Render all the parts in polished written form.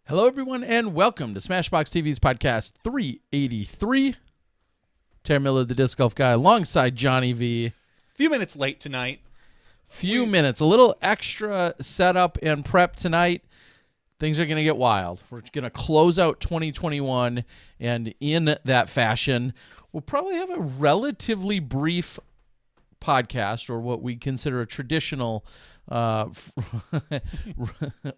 Hello, everyone, and welcome to Smashbox TV's podcast 383. Terry Miller, the Disc Golf Guy, alongside Johnny V. Few minutes late tonight. Minutes, a little extra setup and prep tonight. Things are going to get wild. We're going to close out 2021, and in that fashion, we'll probably have a relatively brief podcast, or what we consider a traditional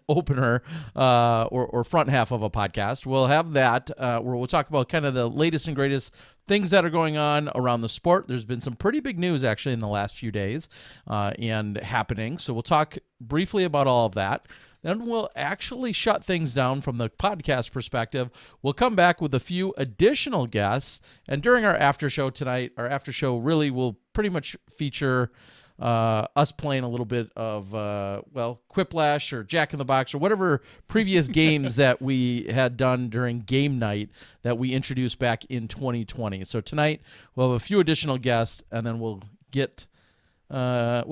opener or front half of a podcast. We'll have that where we'll talk about kind of the latest and greatest things that are going on around the sport. There's been some pretty big news actually in the last few days and happening. So we'll talk briefly about all of that. Then we'll actually shut things down from the podcast perspective. We'll come back with a few additional guests. And during our after show tonight, our after show really will pretty much feature us playing a little bit of, Quiplash or Jack in the Box or whatever previous games that we had done during game night that we introduced back in 2020. So tonight we'll have a few additional guests, and then we'll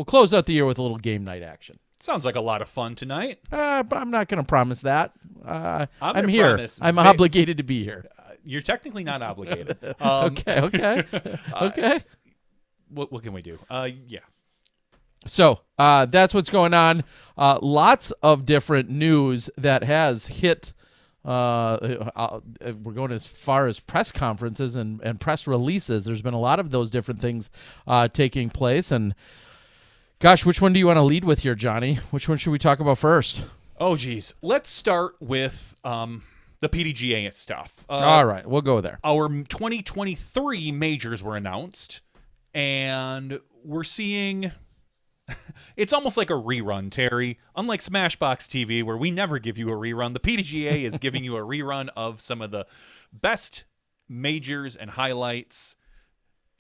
close out the year with a little game night action. Sounds like a lot of fun tonight. But I'm not going to promise that. I'm here. Promise. I'm obligated to be here. You're technically not obligated. Okay. What can we do? Yeah. So that's what's going on. Lots of different news that has hit. We're going as far as press conferences and press releases. There's been a lot of those different things taking place. And gosh, which one do you want to lead with here, Johnny? Which one should we talk about first? Oh, geez. Let's start with the PDGA stuff. All right, we'll go there. Our 2023 majors were announced, and we're seeing... It's almost like a rerun, Terry. Unlike Smashbox TV, where we never give you a rerun, the PDGA is giving you a rerun of some of the best majors and highlights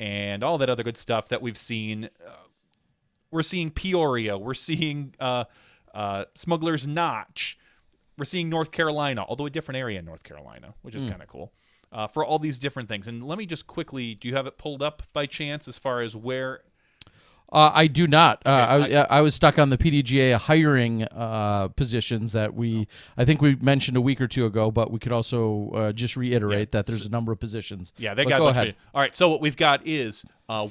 and all that other good stuff that we've seen. We're seeing Peoria. We're seeing Smuggler's Notch. We're seeing North Carolina, although a different area in North Carolina, which is kind of cool, for all these different things. And let me just quickly, do you have it pulled up by chance as far as where... I do not. I was stuck on the PDGA hiring positions that I think we mentioned a week or two ago, but we could also just reiterate that there's a number of positions. Yeah, they but got go a bunch ahead. of... All right, so what we've got is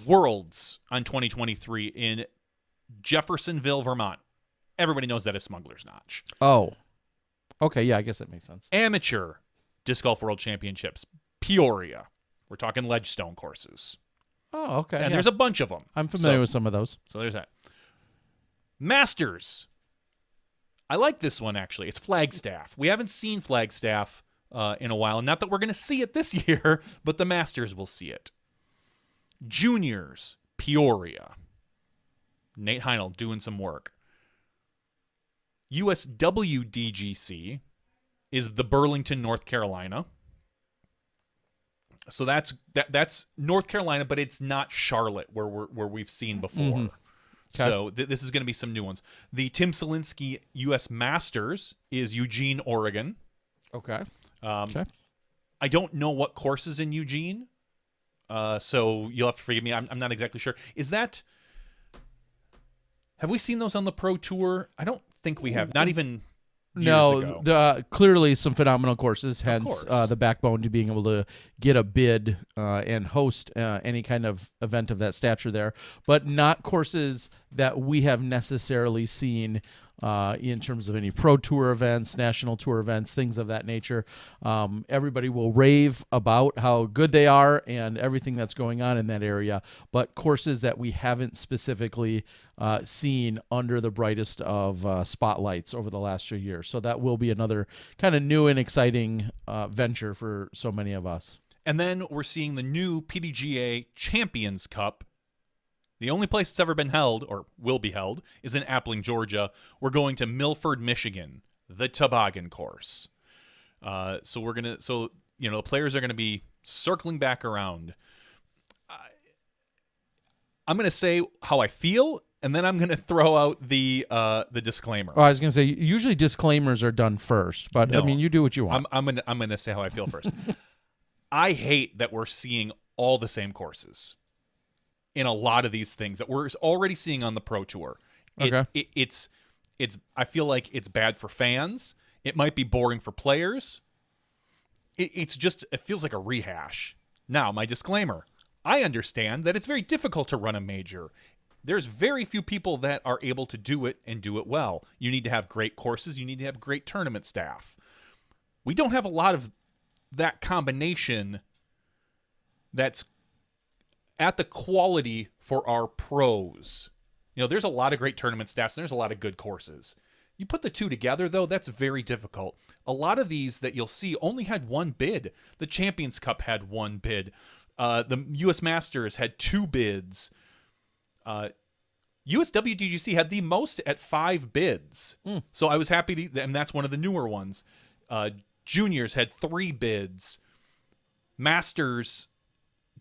Worlds on 2023 in Jeffersonville, Vermont. Everybody knows that as Smuggler's Notch. Oh, okay. Yeah, I guess that makes sense. Amateur Disc Golf World Championships, Peoria. We're talking ledgestone courses. Oh, okay. And there's a bunch of them. I'm familiar with some of those. So there's that. Masters. I like this one, actually. It's Flagstaff. We haven't seen Flagstaff in a while. Not that we're going to see it this year, but the Masters will see it. Juniors, Peoria. Nate Heinel doing some work. USWDGC is the Burlington, North Carolina. So that's North Carolina, but it's not Charlotte where we've seen before. Mm-hmm. Okay. So this is going to be some new ones. The Tim Selinsky U.S. Masters is Eugene, Oregon. Okay. I don't know what course is in Eugene, so you'll have to forgive me. I'm not exactly sure. Have we seen those on the Pro Tour? I don't think we have. Not even. Clearly some phenomenal courses, hence the backbone to being able to get a bid and host any kind of event of that stature there, but not courses that we have necessarily seen in terms of any Pro Tour events, National Tour events, things of that nature. Everybody will rave about how good they are and everything that's going on in that area, but courses that we haven't specifically seen under the brightest of spotlights over the last few years. So that will be another kind of new and exciting venture for so many of us. And then we're seeing the new PDGA Champions Cup. The only place it's ever been held, or will be held, is in Appling, Georgia. We're going to Milford, Michigan, the toboggan course. So the players are gonna be circling back around. I'm gonna say how I feel, and then I'm gonna throw out the disclaimer. Oh, I was gonna say usually disclaimers are done first, but No. I mean you do what you want. I'm gonna say how I feel first. I hate that we're seeing all the same courses in a lot of these things that we're already seeing on the Pro Tour. It's I feel like it's bad for fans. It might be boring for players. It feels like a rehash. Now, my disclaimer. I understand that it's very difficult to run a major. There's very few people that are able to do it and do it well. You need to have great courses. You need to have great tournament staff. We don't have a lot of that combination that's at the quality for our pros. There's a lot of great tournament staffs and there's a lot of good courses. You put the two together, though, that's very difficult. A lot of these that you'll see only had one bid. The Champions Cup had one bid. The U.S. Masters had 2 bids. USWDGC had the most at 5 bids. So I was happy and that's one of the newer ones. Juniors had 3 bids. Masters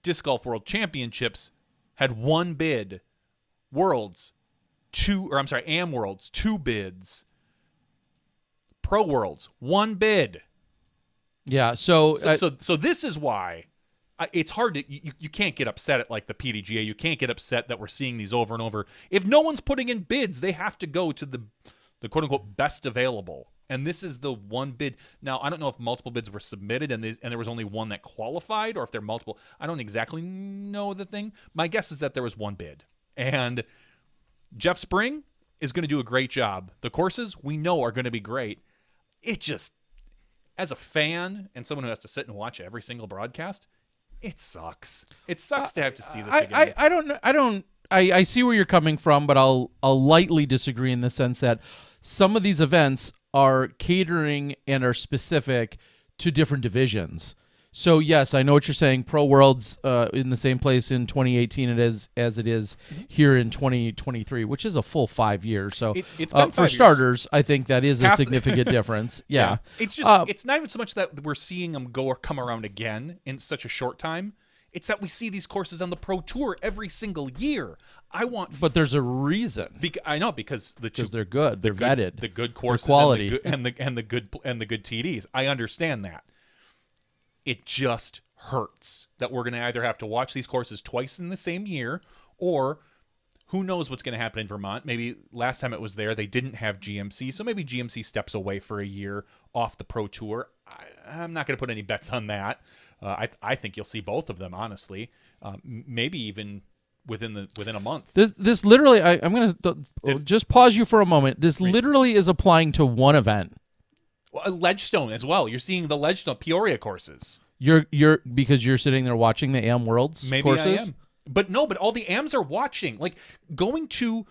Disc Golf World Championships had 1 bid. Am Worlds, 2 bids. Pro Worlds, 1 bid. Yeah, so this is why it's hard to you can't get upset at like the PDGA. You can't get upset that we're seeing these over and over. If no one's putting in bids, they have to go to the quote unquote best available. And this is the 1 bid. Now, I don't know if multiple bids were submitted and there was only 1 that qualified, or if they're multiple. I don't exactly know the thing. My guess is that there was 1 bid. And Jeff Spring is going to do a great job. The courses we know are going to be great. It just, as a fan and someone who has to sit and watch every single broadcast, it sucks. It sucks to have to see this again. I see where you're coming from, but I'll lightly disagree in the sense that some of these events are catering and are specific to different divisions. So yes, I know what you're saying. Pro Worlds in the same place in 2018 as it is here in 2023, which is a full 5 years. So it's been 5 for years. Starters, I think that is a significant difference. Yeah. It's just it's not even so much that we're seeing them go or come around again in such a short time. It's that we see these courses on the Pro Tour every single year. But there's a reason. I know because they're good. They're vetted. The good courses, quality, and the good TDs. I understand that. It just hurts that we're going to either have to watch these courses twice in the same year, or who knows what's going to happen in Vermont. Maybe last time it was there, they didn't have GMC, so maybe GMC steps away for a year off the Pro Tour. I'm not going to put any bets on that. I think you'll see both of them, honestly. Maybe even within a month. This literally, I'm going to just pause you for a moment. This literally is applying to one event. Well, Ledgestone as well. You're seeing the Ledgestone Peoria courses. You're because you're sitting there watching the AM Worlds courses. I am. But all the AMs are watching. Like going to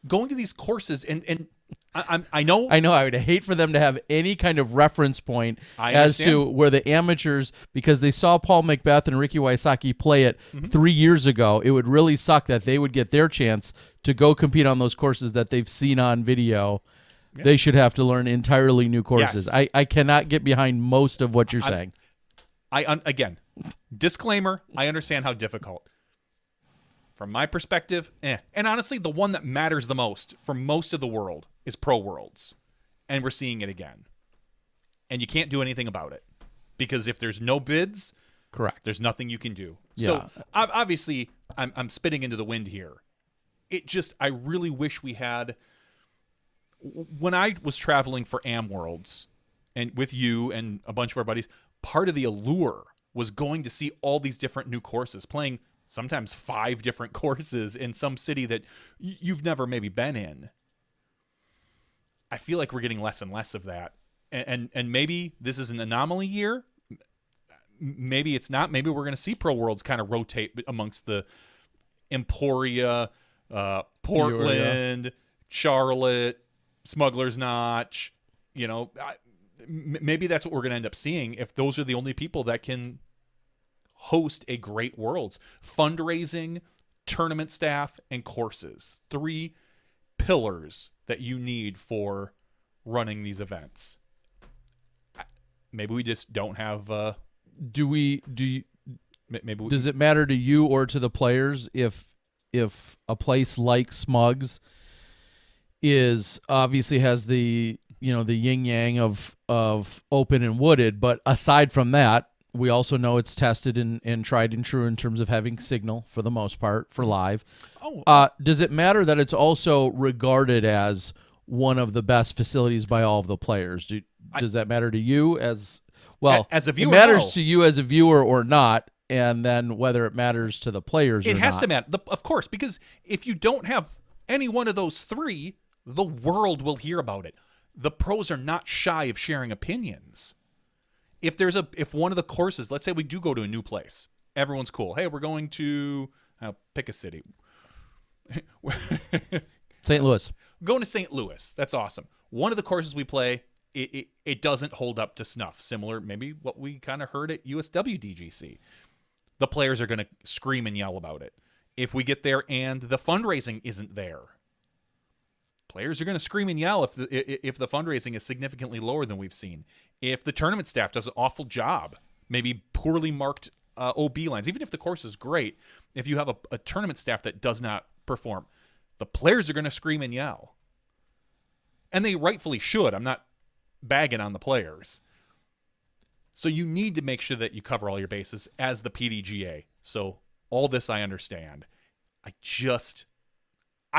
these courses and I know I would hate for them to have any kind of reference point as to where the amateurs, because they saw Paul Macbeth and Ricky Wysocki play it 3 years ago. It would really suck that they would get their chance to go compete on those courses that they've seen on video. Yeah. They should have to learn entirely new courses. Yes. I cannot get behind most of what you're saying. Again, disclaimer, I understand how difficult. From my perspective, And honestly, the one that matters the most for most of the world is Pro Worlds. And we're seeing it again. And you can't do anything about it. Because if there's no bids, correct, there's nothing you can do. Yeah. So, obviously, I'm spitting into the wind here. I really wish we had... When I was traveling for AM Worlds, and with you and a bunch of our buddies, part of the allure was going to see all these different new courses, playing sometimes 5 different courses in some city that you've never maybe been in. I feel like we're getting less and less of that. And maybe this is an anomaly year. Maybe it's not. Maybe we're going to see Pro Worlds kind of rotate amongst the Emporia, Portland, Charlotte, Smuggler's Notch. Maybe that's what we're going to end up seeing if those are the only people that can host a great Worlds. Fundraising, tournament staff, and courses. 3 pillars that you need for running these events. Maybe we just don't have... Does it matter to you or to the players if a place like Smugs is obviously has the the yin yang of open and wooded, but aside from that, we also know it's tested and tried and true in terms of having signal for the most part for live. Does it matter that it's also regarded as one of the best facilities by all of the players? Does that matter to you as well? As a viewer, it matters no. to you as a viewer or not, and then whether it matters to the players. It or has not. to matter, of course, because if you don't have any one of those three, the world will hear about it. The pros are not shy of sharing opinions. If one of the courses, let's say we do go to a new place, everyone's cool. Hey, we're going to pick a city. St. Louis. Going to St. Louis. That's awesome. One of the courses we play, it doesn't hold up to snuff. Similar, maybe what we kind of heard at USWDGC. The players are going to scream and yell about it. If we get there and the fundraising isn't there, players are going to scream and yell if the fundraising is significantly lower than we've seen. If the tournament staff does an awful job, maybe poorly marked OB lines, even if the course is great, if you have a tournament staff that does not perform, the players are going to scream and yell. And they rightfully should. I'm not bagging on the players. So you need to make sure that you cover all your bases as the PDGA. So all this I understand. I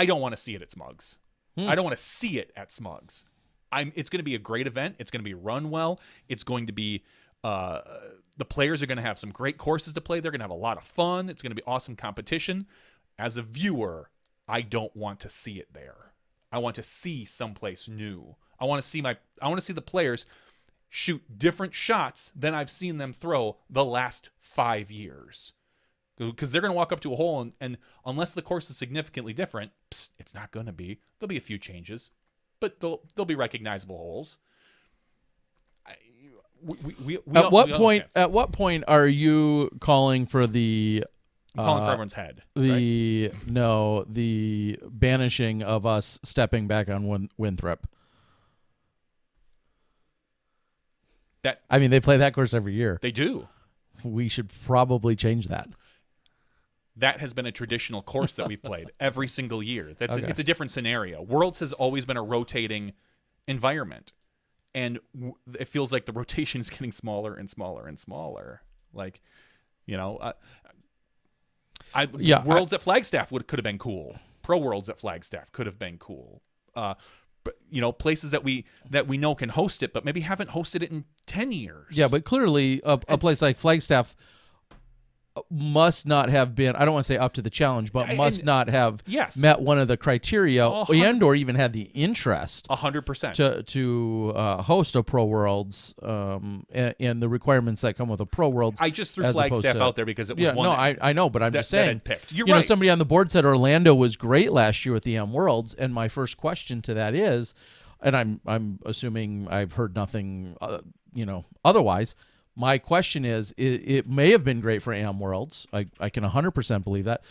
don't want to see it at Smugs. I don't want to see it at Smugs. It's going to be a great event. It's going to be run well. It's going to be the players are going to have some great courses to play. They're going to have a lot of fun. It's going to be awesome competition. As a viewer, I don't want to see it there. I want to see someplace new. I want to see the players shoot different shots than I've seen them throw the last 5 years. Because they're going to walk up to a hole, and unless the course is significantly different, it's not going to be. There'll be a few changes, but they'll be recognizable holes. At what point are you calling for the? I'm calling for everyone's head. The banishing of us stepping back on Winthrop. They play that course every year. They do. We should probably change that. That has been a traditional course that we've played every single year. It's a different scenario. Worlds has always been a rotating environment, and it feels like the rotation is getting smaller and smaller and smaller. Like, Worlds at Flagstaff could have been cool. Pro Worlds at Flagstaff could have been cool. But places that we know can host it, but maybe haven't hosted it in 10 years. Yeah, but clearly a place like Flagstaff must not have been, I don't want to say up to the challenge, but must not have met one of the criteria and or even had the interest 100% to host a Pro Worlds and the requirements that come with a Pro Worlds. I just threw Flagstaff out there because it was one I know, but I'm just saying. Picked. You're right. Somebody on the board said Orlando was great last year with the M Worlds, and my first question to that is, and I'm assuming I've heard nothing otherwise. My question is, it may have been great for AM Worlds. I can 100% believe that.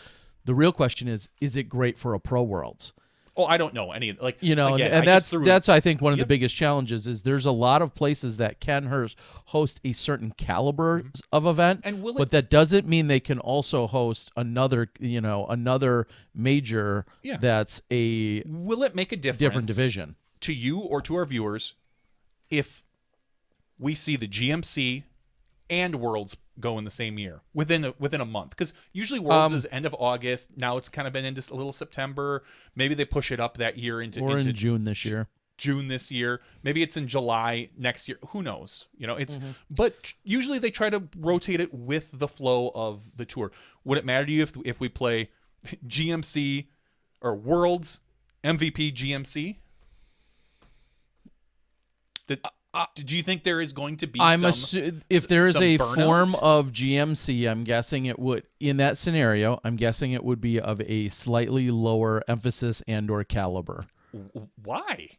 The real question is it great for a Pro Worlds? Oh, I don't know any. And that's I think one of the biggest challenges is there's a lot of places that can host a certain caliber of event, but that doesn't mean they can also host another major that's a will it make a different division to you or to our viewers if we see the GMC and Worlds go in the same year within a month? Because usually Worlds is end of August. Now it's kind of been into a little September. Maybe they push it up that year into June this year. June this year. Maybe it's in July next year. Who knows? But usually they try to rotate it with the flow of the tour. Would it matter to you if we play GMC or Worlds MVP GMC? Do you think there is going to be if there is a form of GMC, I'm guessing it would, in that scenario, I'm guessing it would be of a slightly lower emphasis and or caliber. Why?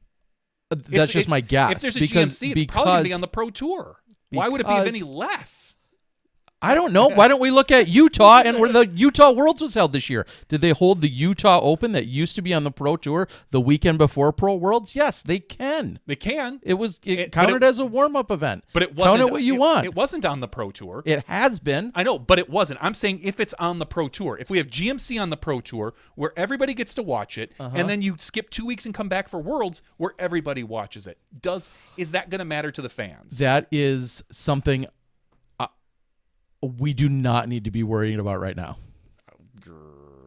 That's just my guess. If there's a GMC, it's probably going to be on the Pro Tour. Why would it be of any less? I don't know. Why don't we look at Utah and where the Utah Worlds was held this year? Did they hold the Utah Open that used to be on the Pro Tour the weekend before Pro Worlds? Yes, they can. They can. It counted as a warm-up event. But it wasn't. Count it what you want. It wasn't on the Pro Tour. It has been. I know, but it wasn't. I'm saying if it's on the Pro Tour, if we have GMC on the Pro Tour where everybody gets to watch it, and then you skip 2 weeks and come back for Worlds where everybody watches it, is that going to matter to the fans? That is something we do not need to be worrying about right now.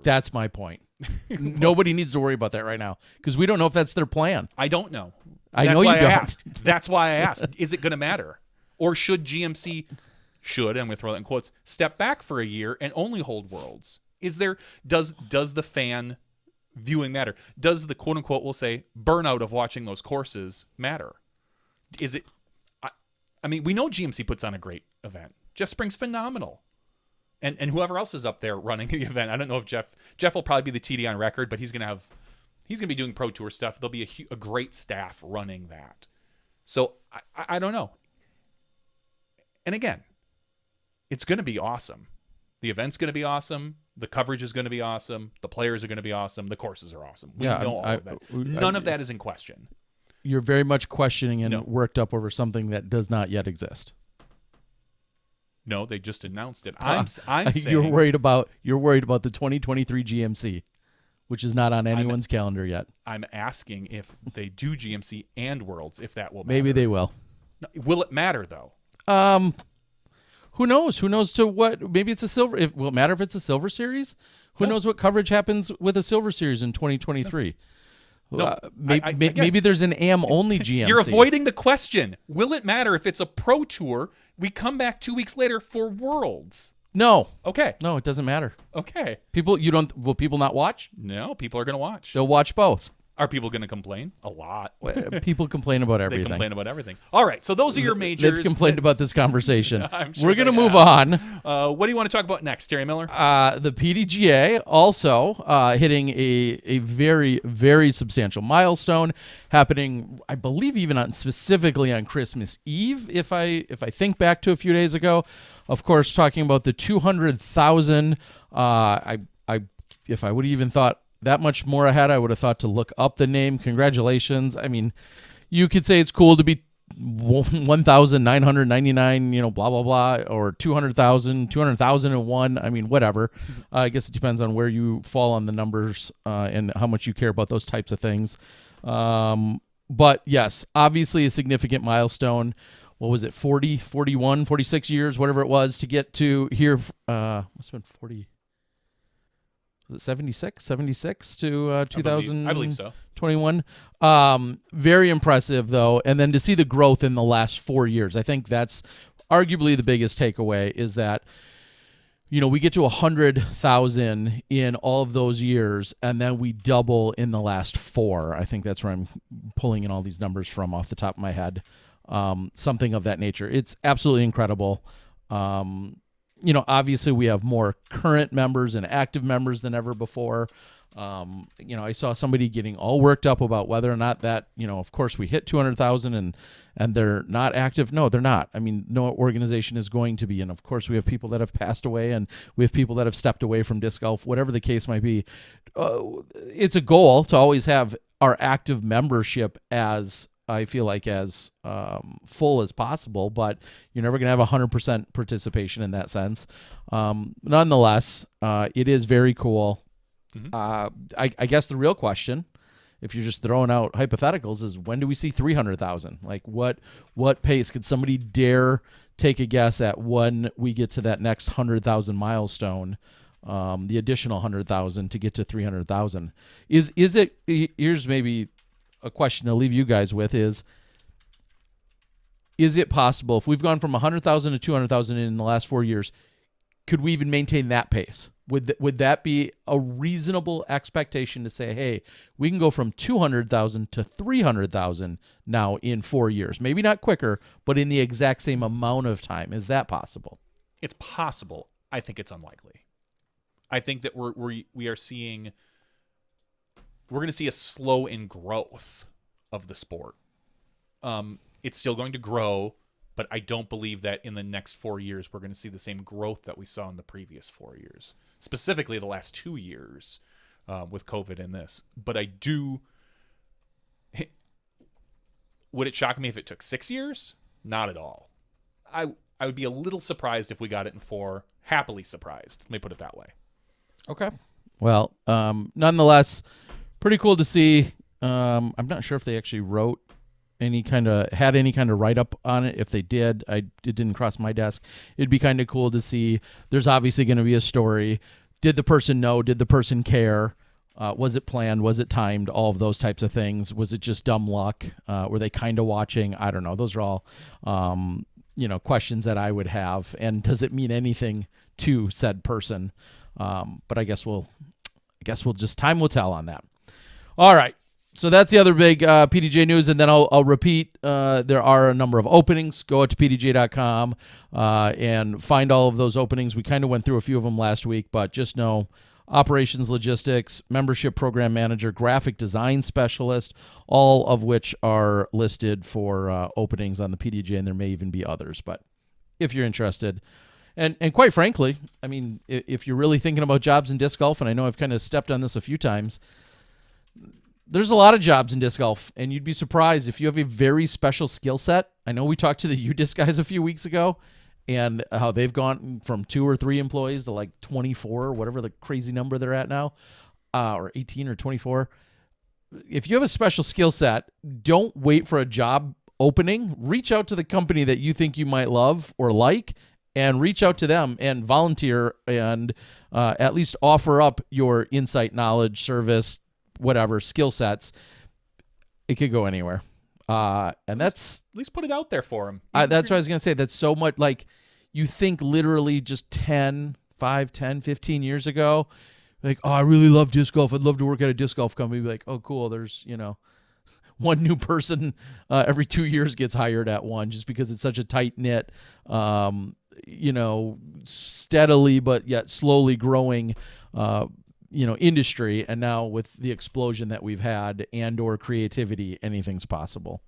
That's my point. Nobody needs to worry about that right now because we don't know if that's their plan. I don't know. I know you don't. Asked. That's why I asked. Is it going to matter? Or should GMC, I'm going to throw that in quotes, step back for a year and only hold Worlds? Does the fan viewing matter? Does the quote unquote, we'll say, burnout of watching those courses matter? Is it, I mean, we know GMC puts on a great event. Jeff Spring's phenomenal. And whoever else is up there running the event, I don't know if Jeff will probably be the TD on record, but he's going to be doing Pro Tour stuff. There'll be a great staff running that. So I don't know. And again, it's going to be awesome. The event's going to be awesome. The coverage is going to be awesome. The players are going to be awesome. The courses are awesome. We know all of that. None of that is in question. You're very much questioning and worked up over something that does not yet exist. No, they just announced it. I'm saying you're worried about the 2023 GMC, which is not on anyone's calendar yet. I'm asking if they do GMC and Worlds, if that will matter. Maybe they will. Will it matter though? Who knows? Who knows to what? Maybe it's a silver. Will it matter if it's a silver series? Who knows what coverage happens with a silver series in 2023? No, maybe there's an AM only GMC. You're avoiding the question. Will it matter if it's a Pro Tour? We come back 2 weeks later for Worlds. No. Okay. No, it doesn't matter. Okay. Will people not watch? No, people are going to watch. They'll watch both. Are people going to complain? A lot. People complain about everything. They complain about everything. All right, so those are your majors. They've complained about this conversation. Sure we're going to move on. What do you want to talk about next, Terry Miller? The PDGA also hitting a very, very substantial milestone happening, I believe, even specifically on Christmas Eve, if I think back to a few days ago. Of course, talking about the 200,000. If I would have even thought that much more ahead, I would have thought to look up the name. Congratulations. I mean, you could say it's cool to be 1,999, blah, blah, blah, or 200,000, 200,001. I mean, whatever. I guess it depends on where you fall on the numbers and how much you care about those types of things. But yes, obviously a significant milestone. What was it, 40, 41, 46 years, whatever it was, to get to here. Must have been 40. Was it 76 to 2000? I believe so. 21. Very impressive, though. And then to see the growth in the last 4 years, I think that's arguably the biggest takeaway is that, we get to 100,000 in all of those years, and then we double in the last 4. I think that's where I'm pulling in all these numbers from off the top of my head. Something of that nature. It's absolutely incredible. Obviously we have more current members and active members than ever before. I saw somebody getting all worked up about whether or not that, of course we hit 200,000 and they're not active. No, they're not. I mean, no organization is going to be. And of course we have people that have passed away and we have people that have stepped away from disc golf, whatever the case might be. It's a goal to always have our active membership as full as possible, but you're never going to have 100% participation in that sense. Nonetheless, it is very cool. Mm-hmm. I guess the real question, if you're just throwing out hypotheticals, is when do we see 300,000? Like what pace could somebody dare take a guess at when we get to that next 100,000 milestone? The additional 100,000 to get to 300,000. Is it? Here's maybe a question to leave you guys with is it possible if we've gone from 100,000 to 200,000 in the last 4 years, could we even maintain that pace? Would that be a reasonable expectation to say, hey, we can go from 200,000 to 300,000 now in 4 years? Maybe not quicker, but in the exact same amount of time. Is that possible? It's possible. I think it's unlikely. I think that we are seeing. We're going to see a slow in growth of the sport. It's still going to grow, but I don't believe that in the next 4 years we're going to see the same growth that we saw in the previous 4 years, specifically the last 2 years with COVID and this. But I do. Would it shock me if it took 6 years? Not at all. I would be a little surprised if we got it in 4. Happily surprised. Let me put it that way. Okay. Well, nonetheless, pretty cool to see. I'm not sure if they actually had any kind of write-up on it. If they did, it didn't cross my desk. It'd be kind of cool to see. There's obviously going to be a story. Did the person know? Did the person care? Was it planned? Was it timed? All of those types of things. Was it just dumb luck? Were they kind of watching? I don't know. Those are all, questions that I would have. And does it mean anything to said person? But I guess we'll just time will tell on that. All right. So that's the other big PDGA news, and then I'll repeat. There are a number of openings. Go out to PDGA.com and find all of those openings. We kind of went through a few of them last week, but just know operations logistics, membership program manager, graphic design specialist, all of which are listed for openings on the PDGA, and there may even be others. But if you're interested, and quite frankly, I mean, if you're really thinking about jobs in disc golf, and I know I've kind of stepped on this a few times, there's a lot of jobs in disc golf, and you'd be surprised if you have a very special skill set. I know we talked to the U-Disc guys a few weeks ago, and how they've gone from 2 or 3 employees to like 24 or whatever the crazy number they're at now, or 18 or 24. If you have a special skill set, don't wait for a job opening. Reach out to the company that you think you might love or like, and reach out to them and volunteer and at least offer up your insight, knowledge, service, whatever skill sets. It could go anywhere. And that's at least put it out there for them. That's what I was going to say. That's so much, like, you think literally just 5, 10, 15 years ago, like, oh, I really love disc golf. I'd love to work at a disc golf company. Be like, oh, cool. There's, one new person every 2 years gets hired at one, just because it's such a tight knit, steadily but yet slowly growing, industry. And now with the explosion that we've had and or creativity, anything's possible.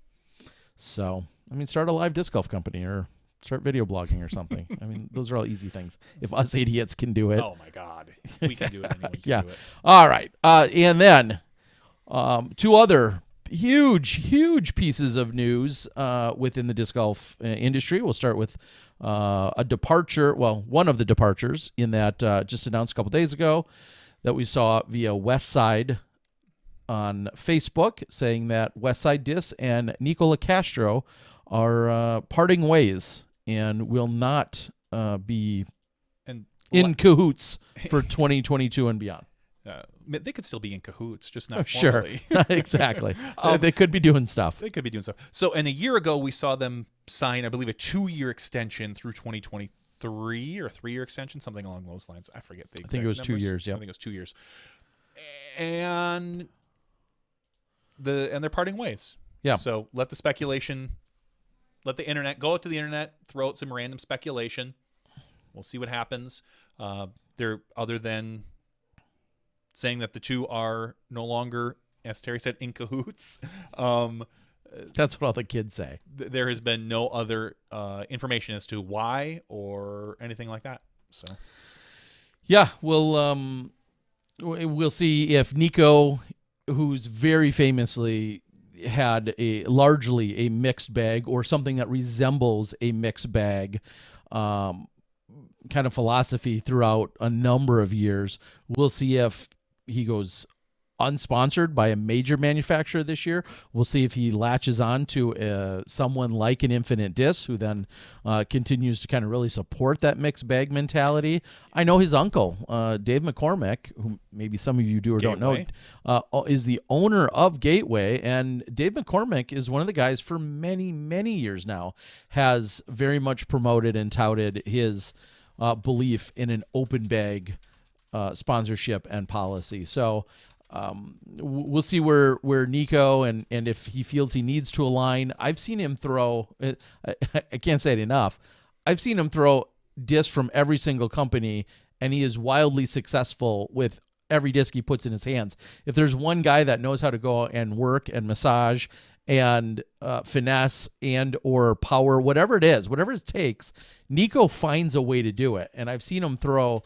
So, I mean, start a live disc golf company or start video blogging or something. I mean, those are all easy things. If us idiots can do it. Oh my God. We can do it. Anyone can yeah. do it. All right. And then 2 other huge pieces of news within the disc golf industry. We'll start with a departure. Well, one of the departures in that just announced a couple days ago that we saw via Westside on Facebook, saying that Westside Disc and Niko Castro are parting ways and will not be in cahoots for 2022 and beyond. They could still be in cahoots, just not sure. formally. Exactly. They could be doing stuff. They could be doing stuff. So, and a year ago, we saw them sign, I believe, a 2-year extension through 2023 or 3-year extension, something along those lines. I forget the exact I think it was numbers. 2 years. Yeah, I think it was 2 years. And they're parting ways. Yeah. So let the speculation, let the internet go out to the internet, throw out some random speculation. We'll see what happens. They're other than saying that the two are no longer, as Terry said, in cahoots. That's what all the kids say. There has been no other information as to why or anything like that. So, yeah, we'll see if Niko, who's very famously had largely a mixed bag or something that resembles a mixed bag kind of philosophy throughout a number of years. We'll see if he goes unsponsored by a major manufacturer this year. We'll see if he latches on to someone like an Infinite Disc, who then continues to kind of really support that mixed bag mentality. I know his uncle, Dave McCormick, who maybe some of you do or Gateway. don't know, is the owner of Gateway. And Dave McCormick is one of the guys for many, many years now has very much promoted and touted his belief in an open bag sponsorship and policy. So we'll see where Niko and if he feels he needs to align. I've seen him throw, I can't say it enough, I've seen him throw discs from every single company, and he is wildly successful with every disc he puts in his hands. If there's one guy that knows how to go and work and massage and finesse and or power, whatever it is, whatever it takes, Niko finds a way to do it. And I've seen him throw.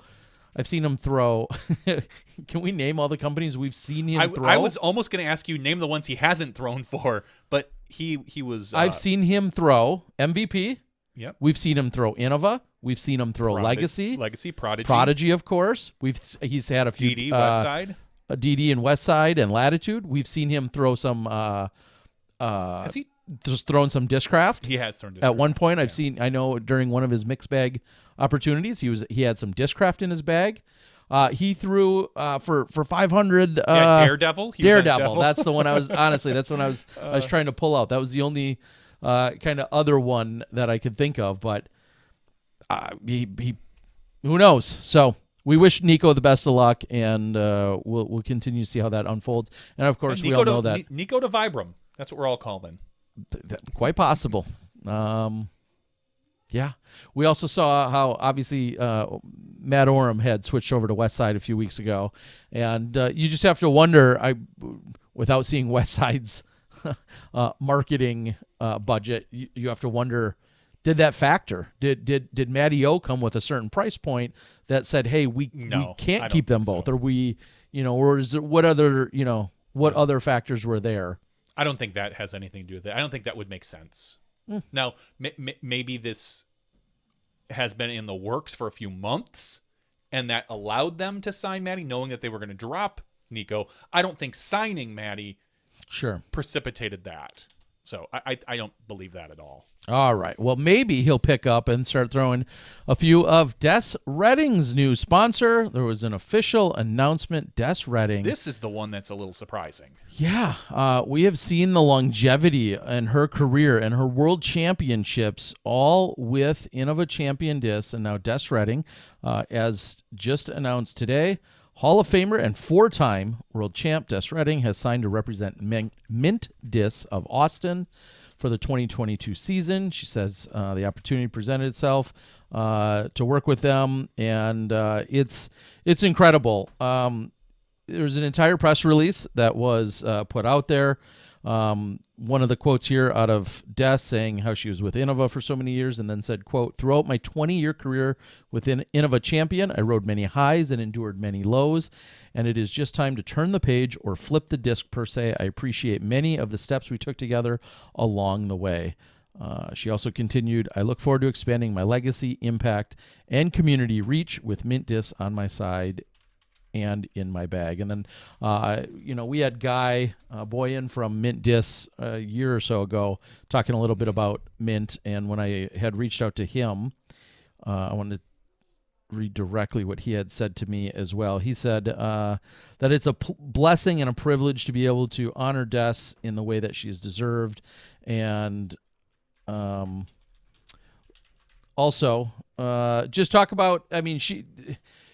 Can we name all the companies we've seen him throw? I was almost going to ask you name the ones he hasn't thrown for, but he was. I've seen him throw MVP. Yep. We've seen him throw Innova. We've seen him throw Legacy, Prodigy, of course. He's had a few DD Westside, DD and Westside and Latitude. We've seen him throw some. Has he just throwing some discraft. He has thrown discraft. At one point, I know during one of his mixed bag opportunities, he had some discraft in his bag. He threw for 500. Daredevil. Daredevil. That's the one I was that's when I was trying to pull out. That was the only kind of other one that I could think of. But he who knows? So we wish Niko the best of luck, and we'll continue to see how that unfolds. And of course, we all know that Niko to Vibram. That's what we're all calling. Quite possible. Yeah. We also saw how obviously Matt Oram had switched over to Westside a few weeks ago, and you just have to wonder, without seeing Westside's marketing budget, you have to wonder, did that factor? Did Matty O come with a certain price point that said, hey, we can't keep them both, or or is it what other factors were there? I don't think that has anything to do with it. I don't think that would make sense. Now, maybe this has been in the works for a few months, and that allowed them to sign Matty, knowing that they were going to drop Niko. I don't think signing Matty precipitated that. So I don't believe that at all. All right. Well, maybe he'll pick up and start throwing a few of Des Redding's new sponsor. There was an official announcement, Des Redding. This is the one that's a little surprising. Yeah. We have seen the longevity in her career and her world championships, all with Innova Champion Disc, and now Des Redding, as just announced today, Hall of Famer and 4-time world champ Des Redding has signed to represent Mint Disc of Austin for the 2022 season. She says the opportunity presented itself to work with them, and it's incredible. There's an entire press release that was put out there. One of the quotes here out of Des saying how she was with Innova for so many years, and then said, quote, throughout my 20-year career within Innova Champion, I rode many highs and endured many lows, and it is just time to turn the page or flip the disc per se. I appreciate many of the steps we took together along the way. She also continued, I look forward to expanding my legacy, impact, and community reach with Mint Disc on my side and in my bag. And then, we had Guy Boyan from Mint Disc a year or so ago talking a little bit about Mint. And when I had reached out to him, I wanted to read directly what he had said to me as well. He said that it's a blessing and a privilege to be able to honor Des in the way that she's deserved. And also just talk about,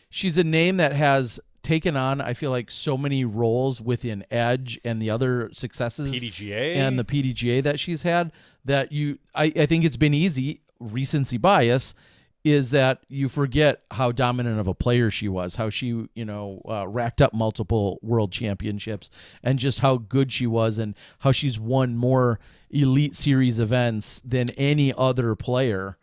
she's a name that has taken on, I feel like, so many roles within Edge and the other successes PDGA and the PDGA that she's had, that I think it's been easy, recency bias, is that you forget how dominant of a player she was, how she, racked up multiple world championships, and just how good she was, and how she's won more Elite Series events than any other player,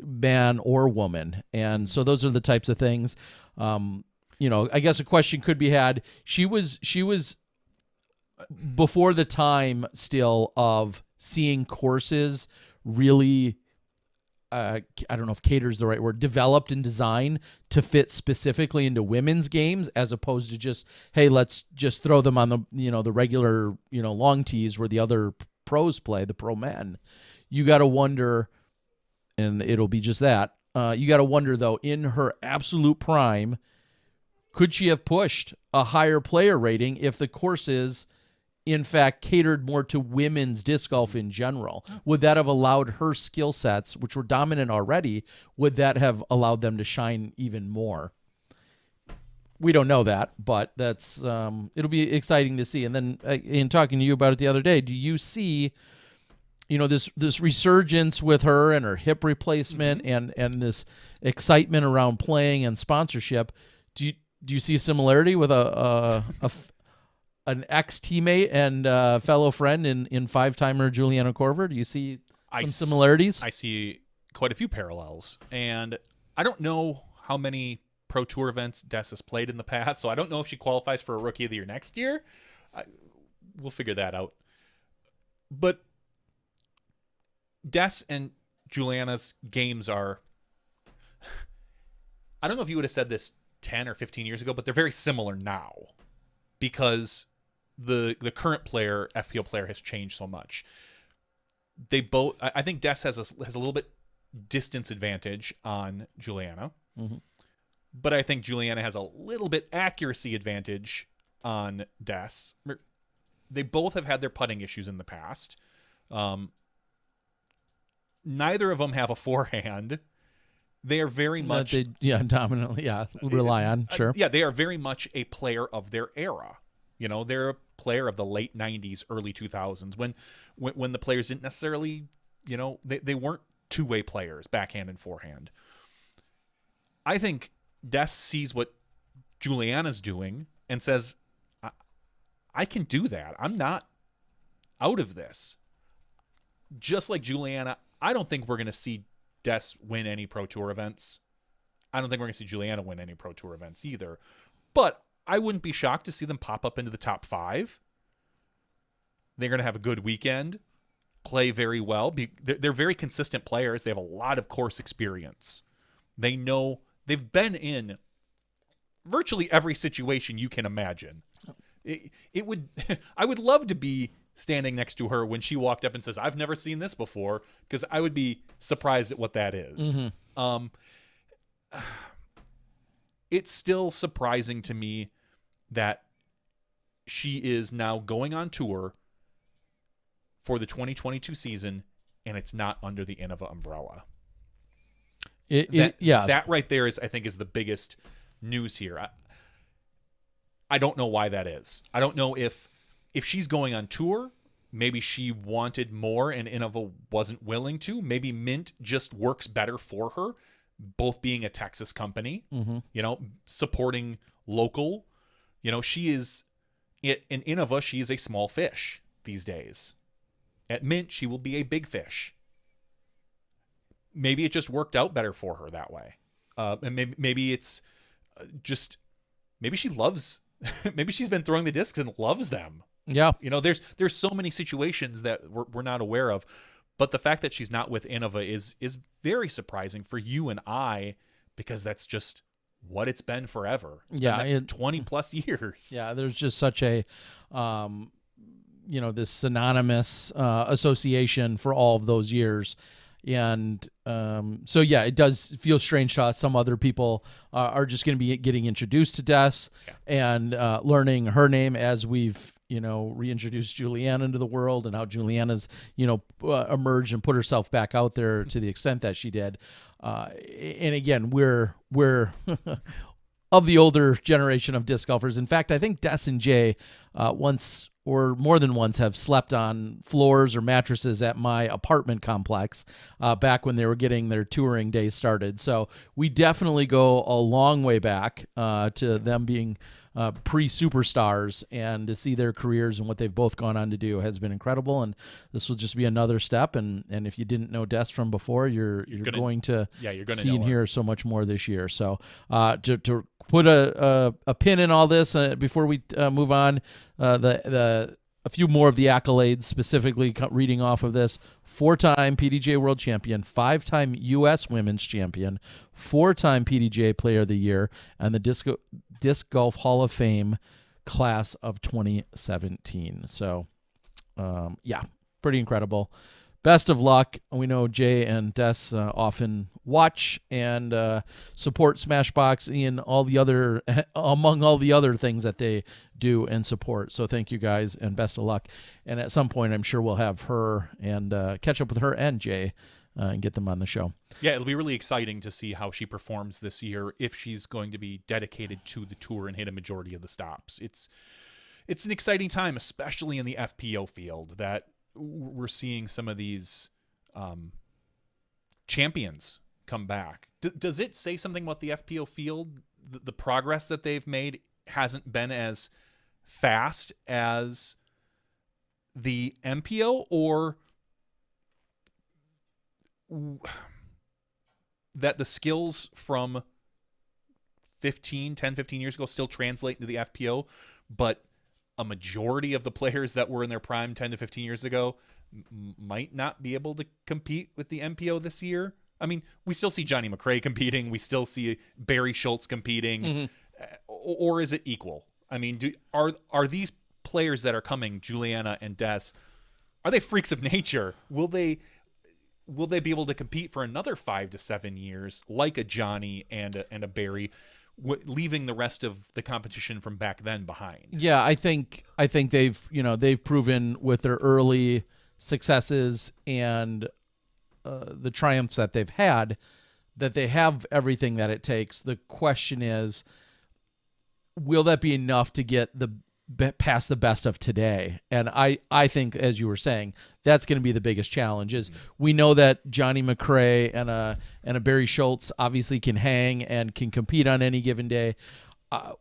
man or woman. And so those are the types of things. I guess a question could be had. She was before the time still of seeing courses really, I don't know if cater is the right word, developed and designed to fit specifically into women's games, as opposed to just, hey, let's just throw them on the regular, long tees where the other pros play, the pro men. You got to wonder, and it'll be just that. You got to wonder, though, in her absolute prime, could she have pushed a higher player rating if the courses, in fact, catered more to women's disc golf in general? Would that have allowed her skill sets, which were dominant already, would that have allowed them to shine even more? We don't know that, but that's it'll be exciting to see. And then in talking to you about it the other day, do you see this resurgence with her and her hip replacement and this excitement around playing and sponsorship? Do you see a similarity with an ex-teammate and fellow friend in five-timer Juliana Korver? Do you see some similarities? I see quite a few parallels. And I don't know how many Pro Tour events Des has played in the past, so I don't know if she qualifies for a Rookie of the Year next year. We'll figure that out. But Des and Juliana's games are, I don't know if you would have said this 10 or 15 years ago, but they're very similar now because the current player, FPO player, has changed so much. they both. I think Des has a little bit distance advantage on Juliana, but I think Juliana has a little bit accuracy advantage on Des. They both have had their putting issues in the past. Neither of them have a forehand. They are very much dominantly rely on. Sure. They are very much a player of their era. They're a player of the late 90s, early 2000s when the players didn't necessarily, they weren't two-way players, backhand and forehand. I think Des sees what Juliana's doing and says, I can do that. I'm not out of this. Just like Juliana, I don't think we're going to see Des win any Pro Tour events. I don't think we're going to see Juliana win any Pro Tour events either. But I wouldn't be shocked to see them pop up into the top 5. They're going to have a good weekend, play very well. They're very consistent players. They have a lot of course experience. They know they've been in virtually every situation you can imagine. I would love to be standing next to her when she walked up and says, I've never seen this before, because I would be surprised at what that is. It's still surprising to me that she is now going on tour for the 2022 season, and it's not under the Innova umbrella. That right there is, I think, is the biggest news here. I don't know why that is. I don't know if she's going on tour, maybe she wanted more and Innova wasn't willing to. Maybe Mint just works better for her, both being a Texas company, supporting local. She is in Innova, she is a small fish these days. At Mint, she will be a big fish. Maybe it just worked out better for her that way. And maybe it's just, maybe she loves, maybe she's been throwing the discs and loves them. Yeah. There's so many situations that we're not aware of, but the fact that she's not with Innova is very surprising for you and I, because that's just what it's been forever. It's been 20 plus years. Yeah. There's just such a, this synonymous association for all of those years. And it does feel strange to us. Some other people are just going to be getting introduced to Des and learning her name as we've, reintroduced Juliana into the world, and how Juliana's, emerged and put herself back out there to the extent that she did. And again, we're of the older generation of disc golfers. In fact, I think Des and Jay once or more than once have slept on floors or mattresses at my apartment complex back when they were getting their touring days started. So we definitely go a long way back to them being pre-superstars, and to see their careers and what they've both gone on to do has been incredible. And this will just be another step. And if you didn't know Des from before, you're going to see and hear so much more this year. So to put a pin in all this before we move on, a few more of the accolades, specifically reading off of this: 4-time PDGA World Champion, 5-time U.S. Women's Champion, 4-time PDGA Player of the Year, and the Disc Golf Hall of Fame class of 2017. So, pretty incredible. Best of luck. We know Jay and Des often watch and support Smashbox in all the other, among all the other things that they do and support. So thank you guys, and best of luck. And at some point, I'm sure we'll have her and catch up with her and Jay and get them on the show. Yeah, it'll be really exciting to see how she performs this year, if she's going to be dedicated to the tour and hit a majority of the stops. It's an exciting time, especially in the FPO field, that we're seeing some of these champions come back. Does it say something about the FPO field? The progress that they've made hasn't been as fast as the MPO, or that the skills from 10, 15 years ago still translate into the FPO, but a majority of the players that were in their prime 10 to 15 years ago might not be able to compete with the MPO this year? I mean, we still see Johnny McRae competing. We still see Barry Schultz competing. Or is it equal? I mean, are these players that are coming, Juliana and Des, are they freaks of nature? Will they be able to compete for another 5 to 7 years like a Johnny and a Barry, leaving the rest of the competition from back then behind? Yeah, I think they've proven with their early successes and the triumphs that they've had that they have everything that it takes. The question is, will that be enough to get past the best of today? And I think, as you were saying, that's going to be the biggest challenge. Is we know that Johnny McRae and a Barry Schultz obviously can hang and can compete on any given day.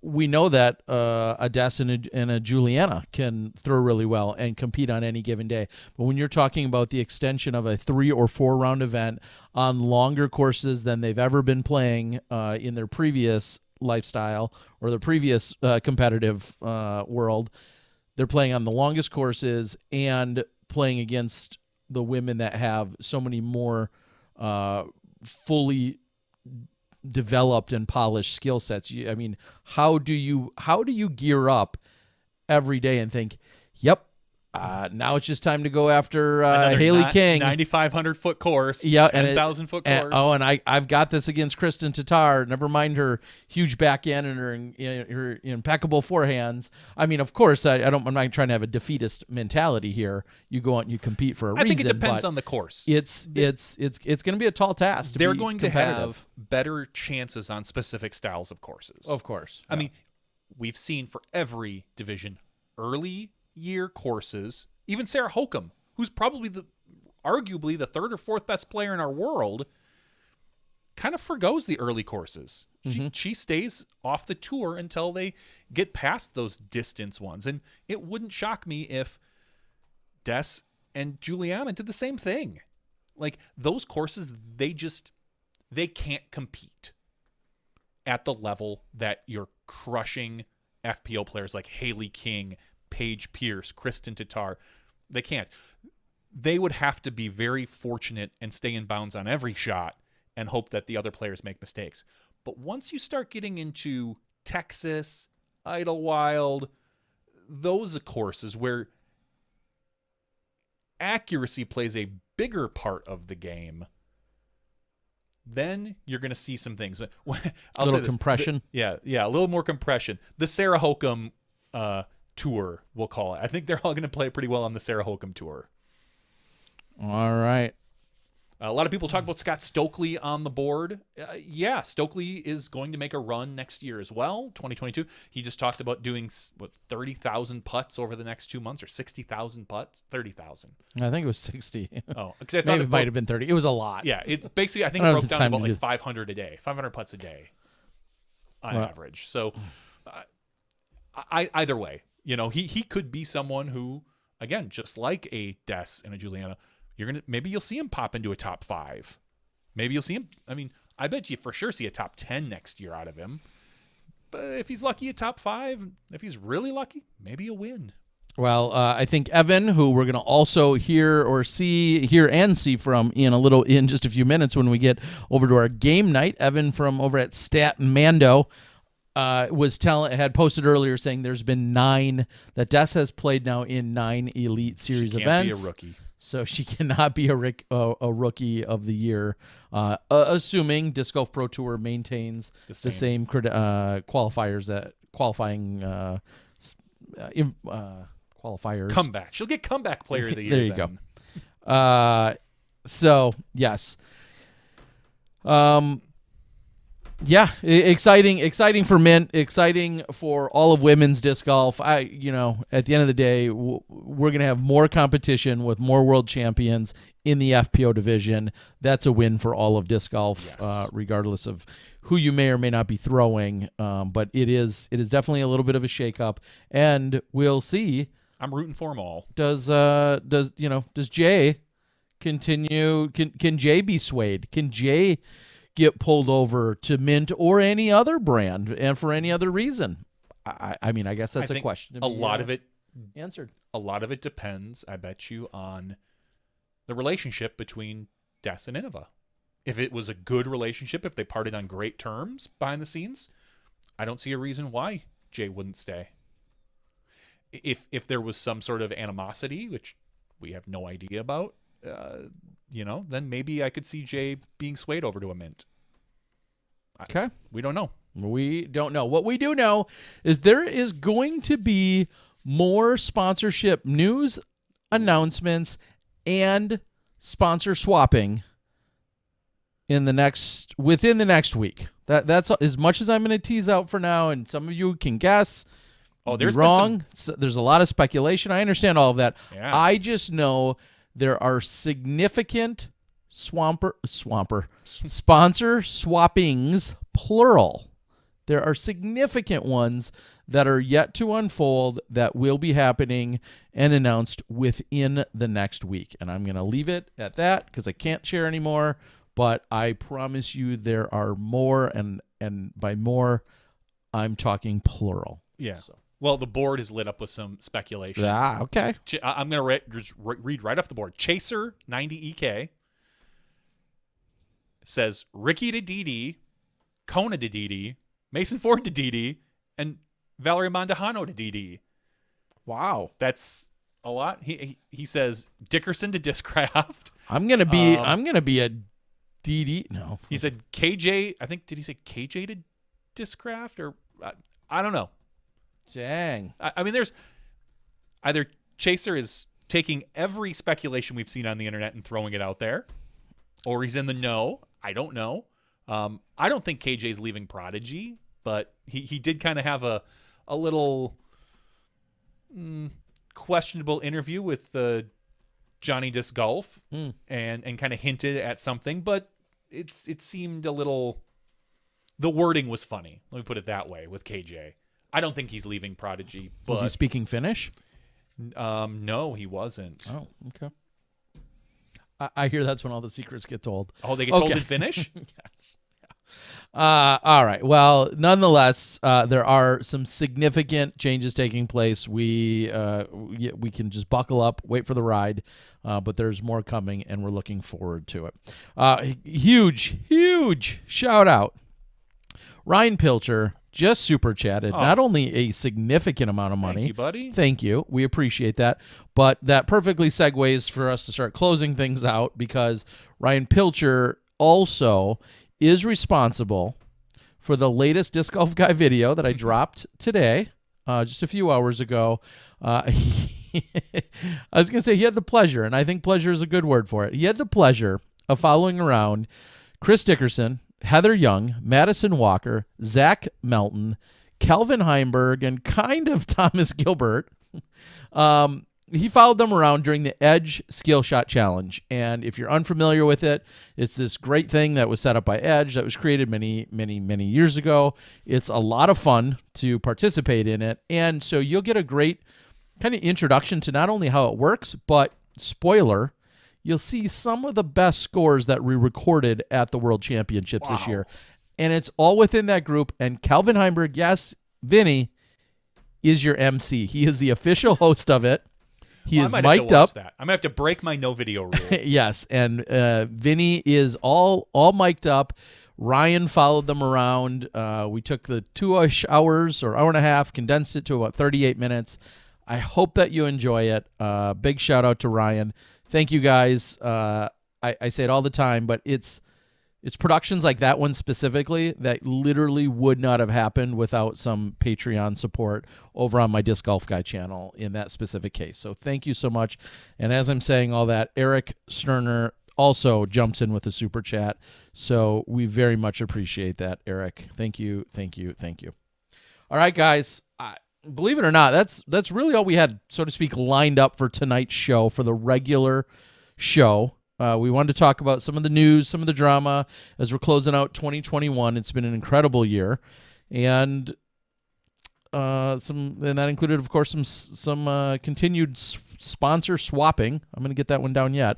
We know that a Des and a Juliana can throw really well and compete on any given day. But when you're talking about the extension of a 3 or 4 round event on longer courses than they've ever been playing in their previous lifestyle or the previous competitive world, they're playing on the longest courses and playing against the women that have so many more fully developed and polished skill sets. I mean, how do you gear up every day and think, yep, now it's just time to go after Haley King, 9,500-foot course, yeah, 10,000-foot course. And I've got this against Kristen Tatar. Never mind her huge backhand and her impeccable forehands. I mean, of course, I'm not trying to have a defeatist mentality here. You go out and you compete for a reason. I think it depends on the course. It's going to be a tall task. They're going to have better chances on specific styles of courses. Of course, I mean, we've seen for every division early year courses, even Sarah Hokum, who's probably arguably the 3rd or 4th best player in our world, kind of forgoes the early courses. She stays off the tour until they get past those distance ones. And it wouldn't shock me if Des and Juliana did the same thing. Like, those courses, they can't compete at the level that you're crushing FPO players like Haley King, Paige Pierce, Kristen Tatar. They can't. They would have to be very fortunate and stay in bounds on every shot and hope that the other players make mistakes. But once you start getting into Texas, Idlewild, those are courses where accuracy plays a bigger part of the game, then you're going to see some things. A little compression. A little more compression. The Sarah Hokum tour, we'll call it. I think they're all going to play pretty well on the Sarah Hokum tour. All right. A lot of people talk about Scott Stokely on the board. Stokely is going to make a run next year as well, 2022. He just talked about doing 30,000 putts over the next 2 months, or 60,000 putts. 30,000. I think it was 60. Oh, because I thought maybe it might have been 30. It was a lot. Yeah, it's basically, I think it broke down about like 500 a day, 500 putts a day on average. So either way, he could be someone who, again, just like a Des and a Juliana, maybe you'll see him pop into a top 5. Maybe you'll see him. I mean, I bet you for sure see a top 10 next year out of him. But if he's lucky, a top 5. If he's really lucky, maybe a win. Well, I think Evan, who we're going to also hear and see from in just a few minutes when we get over to our game night. Evan from over at Stat Mando had posted earlier saying there's been 9 that Des has played now in 9 Elite Series events. Be a rookie. So she cannot be a rookie of the year, assuming Disc Golf Pro Tour maintains the same qualifiers qualifiers. Comeback. She'll get comeback player of the year. There you go. So yes. Exciting for Mint, exciting for all of women's disc golf. At the end of the day, we're going to have more competition with more world champions in the FPO division. That's a win for all of disc golf, yes. Regardless of who you may or may not be throwing. But it is definitely a little bit of a shakeup, and we'll see. I'm rooting for them all. Does Jay continue? Can Jay be swayed? Can Jay get pulled over to Mint or any other brand, and for any other reason? I mean, I guess that's a question. A lot of it answered. A lot of it depends, I bet you, on the relationship between Des and Innova. If it was a good relationship, if they parted on great terms behind the scenes, I don't see a reason why Jay wouldn't stay. If there was some sort of animosity, which we have no idea about, then maybe I could see Jay being swayed over to a mint. Okay. We don't know. We don't know. What we do know is there is going to be more sponsorship news, announcements, and sponsor swapping within the next week. That's as much as I'm going to tease out for now, and some of you can guess. There's wrong. There's a lot of speculation. I understand all of that. Yeah. I just know there are significant sponsor swappings, plural. There are significant ones that are yet to unfold that will be happening and announced within the next week. And I'm going to leave it at that because I can't share anymore. But I promise you there are more, and by more, I'm talking plural. Yeah. So. Well, the board is lit up with some speculation. Okay. I'm going to read right off the board. Chaser 90EK says Ricky to Didi, Kona to Didi, Mason Ford to Didi, and Valerie Mondahano to Didi. Wow. That's a lot. He says Dickerson to Discraft. I'm gonna be a Didi. No. He said KJ. I think, did he say KJ to Discraft, or I don't know. Dang. I mean, there's either Chaser is taking every speculation we've seen on the internet and throwing it out there, or he's in the know. I don't know. I don't think KJ's leaving Prodigy, but he did kind of have a little questionable interview with Johnny Disc Golf and kind of hinted at something, but it seemed a little, the wording was funny. Let me put it that way with KJ. I don't think he's leaving Prodigy. But, was he speaking Finnish? No, he wasn't. Oh, okay. I hear that's when all the secrets get told. Oh, they get told in Finnish? Yes. All right. Well, nonetheless, there are some significant changes taking place. We can just buckle up, wait for the ride, but there's more coming, and we're looking forward to it. Huge shout out. Ryan Pilcher just super chatted. Oh. Not only a significant amount of money. Thank you, buddy. Thank you. We appreciate that. But that perfectly segues for us to start closing things out, because Ryan Pilcher also is responsible for the latest Disc Golf Guy video that I dropped today, just a few hours ago. I was going to say he had the pleasure, and I think pleasure is a good word for it. He had the pleasure of following around Chris Dickerson, Heather Young, Madison Walker, Zach Melton, Calvin Heimberg, and kind of Thomas Gilbert. He followed them around during the Edge Skill Shot Challenge. And if you're unfamiliar with it, it's this great thing that was set up by Edge that was created many years ago. It's a lot of fun to participate in it. And so you'll get a great kind of introduction to not only how it works, but spoiler, you'll see some of the best scores that we recorded at the World Championships this year. And it's all within that group. And Calvin Heimberg, yes, Vinny, is your MC. He is the official host of it. He is mic'd up. That. I'm going to have to break my no video rule. Yes, and Vinny is all mic'd up. Ryan followed them around. We took the 2-ish hours or hour and a half, condensed it to about 38 minutes. I hope that you enjoy it. Big shout out to Ryan. Thank you guys. I say it all the time, but it's productions like that one specifically that literally would not have happened without some Patreon support over on my Disc Golf Guy channel in that specific case. So thank you so much. And as I'm saying all that, Eric Sterner also jumps in with a super chat. So we very much appreciate that, Eric. Thank you. All right, guys. Believe it or not, that's really all we had, so to speak, lined up for tonight's show, for the regular show. We wanted to talk about some of the news, some of the drama as we're closing out 2021. It's been an incredible year, and that included, of course, some continued sponsor swapping. I'm going to get that one down yet.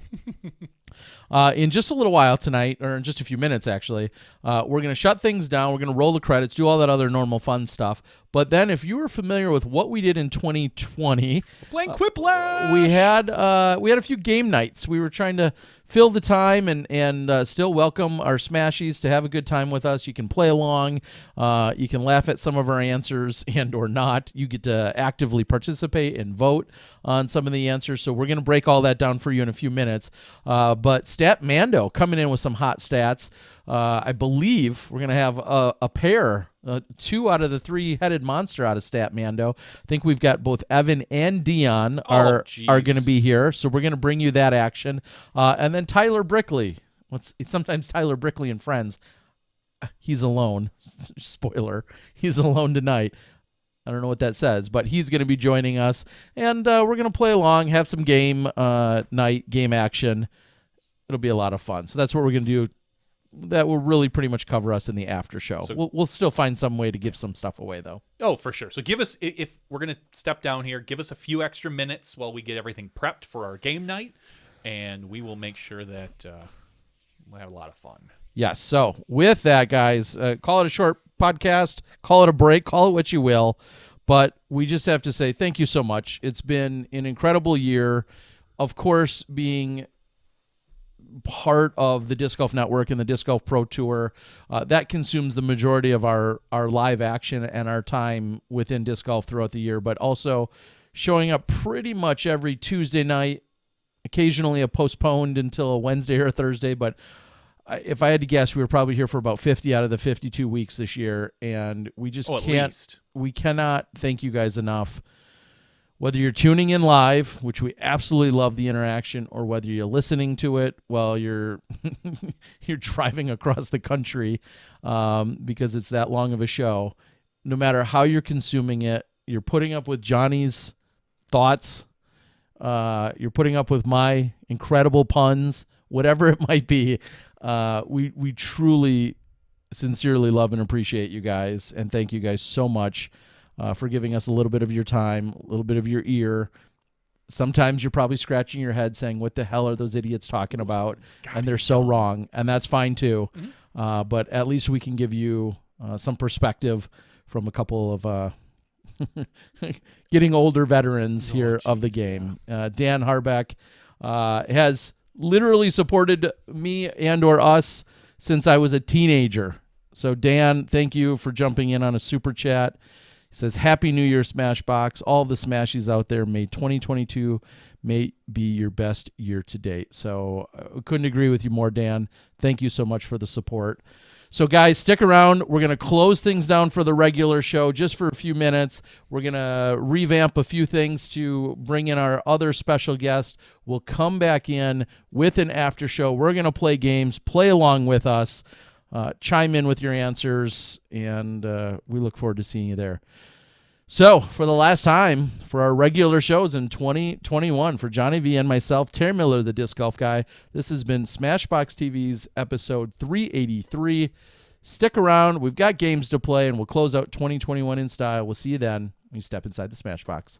In just a little while tonight, or in just a few minutes, actually, we're going to shut things down. We're going to roll the credits, do all that other normal fun stuff. But then if you were familiar with what we did in 2020, Playing Quiplash. we had a few game nights. We were trying to fill the time and still welcome our Smashies to have a good time with us. You can play along. You can laugh at some of our answers and or not. You get to actively participate and vote on some of the answers. So we're going to break all that down for you in a few minutes. But Stat Mando coming in with some hot stats. I believe we're going to have a pair. 2 out of the 3-headed monster out of Stat Mando. I think we've got both Evan and Dion are going to be here, so we're going to bring you that action. And then Tyler Brickley. It's sometimes Tyler Brickley and friends. He's alone. Spoiler. He's alone tonight. I don't know what that says, but he's going to be joining us, and we're going to play along, have some game night, game action. It'll be a lot of fun. So that's what we're going to do. That will really pretty much cover us in the after show. So we'll still find some way to give some stuff away, though. Oh, for sure. So give us, if we're going to step down here, give us a few extra minutes while we get everything prepped for our game night, and we will make sure that we'll have a lot of fun. Yes. So with that, guys, call it a short podcast, call it a break, call it what you will, but we just have to say thank you so much. It's been an incredible year. Of course, being part of the Disc Golf Network and the Disc Golf Pro Tour, that consumes the majority of our live action and our time within disc golf throughout the year, but also showing up pretty much every Tuesday night, occasionally a postponed until a Wednesday or a Thursday, but if I had to guess, we were probably here for about 50 out of the 52 weeks this year, and we just we cannot thank you guys enough. Whether you're tuning in live, which we absolutely love the interaction, or whether you're listening to it while you're driving across the country because it's that long of a show, no matter how you're consuming it, you're putting up with Johnny's thoughts, you're putting up with my incredible puns, whatever it might be. We truly, sincerely love and appreciate you guys, and thank you guys so much. For giving us a little bit of your time, a little bit of your ear. Sometimes you're probably scratching your head saying, what the hell are those idiots talking about? And they're so wrong, and that's fine too. Mm-hmm. But at least we can give you some perspective from a couple of getting older veterans here of the game. Dan Harbeck has literally supported me and or us since I was a teenager. So Dan, thank you for jumping in on a super chat. He says, Happy New Year, Smashbox. All the Smashies out there, may 2022 may be your best year to date. So I couldn't agree with you more, Dan. Thank you so much for the support. So, guys, stick around. We're going to close things down for the regular show just for a few minutes. We're going to revamp a few things to bring in our other special guest. We'll come back in with an after show. We're going to play games. Play along with us. Chime in with your answers, and we look forward to seeing you there. So, for the last time, for our regular shows in 2021, for Johnny V and myself, Terry Miller, the Disc Golf Guy, this has been Smashbox TV's episode 383. Stick around. We've got games to play, and we'll close out 2021 in style. We'll see you then when you step inside the Smashbox.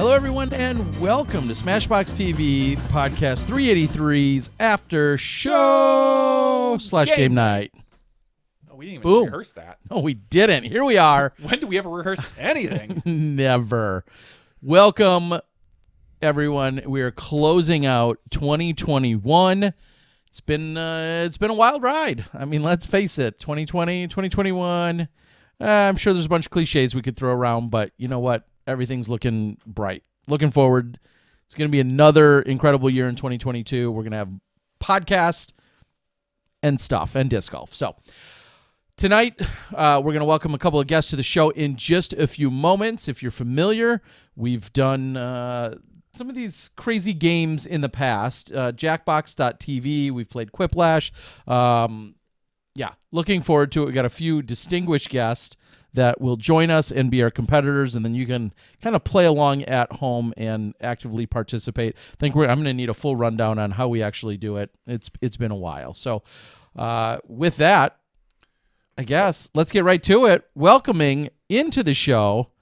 Hello, everyone, and welcome to Smashbox TV Podcast 383's After Show / Game Night. Oh, we didn't even Boom. rehearse that. No, we didn't. Here we are. When do we ever rehearse anything? Never. Welcome, everyone. We are closing out 2021. It's been a wild ride. I mean, let's face it. 2020, 2021. I'm sure there's a bunch of cliches we could throw around, but you know what? Everything's looking bright. Looking forward. It's going to be another incredible year in 2022. We're going to have podcast and stuff and disc golf. So tonight, we're going to welcome a couple of guests to the show in just a few moments. If you're familiar, we've done some of these crazy games in the past. Jackbox.tv, we've played Quiplash. Yeah, looking forward to it. We got a few distinguished guests that will join us and be our competitors, and then you can kind of play along at home and actively participate. I think I'm going to need a full rundown on how we actually do it. It's been a while. So with that, I guess let's get right to it. Welcoming into the show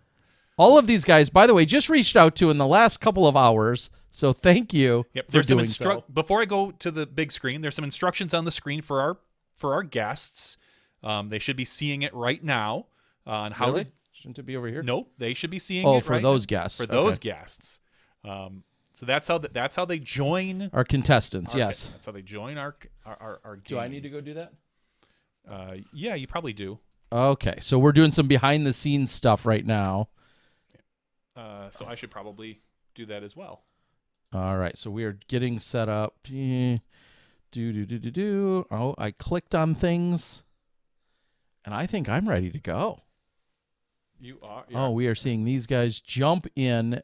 all of these guys, by the way, just reached out to in the last couple of hours. So thank you for doing so. Before I go to the big screen, there's some instructions on the screen for our guests. They should be seeing it right now. On how really? Shouldn't it be over here? Nope, they should be seeing it for right those now. guests. For those guests. So that's how they join our contestants. Yes, that's how they join our game. Do I need to go do that? Yeah, you probably do. Okay, so we're doing some behind the scenes stuff right now. So I should probably do that as well. All right, so we are getting set up. Oh, I clicked on things, and I think I'm ready to go. You are. Oh, we are seeing these guys jump in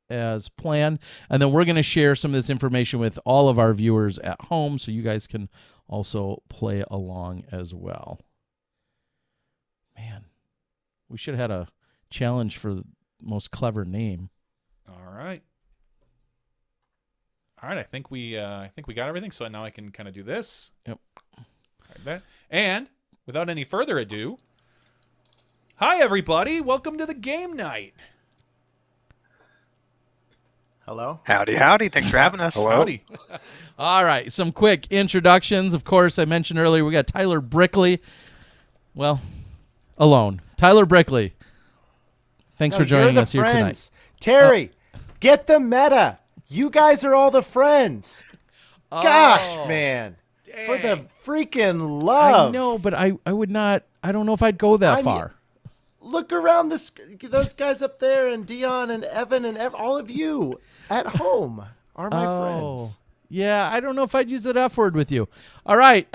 as planned, and then we're going to share some of this information with all of our viewers at home, so you guys can also play along as well. Man, we should have had a challenge for the most clever name. All right. I think we got everything. So now I can kind of do this. Yep. Like that. And without any further ado, hi everybody! Welcome to the game night. Hello. Howdy. Thanks for having us. Hello. Howdy. All right, some quick introductions. Of course, I mentioned earlier we got Tyler Brickley. Well, alone. Tyler Brickley. Thanks for joining us here tonight. Terry, get the meta. You guys are all the friends. Gosh, man. Dang. For the freaking love. I know, but I would not. I don't know if I'd go that far. Look around those guys up there, and Dion and Evan and all of you at home are my friends. Yeah, I don't know if I'd use that F word with you. All right,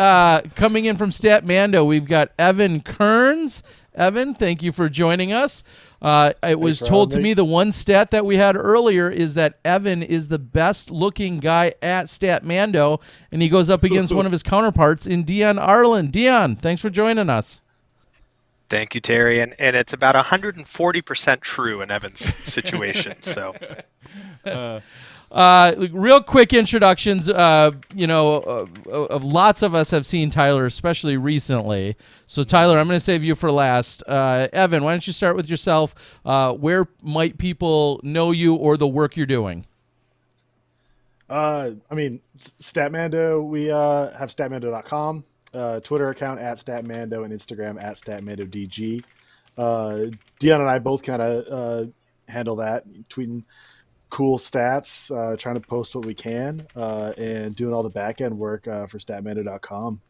coming in from Statmando, we've got Evan Kearns. Evan, thank you for joining us. It was told to me the one stat that we had earlier is that Evan is the best-looking guy at Statmando, and he goes up against one of his counterparts in Dion Arlen. Dion, thanks for joining us. Thank you, Terry. And it's about 140% true in Evan's situation. So, real quick introductions. Of lots of us have seen Tyler, especially recently. So, Tyler, I'm going to save you for last. Evan, why don't you start with yourself? Where might people know you or the work you're doing? Statmando. We have statmando.com. Twitter account at Statmando and Instagram at StatmandoDG. Dion and I both kind of handle that, tweeting cool stats, trying to post what we can, and doing all the back end work for Statmando.com.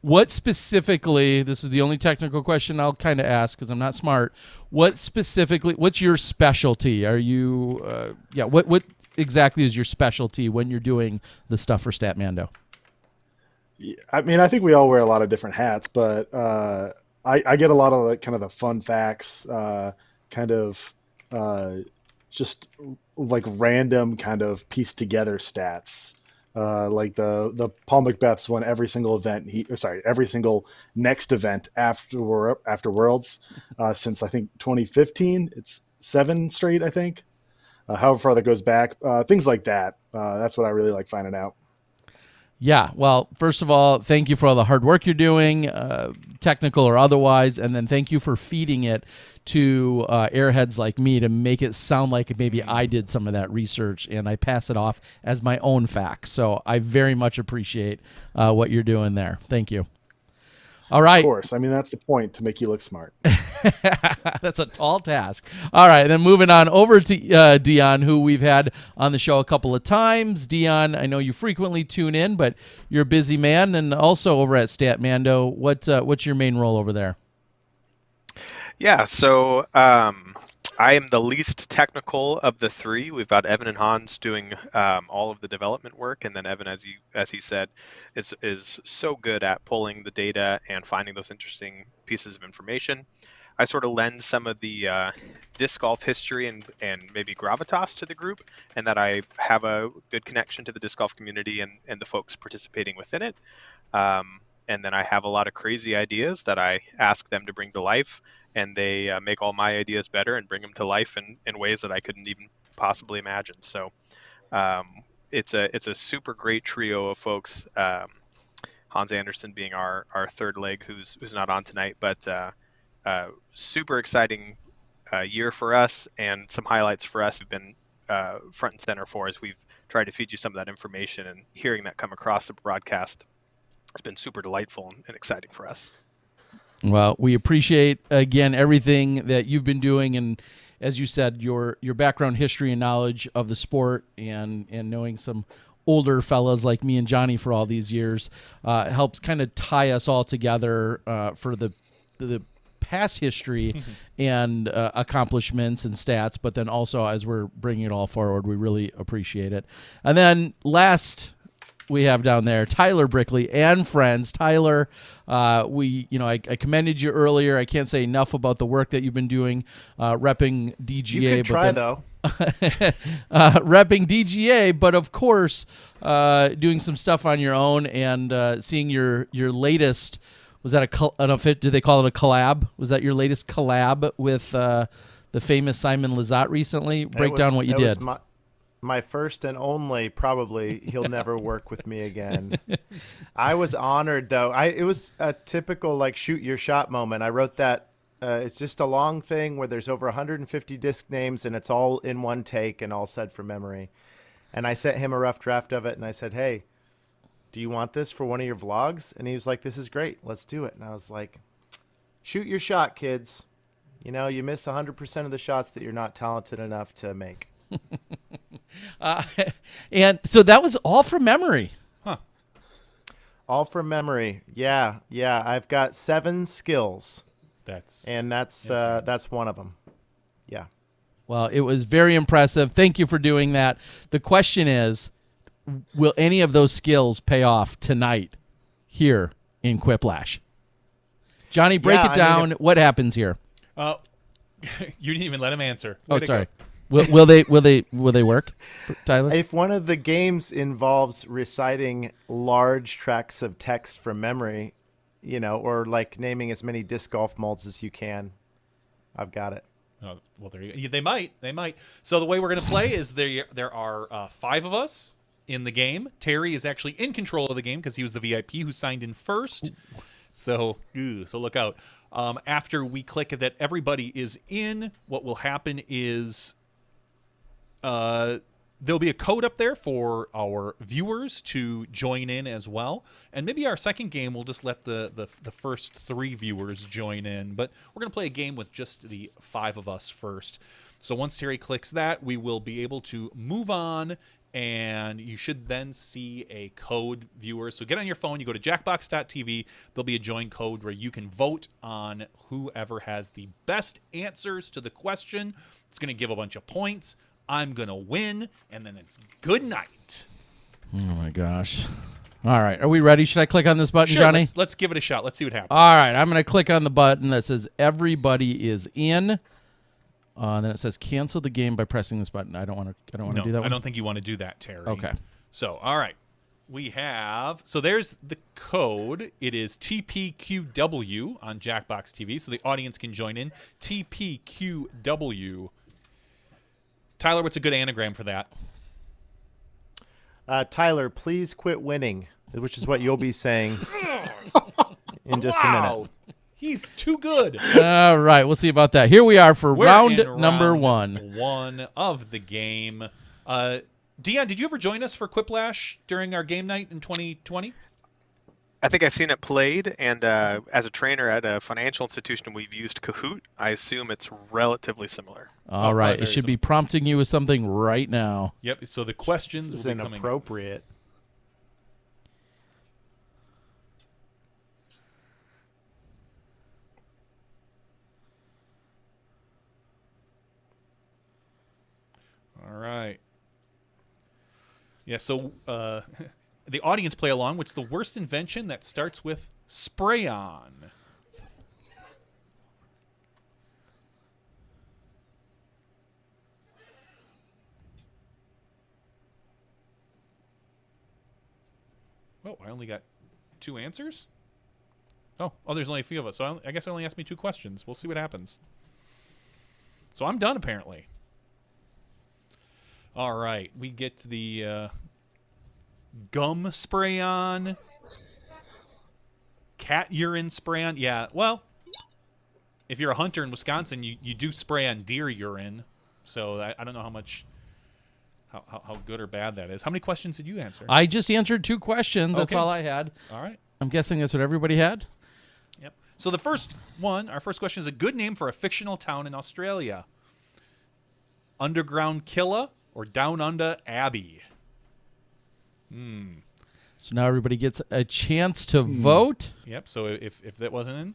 What specifically, this is the only technical question I'll kind of ask because I'm not smart. What's your specialty? Are you, what exactly is your specialty when you're doing the stuff for Statmando? I mean, I think we all wear a lot of different hats, but I get a lot of kind of the fun facts, just like random kind of pieced together stats. Like the Paul Macbeth's won every single event every single next event after Worlds since I think 2015. It's 7 straight, I think. However far that goes back, things like that. That's what I really like finding out. Yeah, well, first of all, thank you for all the hard work you're doing, technical or otherwise, and then thank you for feeding it to airheads like me to make it sound like maybe I did some of that research and I pass it off as my own facts. So I very much appreciate what you're doing there. Thank you. All right. Of course. I mean, that's the point, to make you look smart. That's a tall task. All right, then moving on over to Dion, who we've had on the show a couple of times. Dion, I know you frequently tune in, but you're a busy man, and also over at Statmando. What's your main role over there? Yeah, so I am the least technical of the three. We've got Evan and Hans doing all of the development work, and then Evan, as he said, is so good at pulling the data and finding those interesting pieces of information. I sort of lend some of the disc golf history and maybe gravitas to the group, and that I have a good connection to the disc golf community and the folks participating within it. And then I have a lot of crazy ideas that I ask them to bring to life, and they make all my ideas better and bring them to life in ways that I couldn't even possibly imagine. So it's a super great trio of folks. Hans Anderson being our third leg, who's not on tonight, but super exciting year for us, and some highlights for us have been front and center for us. We've tried to feed you some of that information, and hearing that come across the broadcast, it's been super delightful and exciting for us. Well, we appreciate, again, everything that you've been doing, and as you said, your background, history, and knowledge of the sport, and knowing some older fellas like me and Johnny for all these years helps kind of tie us all together for the past history and accomplishments and stats, but then also as we're bringing it all forward, we really appreciate it. And then last we have down there Tyler Brickley and friends. Tyler, I commended you earlier. I can't say enough about the work that you've been doing repping DGA. You could try, though. Repping DGA, but of course doing some stuff on your own and seeing your latest. Was that did they call it a collab? Was that your latest collab with the famous Simon Lizotte recently? Break down what you did. My first and only, probably. He'll never work with me again. I was honored, though. It was a typical shoot your shot moment. I wrote that. It's just a long thing where there's over 150 disc names, and it's all in one take and all said from memory. And I sent him a rough draft of it, and I said, hey, do you want this for one of your vlogs? And he was like, this is great. Let's do it. And I was like, shoot your shot, kids. You miss 100% of the shots that you're not talented enough to make. And so that was all from memory. Huh. All from memory. Yeah. I've got 7 skills. That's one of them. Yeah. Well, it was very impressive. Thank you for doing that. The question is, will any of those skills pay off tonight here in Quiplash? Johnny, break it down. What happens here? You didn't even let him answer. Where'd sorry. Will they work, Tyler? If one of the games involves reciting large tracts of text from memory, or naming as many disc golf molds as you can, I've got it. Oh, well, there you go. They might. So the way we're going to play is there are 5 of us in the game. Terry is actually in control of the game because he was the VIP who signed in first. So look out. After we click that everybody is in, what will happen is there'll be a code up there for our viewers to join in as well. And maybe our second game we'll just let the first 3 viewers join in. But we're going to play a game with just the 5 of us first. So once Terry clicks that, we will be able to move on, and you should then see a code, viewers. So get on your phone, you go to jackbox.tv. There'll be a join code where you can vote on whoever has the best answers to the question. It's going to give a bunch of points. I'm going to win, and then it's good night. Oh, my gosh. All right. Are we ready? Should I click on this button, sure, Johnny? Let's give it a shot. Let's see what happens. All right. I'm going to click on the button that says everybody is in. Then it says cancel the game by pressing this button. I don't want to do that one. I don't think you want to do that, Terry. Okay. So, all right. So there's the code. It is TPQW on Jackbox TV, so the audience can join in. TPQW. Tyler, what's a good anagram for that? Tyler, please quit winning. which is what you'll be saying in just a minute. He's too good. All right, we'll see about that. Here we are for We're round in number round 1. 1 of the game. Dion, did you ever join us for Quiplash during our game night in 2020? I think I've seen it played, and as a trainer at a financial institution, we've used Kahoot. I assume it's relatively similar. All right, very it should be prompting you with something right now. Yep, so the questions This is will be coming. inappropriate. All right. Yeah, so the audience play along. What's the worst invention that starts with spray on? Oh, I only got 2 answers? Oh, there's only a few of us. So I guess I only asked me 2 questions. We'll see what happens. So I'm done, apparently. All right, we get to the gum spray on, cat urine spray on. Yeah, well, if you're a hunter in Wisconsin, you do spray on deer urine. So I don't know how good or bad that is. How many questions did you answer? I just answered 2 questions. That's Okay. all I had. All right. I'm guessing that's what everybody had. Yep. So the first one, our first question is a good name for a fictional town in Australia. Underground Killa or Down Under Abbey? So now everybody gets a chance to vote. Yep. So if that wasn't in,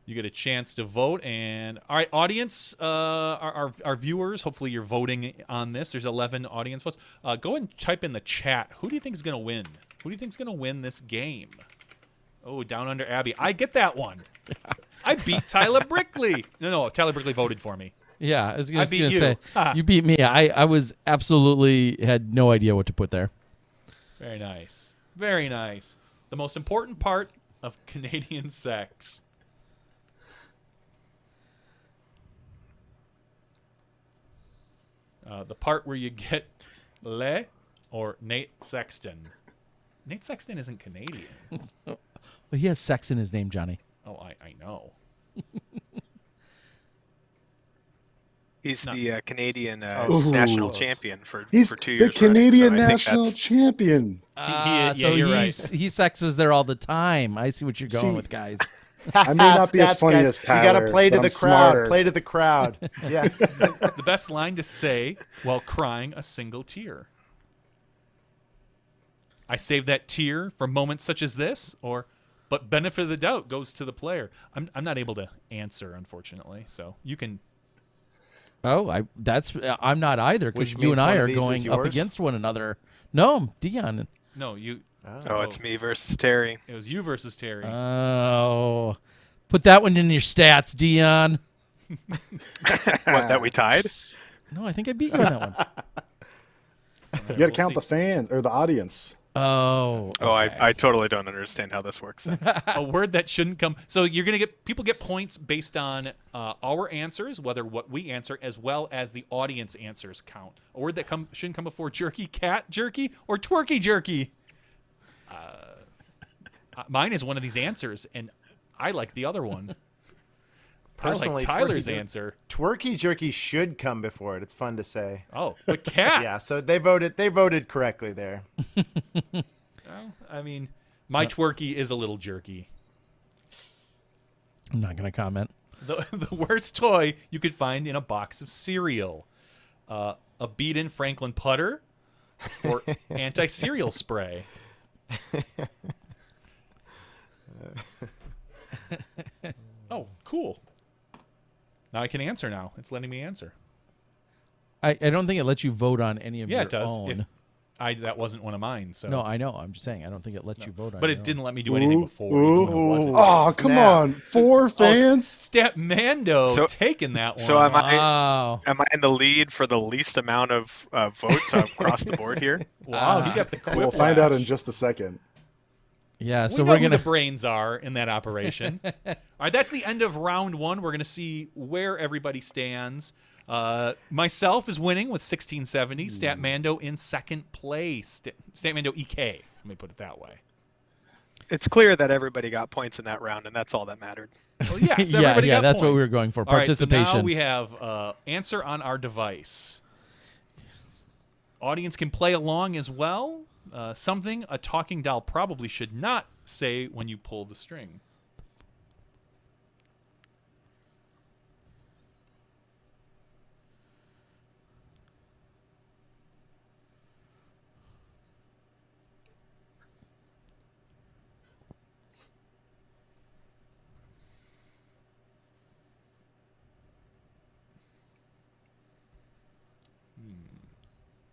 you get a chance to vote. And all right, audience, our viewers, hopefully you're voting on this. There's 11 audience votes. Go and type in the chat. Who do you think is going to win? Who do you think is going to win this game? Oh, Down Under Abbey. I get that one. I beat Tyler Brickley. No, Tyler Brickley voted for me. Yeah, I was I going to beat you. say, you beat me. I was absolutely had no idea what to put there. Very nice. Very nice. The most important part of Canadian sex. The part where you get Le or Nate Sexton. Nate Sexton isn't Canadian. But he has sex in his name, Johnny. Oh, I know. He's the Canadian Ooh. national champion for He's 2 years. the Canadian running, so I think national that's- champion. Yeah, So you're he sexes there all the time. I see what you're going See, with, guys. I may not be as Stats, funny guys. as Tyler. You got to play to but the I'm crowd. smarter. Play to the crowd. Yeah. The best line to say while crying a single tear. I save that tear for moments such as this, but benefit of the doubt goes to the player. I'm not able to answer, unfortunately. So you can. Oh, I'm not either because Which you means and I one of are these is going up yours? against one another. No, Dion. No, you. Oh, it's me versus Terry. It was you versus Terry. Oh, put that one in your stats, Dion. What, that we tied? No, I think I beat you on that one. You got to count the fans or the audience. Oh. Oh, okay. I totally don't understand how this works. A word that shouldn't come. So you're gonna get people get points based on our answers, whether what we answer as well as the audience answers count. A word that shouldn't come before jerky, cat jerky, or twerky jerky. Mine is one of these answers, and I like the other one. I like Personally, Tyler's twerky answer. Twerky jerky should come before it. It's fun to say. Oh, but cat. Yeah, so they voted correctly there. Well, I mean, my twerky is a little jerky. I'm not going to comment. The worst toy you could find in a box of cereal. A beat-in Franklin putter or anti-cereal spray. Oh, cool. Now I can answer now. It's letting me answer. I don't think it lets you vote on any of Yeah, your it does. own. That wasn't one of mine. So No, I know. I'm just saying. I don't think it lets you vote on but your it own. didn't let me do anything before. Ooh. Even when it wasn't. Oh, come snap. on. 4 fans? Step Mando So- taking that one. So am I Wow. in the lead for the least amount of votes across the board here? Wow, he got the quick. We'll find out in just a second. Yeah, So so we know we're who going the to... brains are in that operation. All right, that's the end of round 1. We're going to see where everybody stands. Myself is winning with 1670. Statmando in second place. Statmando EK. Let me put it that way. It's clear that everybody got points in that round, and that's all that mattered. Well, yes, yeah, everybody got that's what we points. were going for. All right, so Participation. now we have answer on our device. Audience can play along as well. Something a talking doll probably should not say when you pull the string.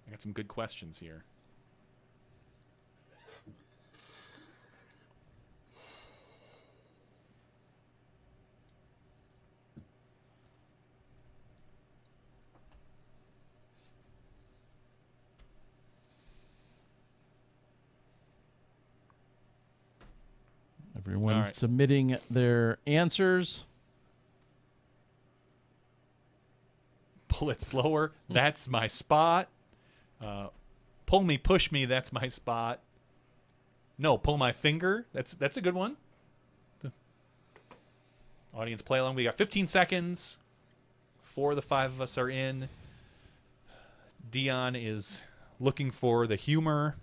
I got some good questions here. Everyone's All right. submitting their answers. Pull it slower. That's my spot. Pull me, push me. That's my spot. No, pull my finger. That's a good one. Audience play along. We got 15 seconds. 4 of the 5 of us are in. Dion is looking for the humor.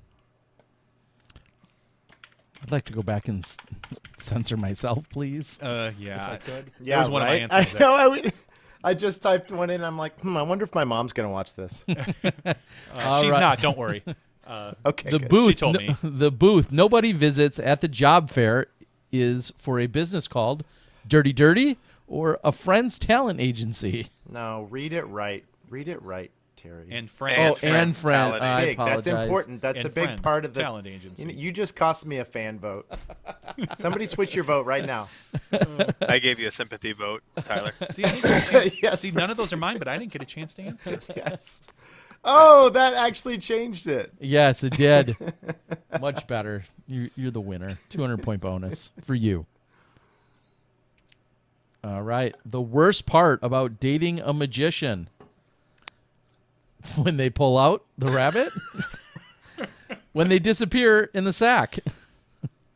I'd like to go back and censor myself, please. Yeah. If I could. Yeah, There's one of my right? answers I there. know. I just typed one in. I'm like, I wonder if my mom's gonna watch this. She's right. not. Don't worry. Okay. The good. booth. She told me. The booth nobody visits at the job fair is for a business called Dirty Dirty or a friend's talent agency. No, read it right. Read it right, Terry. And friends. And friends. talent I big. That's apologize. important. That's And a big friends, part of the talent agency. You just cost me a fan vote. Somebody switch your vote right now. I gave you a sympathy vote, Tyler. See, I didn't get a chance- Yes. see, none of those are mine, but I didn't get a chance to answer. Yes. Oh, that actually changed it. Yes, it did. Much better. You're the winner. 200-point bonus for you. All right. The worst part about dating a magician. When they pull out the rabbit? When they disappear in the sack?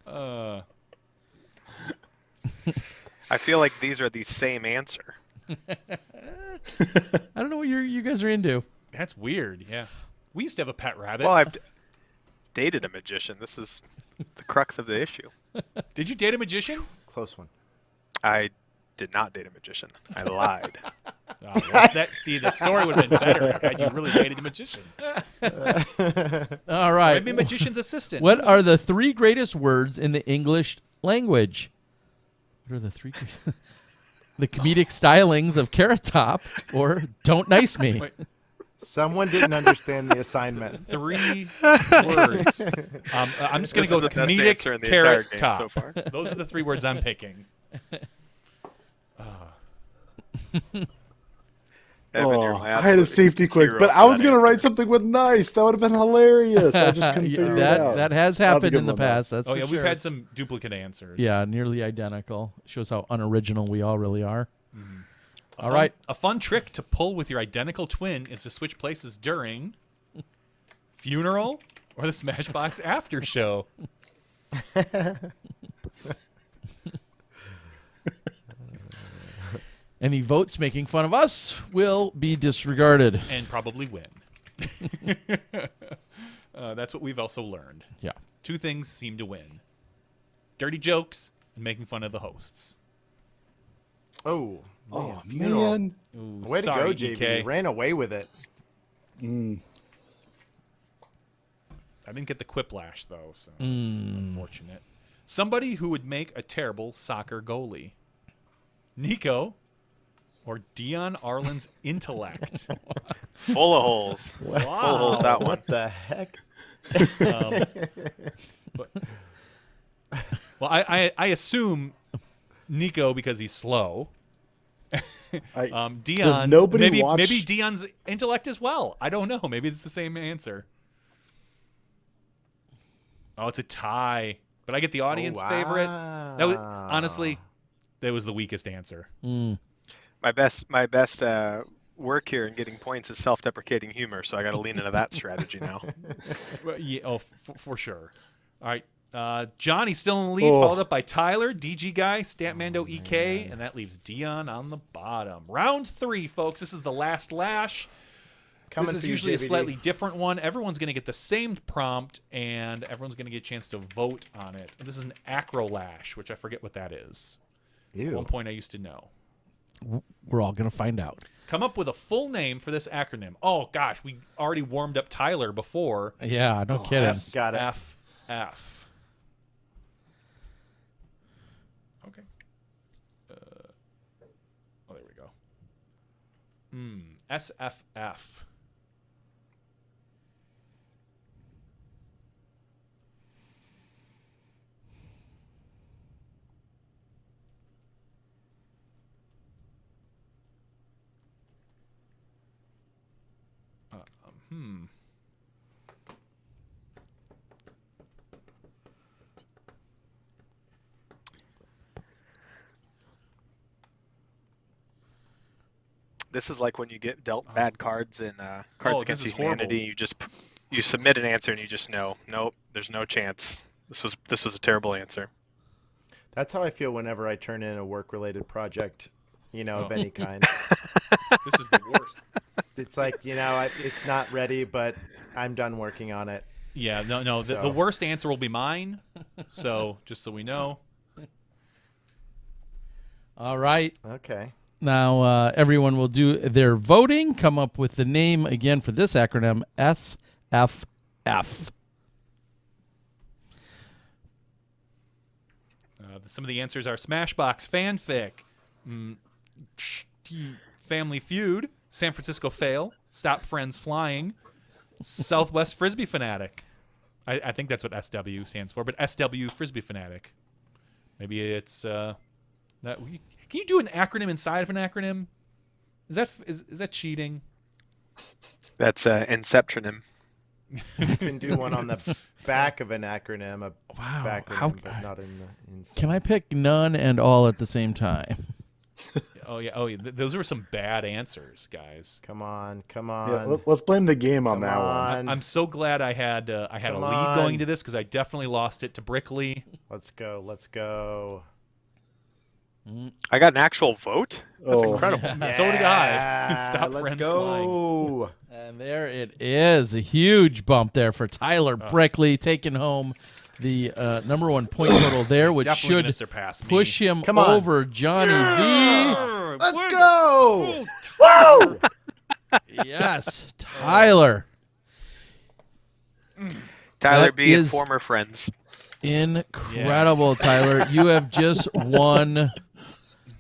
Uh, I feel like these are the same answer. I don't know what you guys are into. that's weird. Yeah. We used to have a pet rabbit. Well, I've dated a magician. This is the crux of the issue. Did you date a magician? Close one. I did not date a magician. I lied. Oh, see, the story would have been better had you really dated a magician. All right. Maybe a magician's assistant. What are the 3 greatest words in the English language? What are the 3 the comedic stylings of Carrot Top or Don't Nice Me? Wait. Someone didn't understand the assignment. 3 words. I'm just going to go with This is the best comedic answer in the entire carrot game top. so far. Those are the 3 words I'm picking. Evan, you're my I had a absolute safety quick, hero but for I was that going to write answer. something with nice. That would have been hilarious. I just couldn't figure it out. That has That was a happened good in the one, though. past. That's Oh, for yeah, sure. we've had some duplicate answers. Yeah, nearly identical. Shows how unoriginal we all really are. A All fun- right. A fun trick to pull with your identical twin is to switch places during funeral or the Smashbox after show. Any votes making fun of us will be disregarded. And probably win. That's what we've also learned. Yeah. 2 things seem to win: dirty jokes and making fun of the hosts. Oh, Oh, funeral. man. Ooh, Way sorry, to go, JB. EK. Ran away with it. Mm. I didn't get the quiplash though, so it's unfortunate. Somebody who would make a terrible soccer goalie: Niko or Dion Arlen's intellect. Full of holes. Full holes, that one. What the heck? Well, I assume Niko because he's slow. Dion, Does nobody maybe watch- maybe Dion's intellect as well. I don't know. Maybe it's the same answer. Oh, it's a tie, but I get the audience favorite. That was honestly, that was the weakest answer. My best work here in getting points is self-deprecating humor, so I got to lean into that strategy now. Well, yeah, for sure. All right, Johnny still in the lead, Oh. followed up by Tyler, DG Guy, Statmando EK, and that leaves Dion on the bottom. Round 3, folks. This is the last lash. Coming This is for you, usually a JVD. slightly different one. Everyone's going to get the same prompt, and everyone's going to get a chance to vote on it. This is an acro lash, which I forget what that is. At Ew. one point, I used to know. We're all going to find out. Come up with a full name for this acronym. Oh, gosh, we already warmed up Tyler before. Yeah, no kidding. Got it. SFF. Okay. Oh, there we go. SFF. This is like when you get dealt bad cards in Cards Oh, Against this is Humanity. You submit an answer and you just know, nope, there's no chance. This was a terrible answer. That's how I feel whenever I turn in a work-related project, of any kind. This is the worst. It's like, it's not ready, but I'm done working on it. Yeah, no. The So- worst answer will be mine. So, just so we know. All right. Okay. Now, everyone will do their voting. Come up with the name again for this acronym, SFF. Some of the answers are Smashbox Fanfic, Family Feud, San Francisco Fail, Stop Friends Flying, Southwest Frisbee Fanatic. I think that's what SW stands for, but SW Frisbee Fanatic. Maybe it's that. Can you do an acronym inside of an acronym? Is that cheating? That's Inceptionum. You can do one on the back of an acronym, Wow, backronym, but not in the inside. Can I pick none and all at the same time? Oh yeah. Those were some bad answers, guys. Come on. Yeah, let's blame the game on that one. I'm so glad I had a Come lead going on. into this because I definitely lost it to Brickley. Let's go. I got an actual vote? That's Oh. incredible. So did I. Stop let's Friends go. And there it is. A huge bump there for Tyler Brickley, taking home the number 1 point total there, which Definitely gonna should surpass me. push him Come on. over Johnny Let's go. Woo! Yes, Tyler. Tyler That B. and is- former friends. Incredible, Tyler. You have just won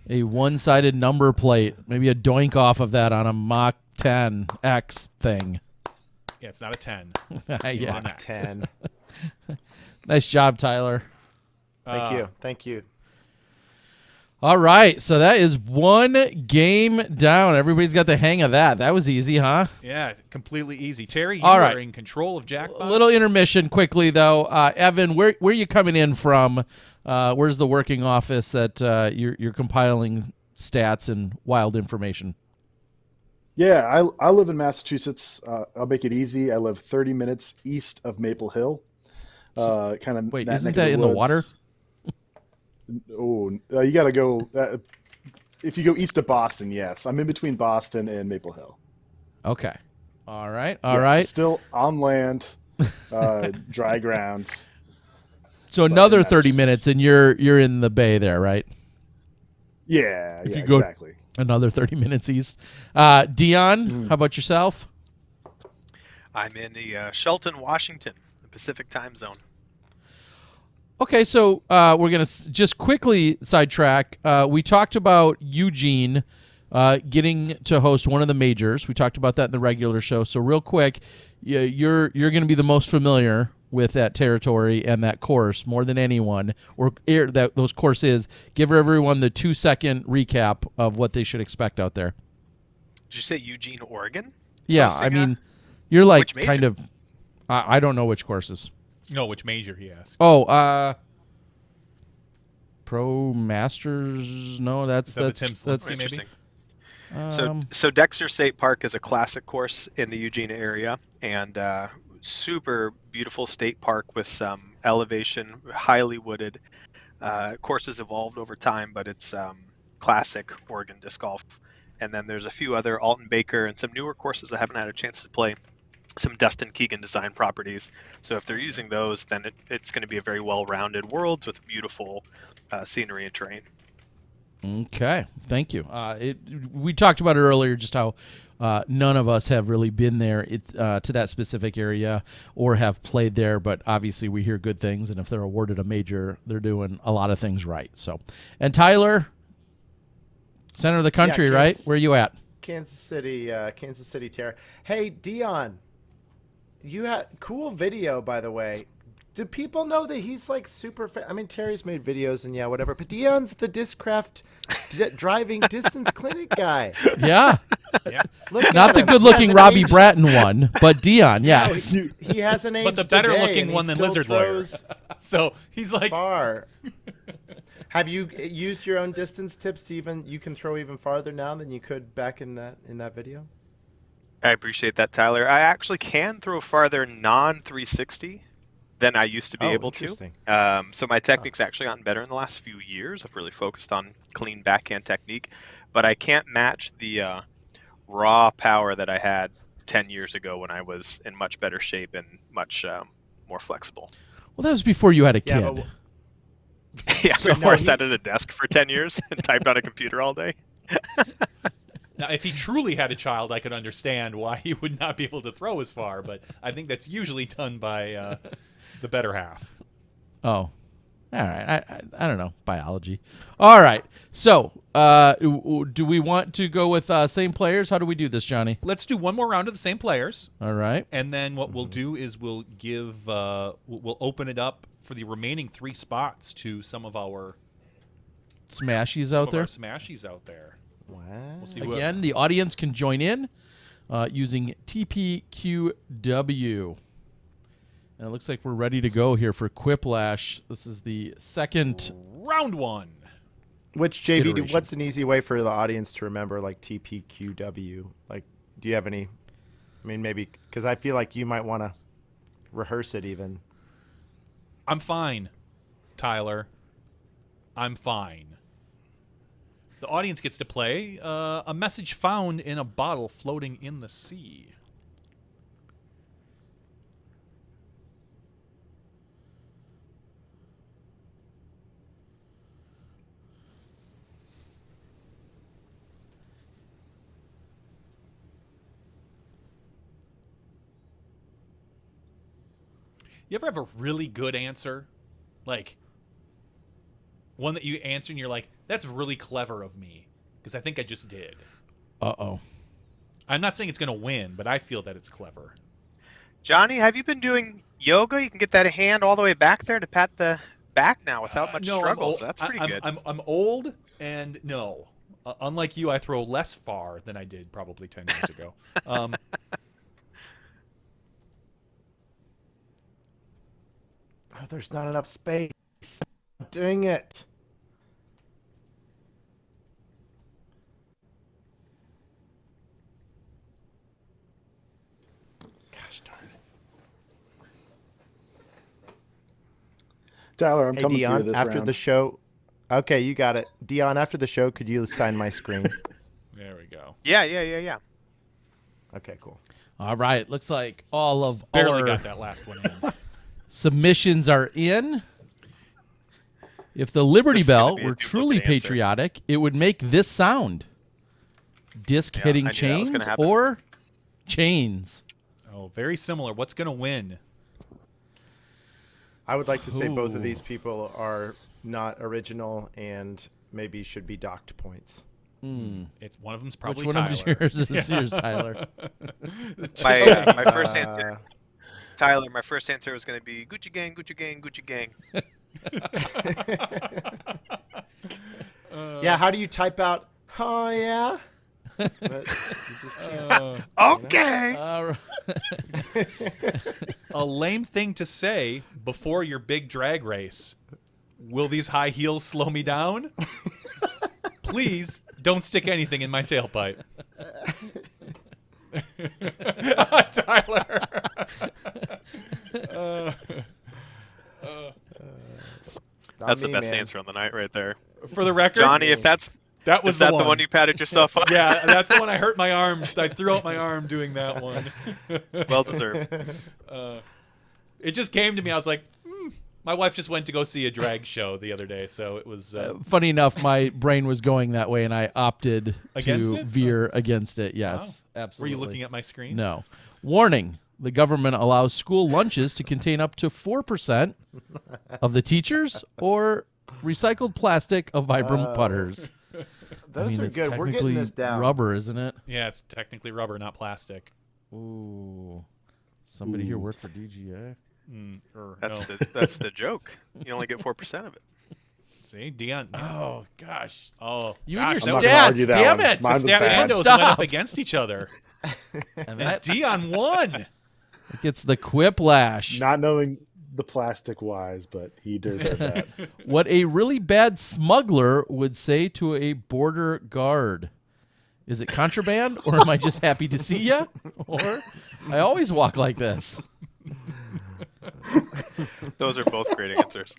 a one-sided number plate. Maybe a doink off of that on a Mach 10X thing. Yeah, it's not a 10. Yeah. an X. 10. Nice job, Tyler. Thank you. All right, so that is one game down. Everybody's got the hang of that. That was easy, huh? Yeah, completely easy. Terry, you All are right. in control of Jackbox. A little intermission quickly, though. Evan, where are you coming in from? Where's the working office that you're compiling stats and wild information? Yeah, I live in Massachusetts. I'll make it easy. I live 30 minutes east of Maple Hill. Kind of. Wait, isn't that in the water? Oh, you got to go. If you go east of Boston, yes. I'm in between Boston and Maple Hill. Okay. All right. Yes, still on land, dry ground. So another in 30 Massachusetts. minutes, and you're in the bay there, right? Yeah, If yeah, you go- exactly. Another 30 minutes east. Dion, how about yourself? I'm in the Shelton, Washington, the Pacific time zone. Okay, so we're going to just quickly sidetrack. We talked about Eugene getting to host one of the majors. We talked about that in the regular show. So real quick, you're going to be the most familiar with that territory and that course more than anyone, or those courses. Give everyone the 2-second recap of what they should expect out there. Did you say Eugene, Oregon? Yeah, Hosting I a- mean, you're like Which major? kind of. I don't know which courses. No, which major he asked. Oh, Pro Masters. No, that's Is that the Tim's that's Lindsay, maybe? Interesting. So Dexter State Park is a classic course in the Eugene area, and super beautiful state park with some elevation, highly wooded. Courses evolved over time, but it's classic Oregon disc golf. And then there's a few other Alton Baker and some newer courses I haven't had a chance to play. Some Dustin Keegan design properties. So if they're using those, then it's going to be a very well-rounded world with beautiful scenery and terrain. Okay, thank you. We talked about it earlier, just how none of us have really been there to that specific area or have played there, but obviously we hear good things, and if they're awarded a major, they're doing a lot of things right. So, and Tyler, center of the country, right? Where are you at? Kansas City Terra. Hey, Dion, you had cool video, by the way. Do people know that he's like super? I mean, Terry's made videos and whatever, but Dion's the Discraft driving distance clinic guy. Yeah. Look Not at the him. good-looking He Robbie hasn't Bratton one, but Dion, aged- yes. No, he hasn't aged. But the better today, looking and he one than still Lizard Lawyer. throws So he's like, far. Have you used your own distance tips to you can throw even farther now than you could back in that video? I appreciate that, Tyler. I actually can throw farther non-360 than I used to be able to. Interesting. So my technique's actually gotten better in the last few years. I've really focused on clean backhand technique, but I can't match the raw power that I had 10 years ago when I was in much better shape and much more flexible. Well, that was before you had a kid. but- Yeah, So- before I sat at a desk for 10 years and typed on a computer all day. now if he truly had a child, I could understand why he would not be able to throw as far, but I think that's usually done by the better half. Oh, all right. I don't know biology. All right. So, do we want to go with same players? How do we do this, Johnny? Let's do one more round of the same players, All right. and then what we'll do is we'll give we'll open it up for the remaining 3 spots to some of our Smashies some out of there. our smashies out there. Wow. We'll see who- Again, the audience can join in using TPQW. And it looks like we're ready to go here for Quiplash. This is the second. round 1. Which JV? Iteration. What's an easy way for the audience to remember like TPQW? Like, do you have any? I mean, maybe because I feel like you might want to rehearse it even. I'm fine, Tyler. I'm fine. The audience gets to play a message found in a bottle floating in the sea. You ever have a really good answer? Like, one that you answer and you're like, that's really clever of me. Because I think I just did. Uh-oh. I'm not saying it's going to win, but I feel that it's clever. Johnny, have you been doing yoga? You can get that hand all the way back there to pat the back now without much No, struggle. I'm So that's pretty good. I'm old, and no. Unlike you, I throw less far than I did probably 10 years ago. Oh, there's not enough space. Doing it. Gosh darn it. Tyler, I'm Hey, coming for you Dion, this after round. the show. Okay, you got it. Dion, after the show, could you sign my screen? There we go. Yeah. Okay, cool. All right. Looks like all of Barely our got that last one in. submissions are in. If the Liberty This is gonna Bell be a were duplicate truly answer. patriotic, it would make this sound. Disc Yeah, hitting I knew that was gonna chains happen. or chains. Oh, very similar. What's going to win? I would like to say both of Ooh. these people are not original and maybe should be docked points. It's one of them's probably Which one Tyler. of yours is yours, Tyler? My first answer, Tyler. My first answer was going to be Gucci gang, Gucci gang, Gucci gang. Yeah, how do you type out, oh, yeah? But you just can't. Okay. All right. A lame thing to say before your big drag race. Will these high heels slow me down? Please don't stick anything in my tailpipe. Tyler. That's the me, best man. answer on the night right there. For the record, Johnny, if that's that was is that the the one. one you patted yourself on? Yeah, that's the one I hurt my arm. I threw out my arm doing that one. Well deserved. It just came to me. I was like, my wife just went to go see a drag show the other day, so it was. Funny enough, my brain was going that way, and I opted Against to it? veer against it. Yes, Wow. absolutely. Were you looking at my screen? No. Warning. The government allows school lunches to contain up to 4% of the teachers or recycled plastic of Vibram putters. Those are it's good. We're getting technically this down. rubber, isn't it? Yeah, it's technically rubber, not plastic. Ooh. Somebody here worked for DGA? That's the joke. You only get 4% of it. See, Dion. Oh, gosh. Oh, You gosh, and that your I'm not gonna argue stats, that damn one. it. Mine was Stat bad. Mandos Stop. went up against each other. And And that Dion won. gets the Quiplash. Not knowing the plastic wise, but he deserved that. What a really bad smuggler would say to a border guard. Is it contraband, or am I just happy to see ya? Or I always walk like this. Those are both great answers.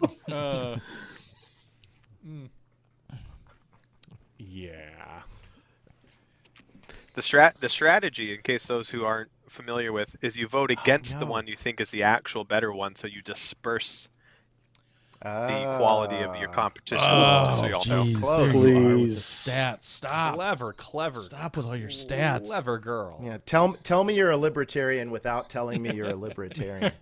Yeah. The strategy, in case those who aren't familiar with, is you vote against the one you think is the actual better one, so you disperse the quality of your competition. Just so y'all know. Jeez, Close. there you are with the Please. stats. Stop. Clever. Stop with all your stats. Clever girl. Yeah, tell me you're a libertarian without telling me you're a libertarian.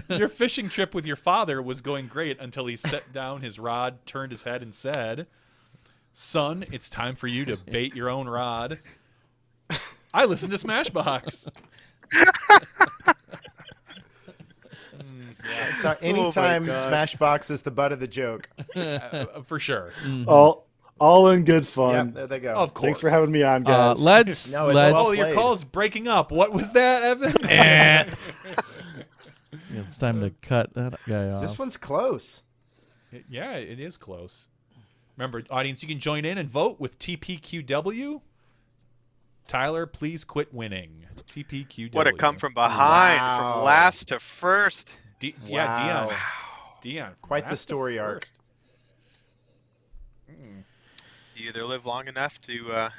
Your fishing trip with your father was going great until he set down his rod, turned his head, and said, "Son, it's time for you to bait your own rod." I listened to Smashbox. So anytime God. Smashbox is the butt of the joke. For sure. All in good fun. Yep, there they go. Of course. Thanks for having me on, guys. Let's No, it's let's. well Oh, your played. call's breaking up. What was that, Evan? It's time to cut that guy off. This one's close. Yeah, it is close. Remember, audience, you can join in and vote with TPQW. Tyler, please quit winning. TPQW. What a come from behind, Wow. from last to first. Yeah, Wow. Dion. Quite the last to story arc. first. You either live long enough to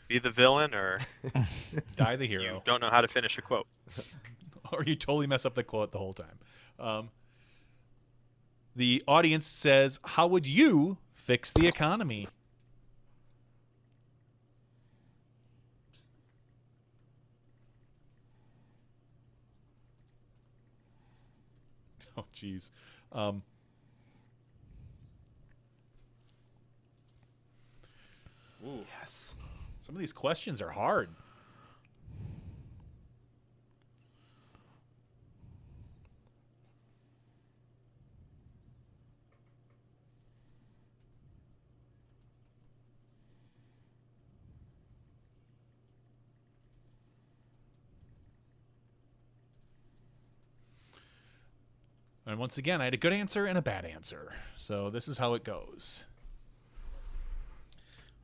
be the villain, or Die the you hero. don't know how to finish a quote. Or you totally mess up the quote the whole time. The audience says, how would you fix the economy? Oh, jeez. Ooh. Yes. Some of these questions are hard. And once again, I had a good answer and a bad answer. So this is how it goes.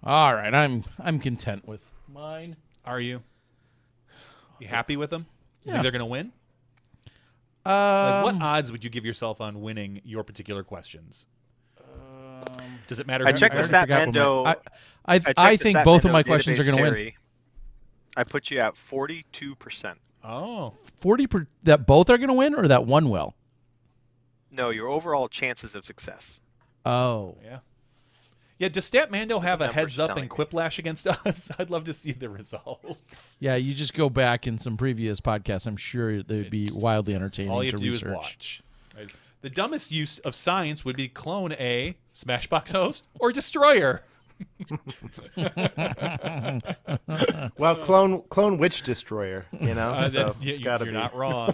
All right, I'm content with mine. Are you? You happy with them? You Yeah. think they're going to win? Like, what Um, odds would you give yourself on winning your particular questions? Does it matter? I who checked you the pick? stat Mando. I think both of my questions are going to win. Dairy. I put you at 42%. Oh, 40 that both are going to win, or that one will. No, your overall chances of success. Oh, yeah. Yeah, does Stat Mando have a numbers heads up telling and me. Quiplash against us? I'd love to see the results. yeah. You just go back in some previous podcasts. I'm sure they'd be wildly entertaining All you to have to do research. is watch. Right? The dumbest use of science would be clone a Smashbox host or Destroyer. Well, clone Witch Destroyer, you know? So it's got to you're be. not wrong.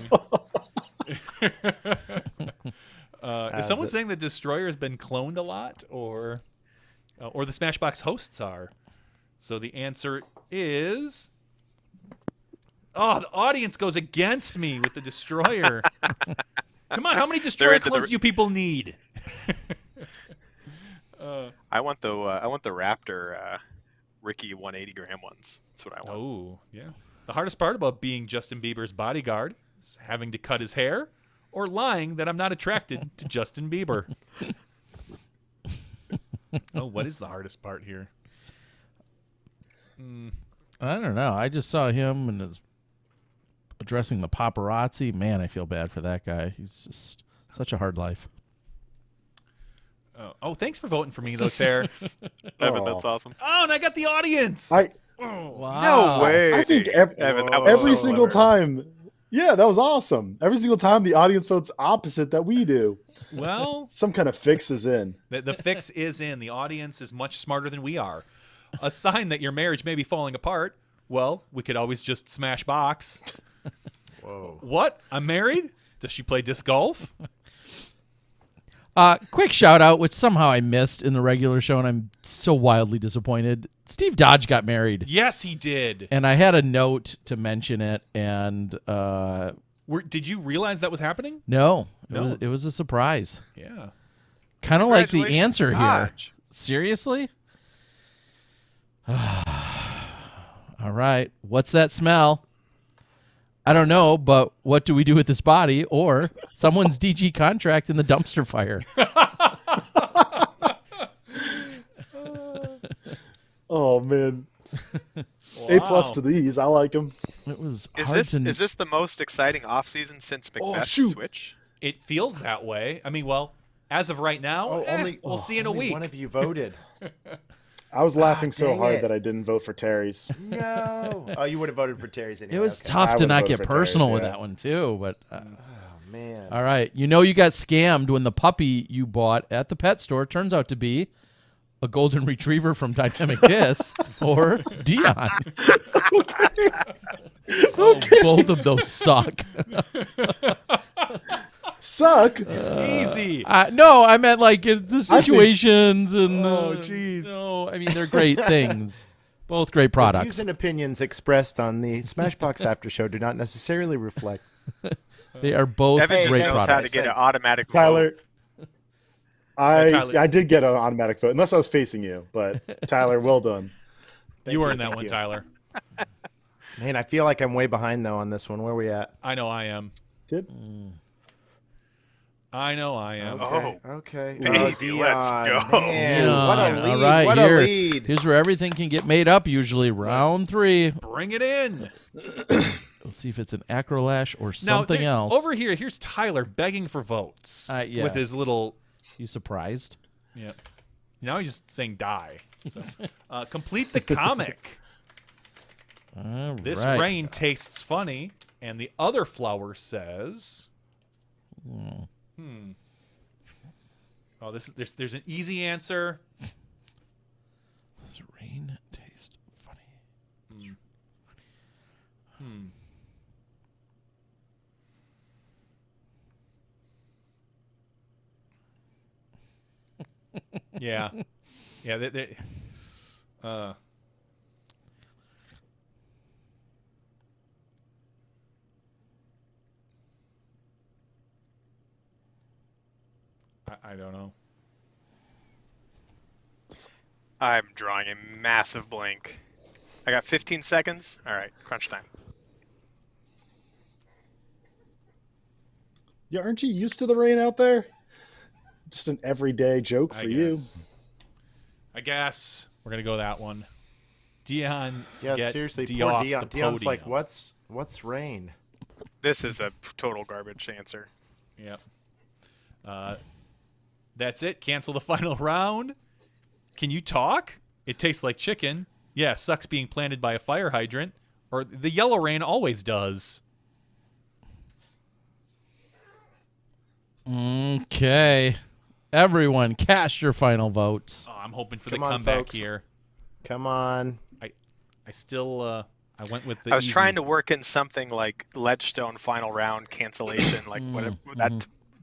Is someone saying that Destroyer has been cloned a lot, or the Smashbox hosts are? So the answer is, the audience goes against me with the Destroyer. Come on, how many Destroyer into the clones do you people need? I want the Raptor Ricky 180 gram ones. That's what I want. Oh, yeah. The hardest part about being Justin Bieber's bodyguard is having to cut his hair. or lying that I'm not attracted to Justin Bieber. Oh, what is the hardest part here? I don't know. I just saw him and his addressing the paparazzi. Man, I feel bad for that guy. He's just such a hard life. Oh, thanks for voting for me, though, Tara. Evan, that's awesome. Oh, and I got the audience. Wow. No way. I think Evan, that was every so single clever. time. Yeah, that was awesome. Every single time the audience votes opposite that we do. Well, Some kind of fix is in. the fix is in. The audience is much smarter than we are. A sign that your marriage may be falling apart. Well, we could always just smash box. Whoa. What? I'm married? Does she play disc golf? Quick shout out, which somehow I missed in the regular show, and I'm so wildly disappointed. Steve Dodge got married. Yes, he did. And I had a note to mention it, and Did you realize that was happening? no, No. it was a surprise. Yeah. Kind of like the Congratulations, answer here. Dodge. Seriously? All right. What's that smell? I don't know, but what do we do with this body? Or someone's DG contract in the dumpster fire. Oh man. A+ to these. I like them. It was Is hard this to... is this the most exciting offseason since Macbeth shoot. Switch? It feels that way. I mean, well, as of right now, we'll see in a only week. One of you voted. I was laughing so dang hard it. that I didn't vote for Terry's. No. Oh, you would have voted for Terry's anyway. It was okay. tough I to would not vote get for personal Terry's, with yeah. that one, too. But Oh, man. all right. You know you got scammed when the puppy you bought at the pet store turns out to be a golden retriever from Dynamic Disc or Dion. Oh, both of those suck. Suck. Easy. No, I meant like the situations and Oh, the, jeez. No, I mean they're great things. Both great The products. views and opinions expressed on the Smashbox After Show do not necessarily reflect. They are both Evan just great knows how products. to get an automatic vote. Tyler. Tyler. I did get an automatic vote, unless I was facing you. But Tyler, well done. You earned that thank one, you. Tyler. Man, I feel like I'm way behind, though, on this one. Where are we at? I know I am. Did I know I am. Oh. Okay. Baby, Dion, let's go. Man, Dion. what a lead. All right, what here, a lead. here's where everything can get made up. Usually, round 3. Bring it in. We'll see if it's an acrolash or Now, something else. Over here, here's Tyler begging for votes Yeah. with his little. You surprised? Yeah. Now he's just saying die. So, complete the comic. All This right. rain tastes funny, and the other flower says. Oh, there's an easy answer. Does rain taste funny? Yeah, yeah. I don't know. I'm drawing a massive blank. I got 15 seconds. All right, crunch time. Yeah, aren't you used to the rain out there? Just an everyday joke for you. I guess we're gonna go that one. Dion. Yeah, get seriously, D poor off Dion. the Dion's like, podium. what's rain? This is a total garbage answer. Yep. That's it. Cancel the final round. Can you talk? It tastes like chicken. Yeah, sucks being planted by a fire hydrant. Or the yellow rain always does. Okay. Everyone, cast your final votes. Oh, I'm hoping for Come the on, comeback folks. here. Come on. I still I went with the I was easy. trying to work in something like Ledgestone final round cancellation, like whatever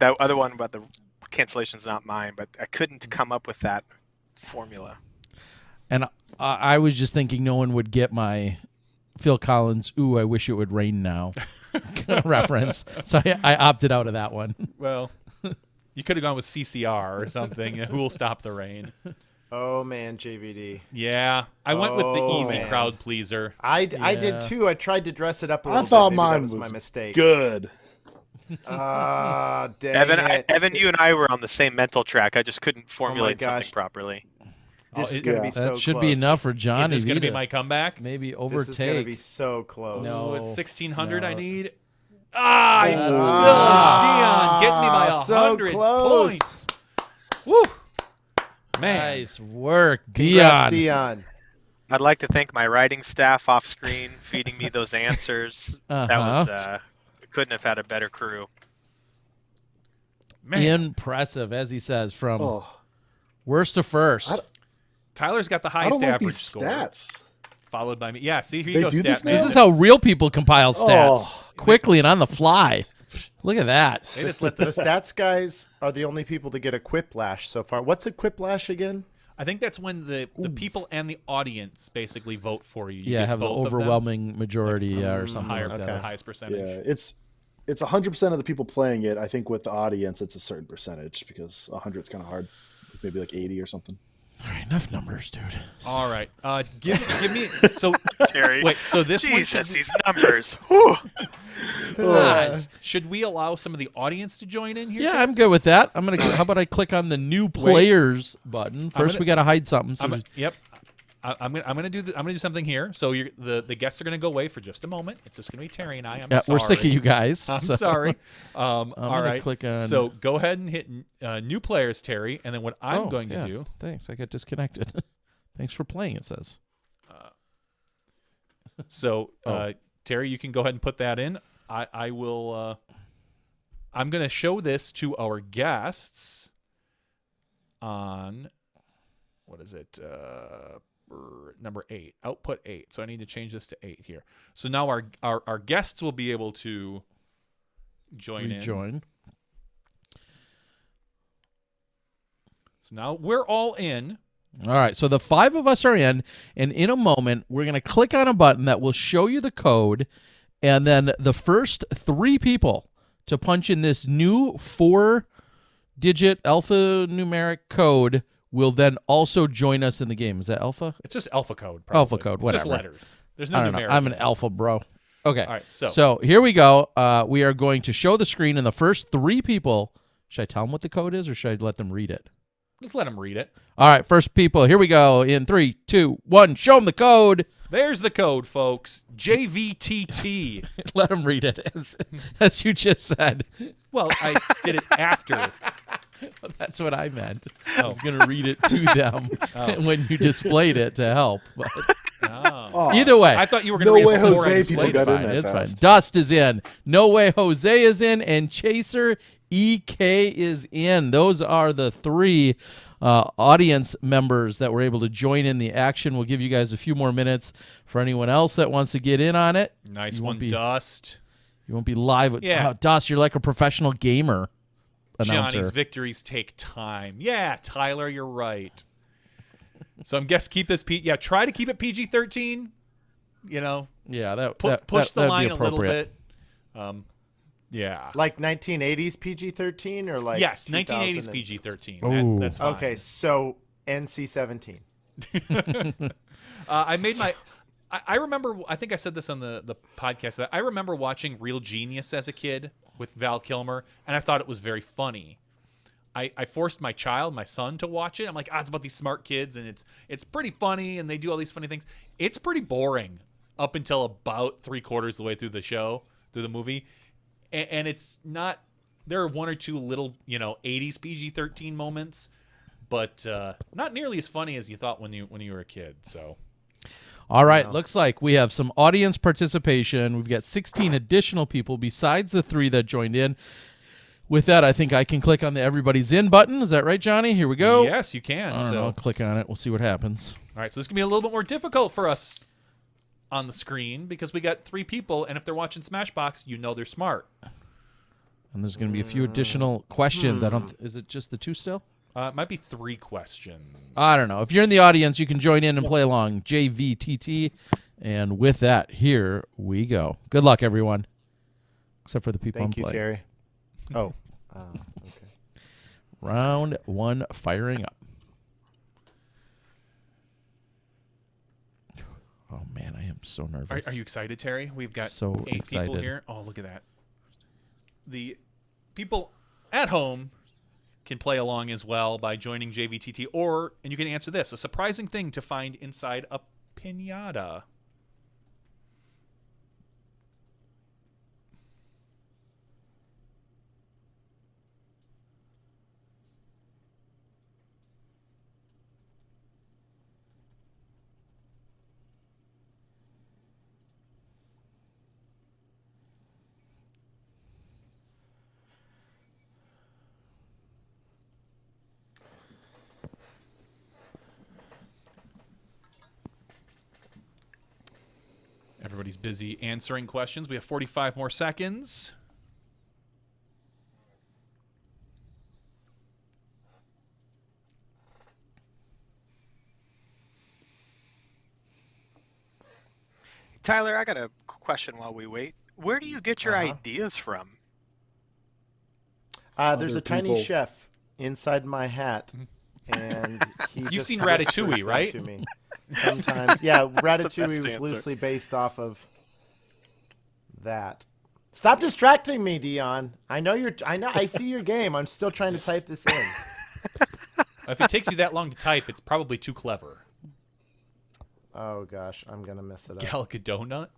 that other one about the cancellation's not mine, but I couldn't come up with that formula. And I was just thinking no one would get my Phil Collins, ooh, I wish it would rain now reference. So I opted out of that one. Well, you could have gone with CCR or something. Who will stop the rain? Oh man, JVD. Yeah, I went with the Oh, easy man. crowd pleaser. I Yeah. did too. I tried to dress it up a I little thought bit. Maybe mine that was was my mistake. good. Ah, dang Evan, it. Evan, you and I were on the same mental track. I just couldn't formulate something gosh. properly. This is it- going to yeah. be so That close. should be enough for Is Johnny this going to V be my comeback? maybe This is going to overtake. be so close. No. Ooh, it's 1,600 I No. need. Ah, Still Dion getting me by so 100 close. points. Woo! Man. Nice work, Congrats, Dion. Dion. I'd like to thank my writing staff off screen feeding me those answers. That was couldn't have had a better crew. Man. Impressive, as he says, from Oh, worst to first. Tyler's got the I highest don't like average these score. stats. Followed by me. Yeah, see, here They you go, do this stat now? man. This is how real people compile stats Oh. quickly and on the fly. Look at that. They just let The this. stats guys are the only people to get a Quiplash so far. What's a Quiplash again? I think that's when the people and the audience basically vote for you. You Yeah, get have an both of them. overwhelming majority or something higher, like okay. that. the highest percentage. Yeah, it's 100% of the people playing it. I think with the audience, it's a certain percentage because 100 is kind of hard. Maybe like 80 or something. All right, enough numbers, dude. All right. Give me. So Terry, wait. So this one Jesus, these numbers. Whew. should we allow some of the audience to join in here? Yeah, too? I'm good with that. I'm gonna. How about I click on the new players button first? gonna- We gotta hide something. So Yep. I'm gonna do something here. So the guests are gonna go away for just a moment. It's just gonna be Terry and I. I'm yeah, sorry. we're sick of you guys. I'm so- sorry. All gonna right. click on- So go ahead and hit new players, Terry, and then what I'm Oh, going to yeah, do. Thanks, I got disconnected. Thanks for playing. It says. So Oh. Terry, you can go ahead and put that in. I will. I'm going to show this to our guests on what is it? Number 8, output 8. So I need to change this to 8 here. So now our guests will be able to join in. Rejoin. So now we're all in. All right, so the 5 of us are in, and in a moment, we're going to click on a button that will show you the code, and then the first 3 people to punch in this new 4-digit alphanumeric code will then also join us in the game. Is that alpha? It's just alpha code. Probably. Alpha code, It's just whatever. letters. There's no I don't know. numeric. I'm an alpha bro. Okay. All right, so- so here we go. We are going to show the screen, and the first 3 people, should I tell them what the code is, or should I let them read it? Let's let them read it. All right, first people, here we go. In 3, 2, 1, show them the code. There's the code, folks. JVTT. Let them read it, as you just said. Well, I did it after. That's what I meant. I Oh. was going to read it to them when you displayed it to help. But Oh. Oh, either way, I thought you were going No to read way it before I Jose people displayed got it. in fine. that It's fine. fast. Dust is in. No Way Jose is in, and Chaser EK is in. Those are the 3 audience members that were able to join in the action. We'll give you guys a few more minutes for anyone else that wants to get in on it. Nice You won't one, be- Dust. You won't be live with Yeah. Dust. You're like a professional gamer announcer. Johnny's victories take time. Yeah, Tyler, you're right. So I'm guess keep this try to keep it PG-13. You know, Yeah, that push that, the that'd line be a little appropriate. bit. Yeah. Like 1980s PG-13 or like Yes, 2000 1980s and- PG-13. Ooh. That's fine. Okay, so NC-17. I made my. I remember. I think I said this on the podcast. I remember watching Real Genius as a kid with Val Kilmer, and I thought it was very funny. I forced my son, to watch it. I'm like, it's about these smart kids, and it's pretty funny, and they do all these funny things. It's pretty boring up until about 3/4 of the way through the movie, and it's not. There are 1 or 2 little 80s PG-13 moments, but not nearly as funny as you thought when you were a kid. So. All right, looks like we have some audience participation. We've got 16 additional people besides the 3 that joined in. With that, I think I can click on the Everybody's In button. Is that right, Johnny? Here we go. Yes, you can. I don't know. I'll click on it. We'll see what happens. All right, so this is going to be a little bit more difficult for us on the screen because we got 3 people, and if they're watching Smashbox, they're smart. And there's going to be a few additional questions. I don't. Is it just the 2 still? It might be 3 questions. I don't know. If you're in the audience, you can join in and play along. JVTT. And with that, here we go. Good luck, everyone. Except for the people Thank I'm you, playing. Terry. Oh. Okay. Round 1 firing up. Oh, man, I am so nervous. Are you excited, Terry? We've got So 8 people excited. here. Oh, look at that. the people at home can play along as well by joining JVTT, and you can answer this: a surprising thing to find inside a piñata. Everybody's busy answering questions. We have 45 more seconds. Tyler, I got a question while we wait. Where do you get your ideas from? There's a tiny people. chef inside my hat, and he You've just seen whispers Ratatouille, them right? To me. Sometimes, yeah. Ratatouille was answer. loosely based off of that. Stop distracting me, Dion. I know you're. I see your game. I'm still trying to type this in. If it takes you that long to type, it's probably too clever. Oh gosh, I'm gonna mess it up. Gallica donut?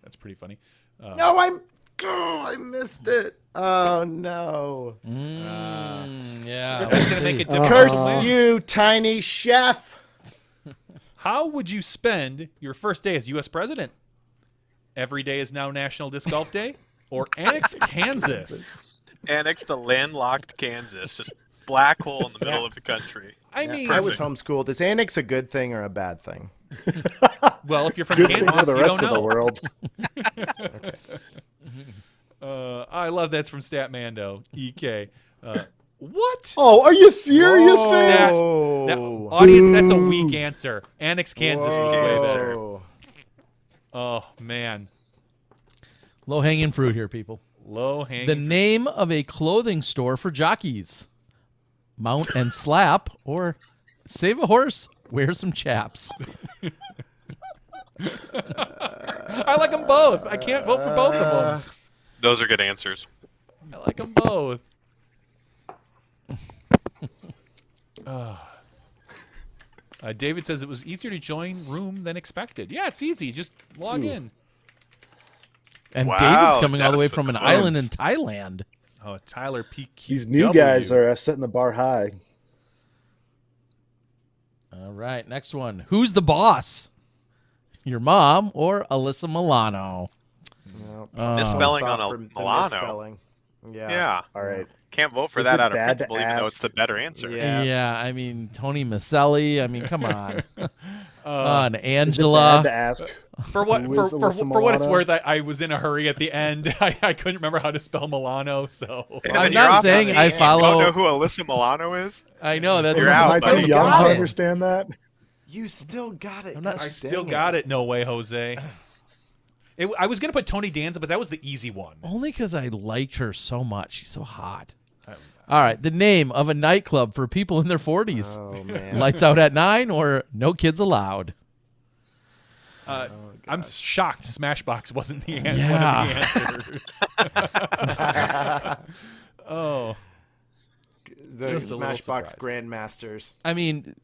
That's pretty funny. No, I missed it. Oh no. Yeah. That's going to make it difficult. Curse you, tiny chef. How would you spend your first day as U.S. president? Every day is now National Disc Golf Day? Or Annex, Kansas? Annex the landlocked Kansas, just black hole in the middle of the country. I mean, I was homeschooled. Is Annex a good thing or a bad thing? well, if you're from Good thing Kansas, for the you rest don't of the know. world. I love that's from Statmando. EK. What? Oh, are you serious, Whoa. man? Now, audience, that's a weak answer. Annex, Kansas was way better. Whoa. Oh, man. Low hanging fruit here, people. Low hanging. The name of a clothing store for jockeys. Mount and Slap, or Save a Horse, Wear Some Chaps. I like them both. I can't vote for both of them. Those are good answers. I like them both. David says it was easier to join room than expected. Yeah, it's easy. Just log in. And Wow, David's coming all the that's way the from an close. island in Thailand. Oh, Tyler PQ. These new guys are setting the bar high. All right, next one. Who's the boss? Your mom or Alyssa Milano? Nope. Misspelling It's on off a for the Milano. misspelling. Yeah. Yeah. All right. Can't vote for Is that it out of bad to principle, even though ask? it's the better answer. Yeah. I mean, Tony Maselli. I mean, come on. And Is it Angela. bad to ask? For what Who for, is for, Alyssa for what it's Milano? worth, I was in a hurry at the end. I couldn't remember how to spell Milano, so And I'm then not you're off saying the I team. follow- You don't know who Alyssa Milano is? I know that's You're what out, I'm Am I buddy. too saying. young got to it. understand that? You still got it. I'm not- God I dang still got it. No way, Jose. I was gonna put Tony Danza, but that was the easy one. Only because I liked her so much. She's so hot. All right, the name of a nightclub for people in their 40s. Oh man. Lights Out at 9 or No Kids Allowed? I'm shocked Smashbox wasn't the one of Yeah. the answers. Oh, The Just a little Smashbox surprised. Grandmasters. I mean,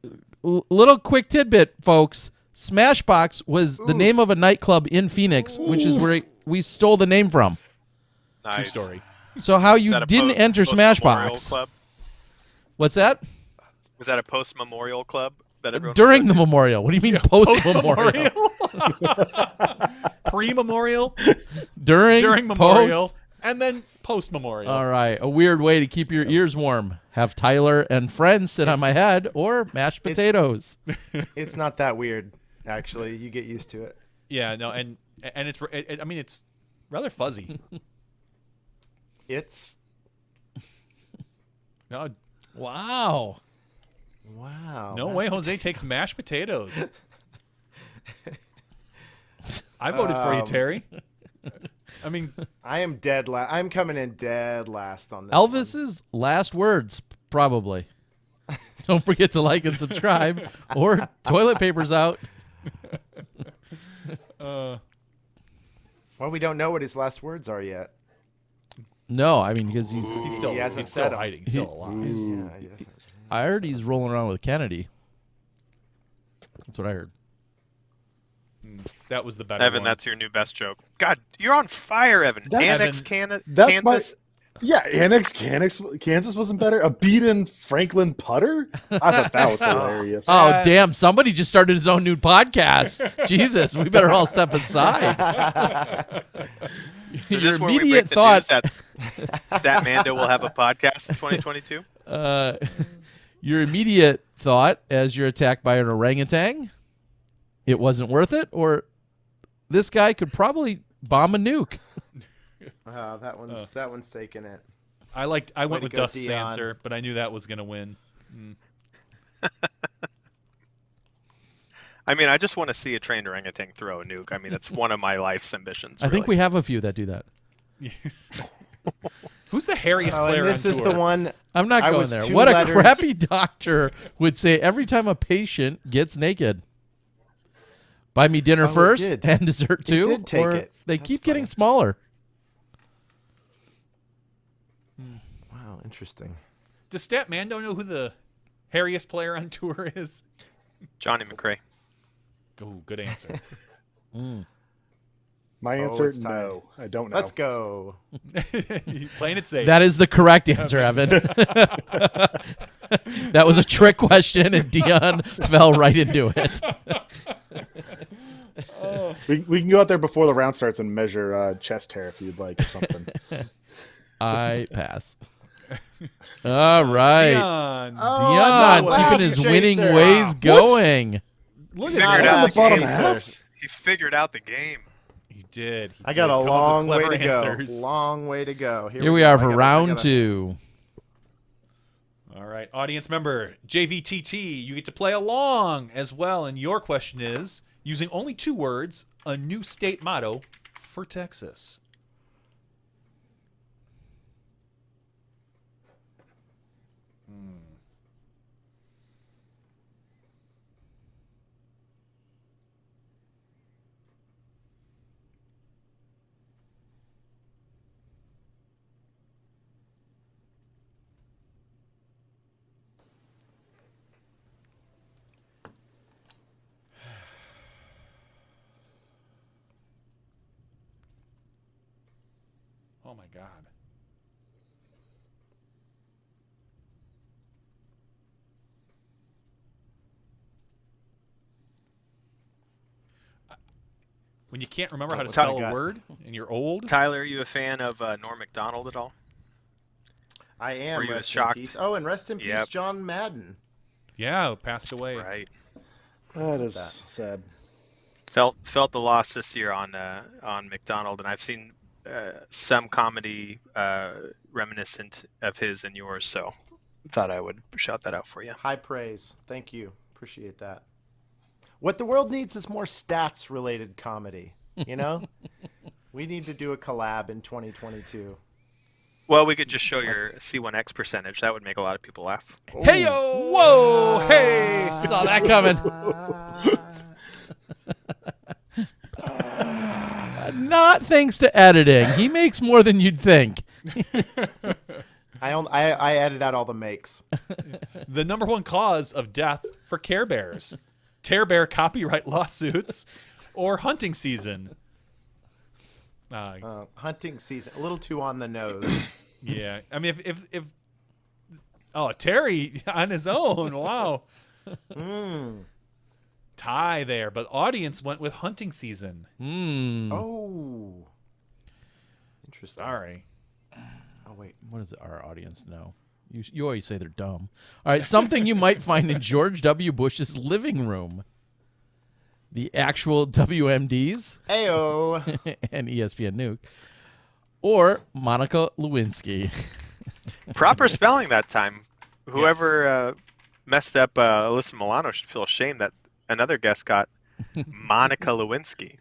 little quick tidbit, folks. Smashbox was the name of a nightclub in Phoenix, which is where we stole the name from. true Nice. story. So how Is you that a didn't enter post-memorial Smashbox? Club? What's that? Was that a post-memorial club that everyone During the was memorial. What do you mean post-memorial? Pre-memorial, During during post? memorial, and then post-memorial. All right, a weird way to keep your ears warm. Have Tyler and friends sit on my head or mashed potatoes. It's not that weird, actually. You get used to it. Yeah, no, and it's I mean it's rather fuzzy. It's No, Wow. wow. no way, Jose takes mashed potatoes. I voted for you, Terry. I mean, I am dead last. I'm coming in dead last on this. one. Elvis's last words, probably. Don't forget to like and subscribe, or toilet paper's out. Well, we don't know what his last words are yet. No, I mean because he's. He's still, He hasn't he's still said 'em. hiding. He's still alive. Yeah, yes. I heard he's rolling around with Kennedy. That's what I heard. That was the better Evan, one. that's your new best joke. God, you're on fire, Evan. That- Annex Evan, That's Kansas. Yeah, Kansas wasn't better. A beat in Franklin putter? I thought that was hilarious. Oh, damn. Somebody just started his own new podcast. Jesus, we better all step aside. Is Your this where we break immediate the thought. news that Statmando will have a podcast in 2022? Your immediate thought as you're attacked by an orangutan, it wasn't worth it, or this guy could probably bomb a nuke. That one's taking it. I went to with go, Dust's Dion. answer, but I knew that was going to win. I mean, I just want to see a trained orangutan throw a nuke. I mean, it's one of my life's ambitions. I think we really. have a few that do that. Who's the hairiest Oh, player and this on is tour? the one. I'm not I going was there. 2 What a letters- crappy doctor would say every time a patient gets naked. Buy me dinner Oh, he first did. and dessert He too, did take or it. they That's keep getting funny. smaller. Wow, interesting. Does Statmando know who the hairiest player on tour is? Johnny McRae. Oh, good answer. My answer, it's tied. no. I don't know. Let's go. Playing it safe. That is the correct answer, Evan. That was a trick question, and Dion fell right into it. We can go out there before the round starts and measure chest hair if you'd like or something. I pass. All right. Dion. Dion no, keeping his chaser. winning ways going. He at figured that. out On the the bottom game. half? He figured out the game. He did. He I got did. a Come up long with way clever to go. answers. Long way to go. Here we go. are I for gotta- round 2. All right, audience member JVTT, you get to play along as well. And your question is, using only 2 words, a new state motto for Texas. Oh my God. When you can't remember how to What I spell a got. word and you're old. Tyler, are you a fan of Norm Macdonald at all? I am. Were you rest shocked? in peace. Oh, and rest in peace, Yep. John Madden. Yeah, passed away. Right. That is sad. Felt the loss this year on McDonald, and I've seen some comedy reminiscent of his and yours, so thought I would shout that out for you. High praise. Thank you. Appreciate that. What the world needs is more stats-related comedy. You know, we need to do a collab in 2022. Well, we could just show your C1X percentage. That would make a lot of people laugh. Hey yo! Whoa! Hey! Saw that coming. Not thanks to editing. He makes more than you'd think. I edit out all the makes. The number 1 cause of death for Care Bears: Tear Bear copyright lawsuits or hunting season. Hunting season, a little too on the nose. Yeah, I mean, if Terry on his own, wow, tie there, but audience went with hunting season. Oh, interesting. Sorry. Oh wait, What does our audience know? You always say they're dumb. All right, something you might find in George W. Bush's living room. The actual WMDs Ayo. and ESPN Nuke. Or Monica Lewinsky. Proper spelling that time. Whoever messed up Alyssa Milano should feel ashamed that another guest got Monica Lewinsky.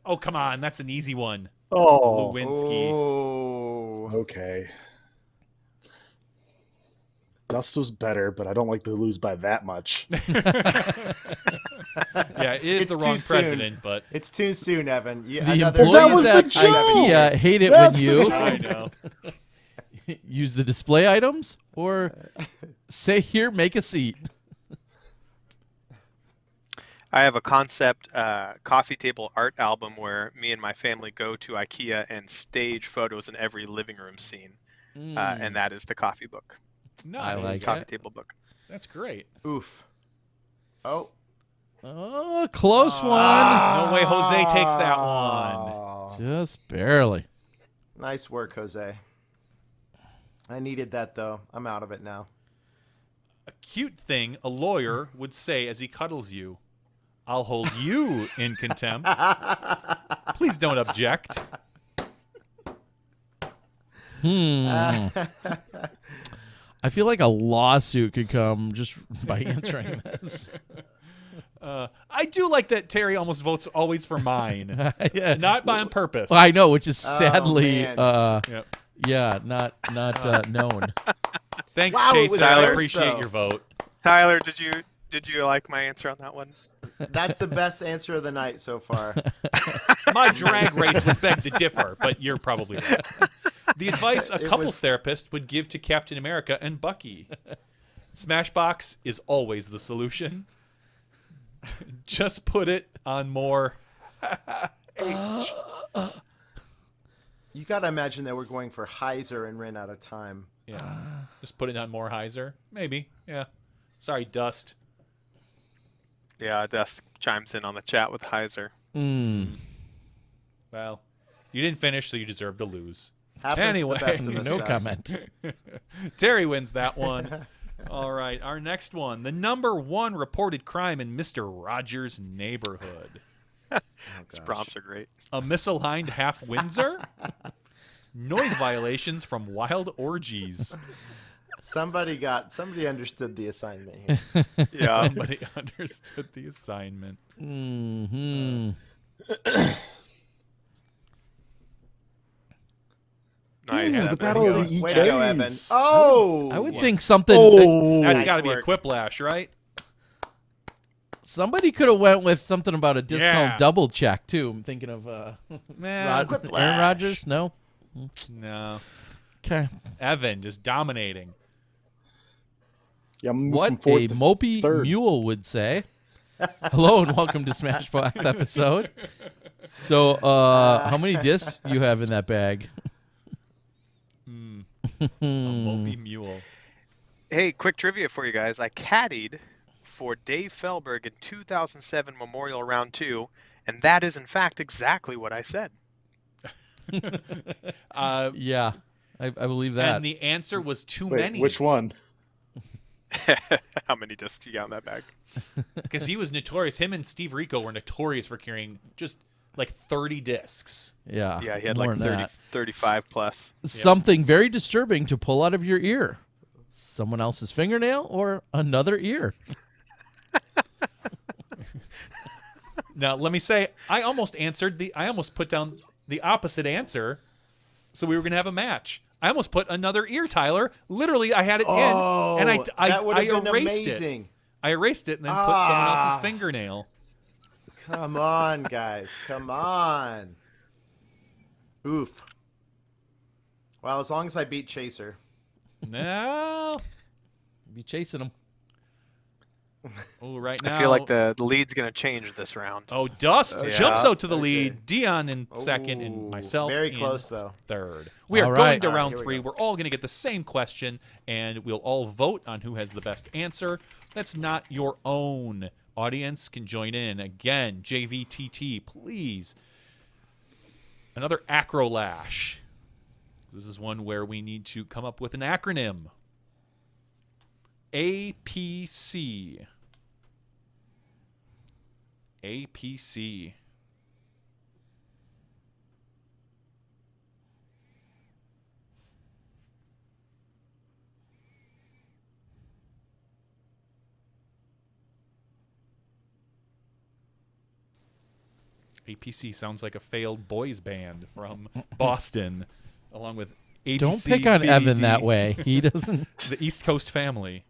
Oh, come on, that's an easy one. Oh, Lewinsky. Oh. okay. Dust was better, but I don't like to lose by that much. Yeah, it is It's the too wrong soon. president, but It's too soon, Evan. The Another- That employees was at the joke! IKEA hate it That's when the you joke! I know. use the display items or say here, make a seat. I have a concept coffee table art album where me and my family go to IKEA and stage photos in every living room scene, and that is the coffee book, Nice. I like coffee it. table book. That's great. Oof. Oh. Oh, close one. No way Jose takes that one. Oh. Just barely. Nice work, Jose. I needed that, though. I'm out of it now. A cute thing a lawyer would say as he cuddles you. I'll hold you in contempt. Please don't object. I feel like a lawsuit could come just by answering this. I do like that Terry almost votes always for mine. Yeah. Not by on purpose. Well, I know, which is sadly, man. Yep. yeah, not known. Thanks, Wow, it was Chaser. I close, appreciate though. your vote. Tyler, did you like my answer on that one? That's the best answer of the night so far. My drag race would beg to differ, but you're probably right. The advice a It couples was- therapist would give to Captain America and Bucky. Smashbox is always the solution. Just put it on more H. You got to imagine that we're going for Heiser and ran out of time. Yeah. Just put it on more Heiser. Maybe. Yeah. Sorry, Dust. Yeah, Dust chimes in on the chat with Heiser. Well, you didn't finish, so you deserve to lose. Happens Anyway, to the best of us, No Gus. comment. Terry wins that one. All right, our next one. The #1 reported crime in Mr. Rogers' neighborhood. These prompts are great. A misaligned half Windsor? Noise violations from wild orgies. Somebody understood the assignment here. Yeah. Somebody understood the assignment. Nice. Ooh, the Evan. battle of the Way to go, Evan. EKs. Oh! I would think something. Oh, That's Nice got to be a work. quiplash, right? Somebody could have went with something about a discount Yeah. double check too. I'm thinking of Nah, Quiplash. Aaron Rodgers. No. no. Okay. Evan just dominating. Yeah, I'm moving What from a fourth to mopey third. mule would say. Hello and welcome to Smashbox episode. So, how many discs you have in that bag? A Moby Mule. Hey, quick trivia for you guys. I caddied for Dave Felberg in 2007 Memorial Round 2, and that is in fact exactly what I said. Yeah, I believe that. And the answer was too Wait, many. which one? How many discs you got in that bag? Because he was notorious. Him and Steve Rico were notorious for carrying just like 30 discs. Yeah, Yeah, he had more like than 30, that. 35 plus. Something very disturbing to pull out of your ear. Someone else's fingernail or another ear. Now, let me say, I almost put down the opposite answer, so we were going to have a match. I almost put another ear, Tyler. Literally, I had it in, and that would I have been erased amazing. it. I erased it and then put someone else's fingernail. Come on, guys. Come on. Oof. Well, as long as I beat Chaser. No. Be chasing them. Oh, right now. I feel like the lead's going to change this round. Oh, Dust Yeah. jumps out to the Okay. lead. Dion in second, and Ooh, myself very in close, though. third. We are All going right. to All right, round here we 3. go. We're all going to get the same question, and we'll all vote on who has the best answer. That's not your own. Audience can join in. Again, JVTT, please. Another acrolash. This is one where we need to come up with an acronym. APC. APC. APC sounds like a failed boys band from Boston, along with ABC. Don't pick on Evan BBD, that way. He doesn't. The East Coast family.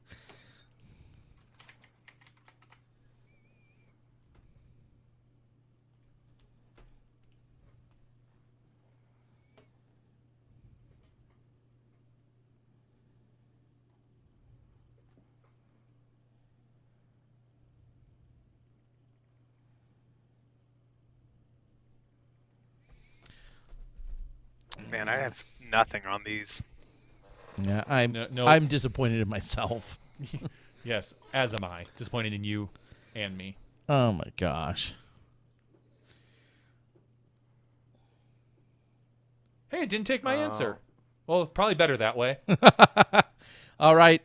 Man, I have nothing on these. Yeah, No. I'm disappointed in myself. Yes, as am I. Disappointed in you and me. Oh my gosh. Hey, it didn't take my answer. Well, it's probably better that way. All right.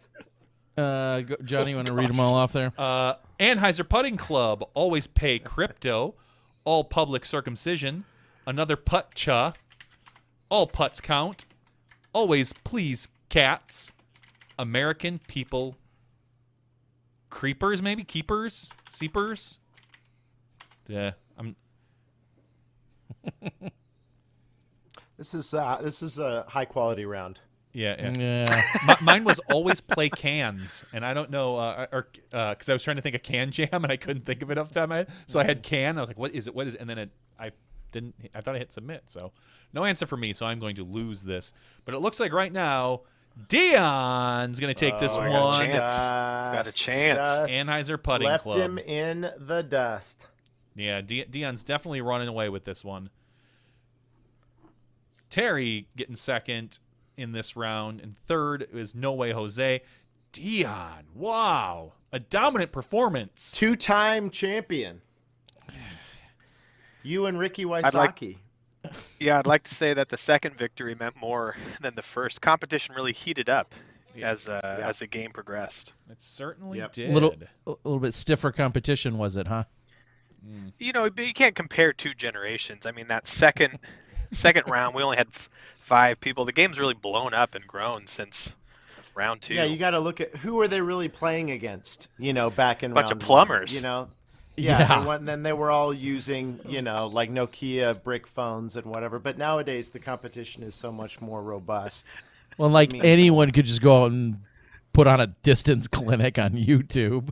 Johnny, you want to read them all off there? Anheuser Putting Club, always pay crypto, all public circumcision, another putt-cha, all putts count, always please cats, American people, creepers maybe, keepers, seepers. Yeah, I'm. This is a high quality round. Yeah. Yeah. Mine was always play cans, and I don't know, because I was trying to think of can jam, and I couldn't think of it off the top of my head. So I had can. I was like, "What is it? What is it?" And then I didn't. I thought I hit submit. So no answer for me. So I'm going to lose this. But it looks like right now, Dion's going to take this I one. got a chance. Got a chance. Dust. Anheuser Putting Left Club. him in the dust. Yeah, Dion's definitely running away with this one. Terry getting second in this round, and third is No Way Jose. Dion, wow, a dominant performance. 2-time champion. You and Ricky Wysocki. Yeah, I'd like to say that the second victory meant more than the first. Competition really heated up as the game progressed. It certainly Yep. did. A little bit stiffer competition, was it, huh? You know, but you can't compare two generations. I mean, that second round, we only had 5 people. The game's really blown up and grown since round 2. Yeah, you got to look at who are they really playing against, back in Bunch round of plumbers. 1, Yeah. And then they were all using, like Nokia brick phones and whatever. But nowadays, the competition is so much more robust. Well, anyone could just go out and put on a distance clinic on YouTube.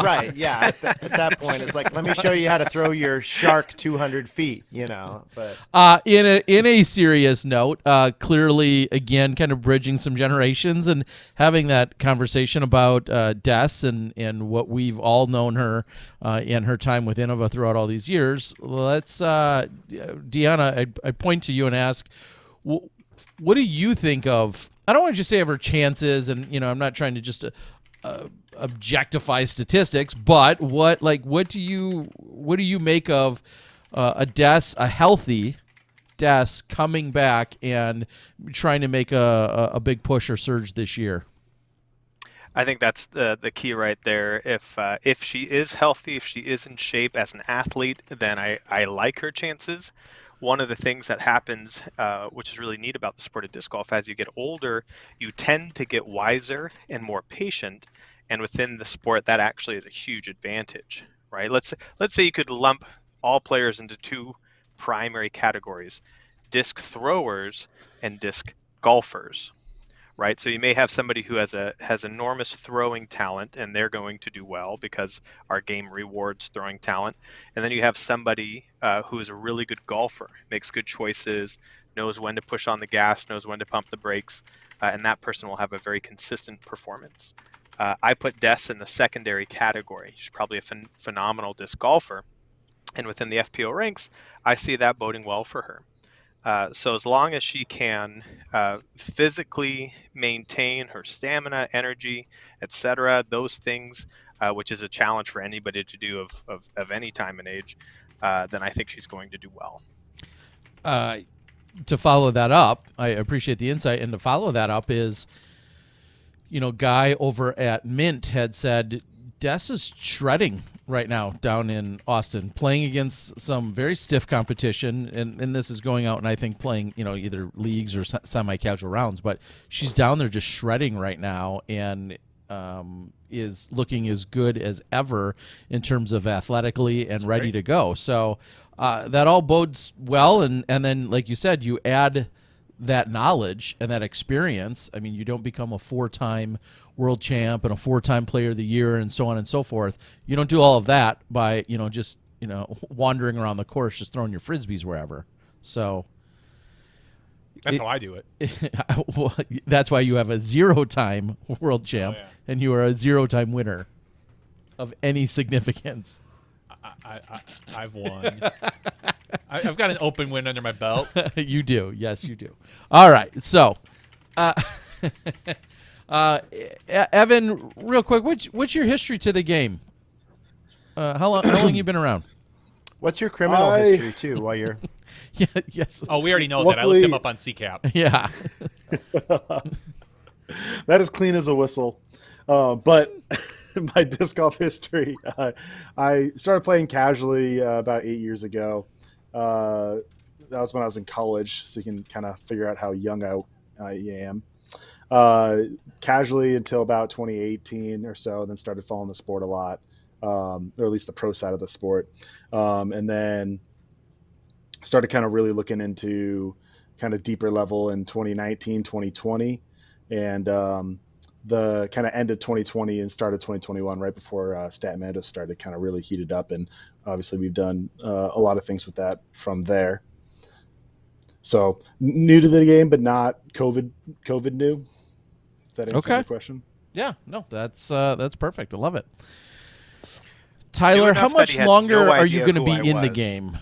Right, yeah. At that point, it's like, let me show you how to throw your shark 200 feet, But In a serious note, clearly, again, kind of bridging some generations and having that conversation about Des and what we've all known her in her time with Innova throughout all these years. Let's, Deanna, I point to you and ask, what do you think of? I don't want to just say of her chances, and I'm not trying to just objectify statistics, but what do you make of a healthy Des coming back and trying to make a big push or surge this year? I think that's the key right there. If she is healthy, if she is in shape as an athlete, then I like her chances. One of the things that happens, which is really neat about the sport of disc golf, as you get older, you tend to get wiser and more patient. And within the sport, that actually is a huge advantage, right? Let's say you could lump all players into 2 primary categories: disc throwers and disc golfers, right? So you may have somebody who has enormous throwing talent, and they're going to do well because our game rewards throwing talent. And then you have somebody who is a really good golfer, makes good choices, knows when to push on the gas, knows when to pump the brakes, and that person will have a very consistent performance. I put Des in the secondary category. She's probably a phenomenal disc golfer, and within the FPO ranks, I see that boding well for her. So as long as she can physically maintain her stamina, energy, etc., those things, which is a challenge for anybody to do of any time and age, then I think she's going to do well. To follow that up, I appreciate the insight, and to follow that up is, Guy over at Mint had said Des is shredding right now down in Austin, playing against some very stiff competition, and this is going out and I think playing, either leagues or semi-casual rounds, but she's down there just shredding right now and is looking as good as ever in terms of athletically and ready to go. So that all bodes well, and then, like you said, you add that knowledge and that experience. I mean, you don't become a 4-time world champ and a 4-time player of the year and so on and so forth. You don't do all of that by, just, wandering around the course, just throwing your Frisbees wherever. So That's how I do it. well, that's why you have a 0-time world champ and you are a 0-time winner of any significance. I've won. I've got an open win under my belt. You do. Yes, you do. All right. So, Evan, real quick, what's your history to the game? How long you been around? What's your criminal history too? While you're Yeah. Yes. Oh, we already know that. I looked him up on CCAP. Yeah. That is clean as a whistle. But my disc golf history, I started playing casually about 8 years ago. That was when I was in college, so you can kind of figure out how young I am. Casually until about 2018 or so, then started following the sport a lot, or at least the pro side of the sport. And then started kind of really looking into kind of deeper level in 2019, 2020. And the kind of end of 2020 and started 2021, right before Statmando started, kind of really heated up. And obviously we've done a lot of things with that from there. So new to the game, but not COVID new. If that answers your question. Yeah. No, that's perfect. I love it. Tyler, how enough that much he had longer no are you idea going to who be I in the was. game?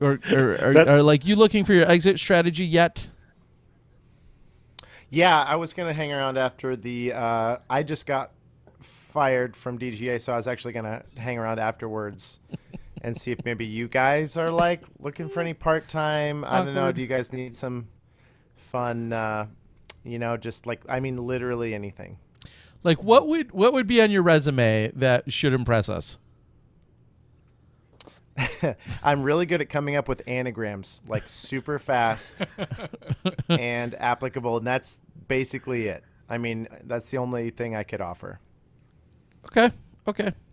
Or are like you looking for your exit strategy yet? Yeah, I was gonna hang around after the. I just got fired from DGA, so I was actually gonna hang around afterwards and see if maybe you guys are like looking for any part time. I don't know. Awkward. Do you guys need some fun? Just like literally anything. Like what would be on your resume that should impress us? I'm really good at coming up with anagrams, like super fast and applicable, and that's basically it. That's the only thing I could offer. Okay.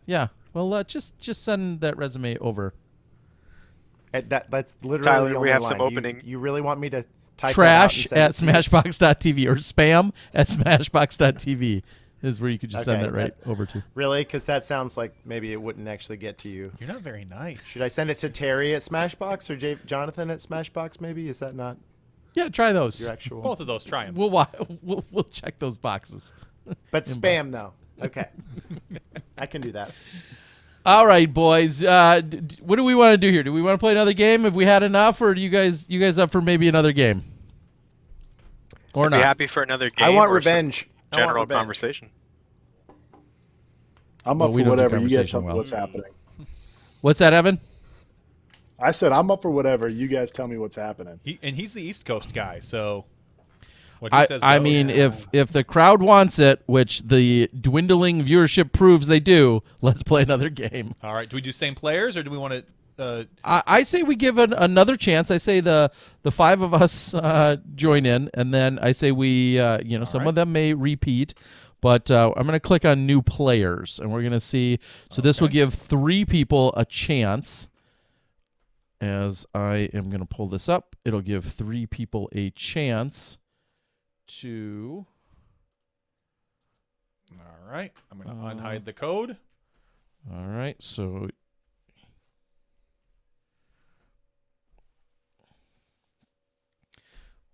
Yeah. Well, just send that resume over. That's literally Tyler, the we only have line. some opening. You really want me to type Trash that out and send at it to you? smashbox.tv or spam at smashbox.tv is where you could just send Okay, that right over to. Really? Because that sounds like maybe it wouldn't actually get to you. You're not very nice. Should I send it to Terry at Smashbox or Jonathan at Smashbox? Maybe is that not Yeah, try those. your actual? Both of those, try them. We'll check those boxes. But spam though. Okay, I can do that. All right, boys. What do we want to do here? Do we want to play another game? Have we had enough, or do you guys up for maybe another game? Or I'd not? be happy for another game. I want or some revenge. I want General revenge. conversation. I'm Well, up we for don't do whatever. You guys conversation tell me well. what's happening. What's that, Evan? I said I'm up for whatever. You guys tell me what's happening. He's the East Coast guy, so what he says I goes. mean, if the crowd wants it, which the dwindling viewership proves they do, let's play another game. All right, do we do same players or do we want to? I say we give it another chance. I say the five of us join in, and then I say we, some right. of them may repeat, but I'm going to click on new players, and we're going to see. So this will give 3 people a chance. As I am going to pull this up, it'll give 3 people a chance to. All right, I'm going to unhide the code. All right, so.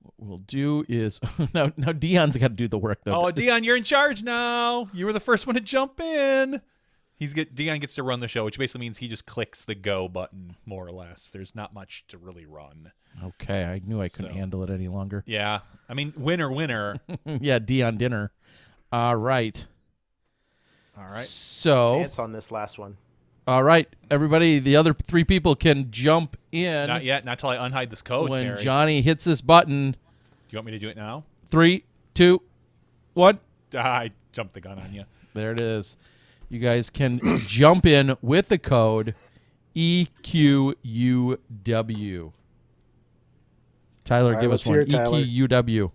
What we'll do is now Dion's got to do the work though. Oh, Dion, you're in charge now. You were the first one to jump in. Dion gets to run the show, which basically means he just clicks the go button, more or less. There's not much to really run. Okay, I knew I couldn't So. handle it any longer. Yeah, I mean, winner. Yeah, Dion dinner. All right. All right. So, Chance on this last one. all right, everybody, the other 3 people can jump in Not yet. Not till I unhide this code, when Terry. Johnny hits this button. Do you want me to do it now? 3, 2, 1. I jumped the gun on you. There it is. You guys can jump in with the code EQUW. Tyler, All right, give let's us one. hear it, Tyler. EQUW.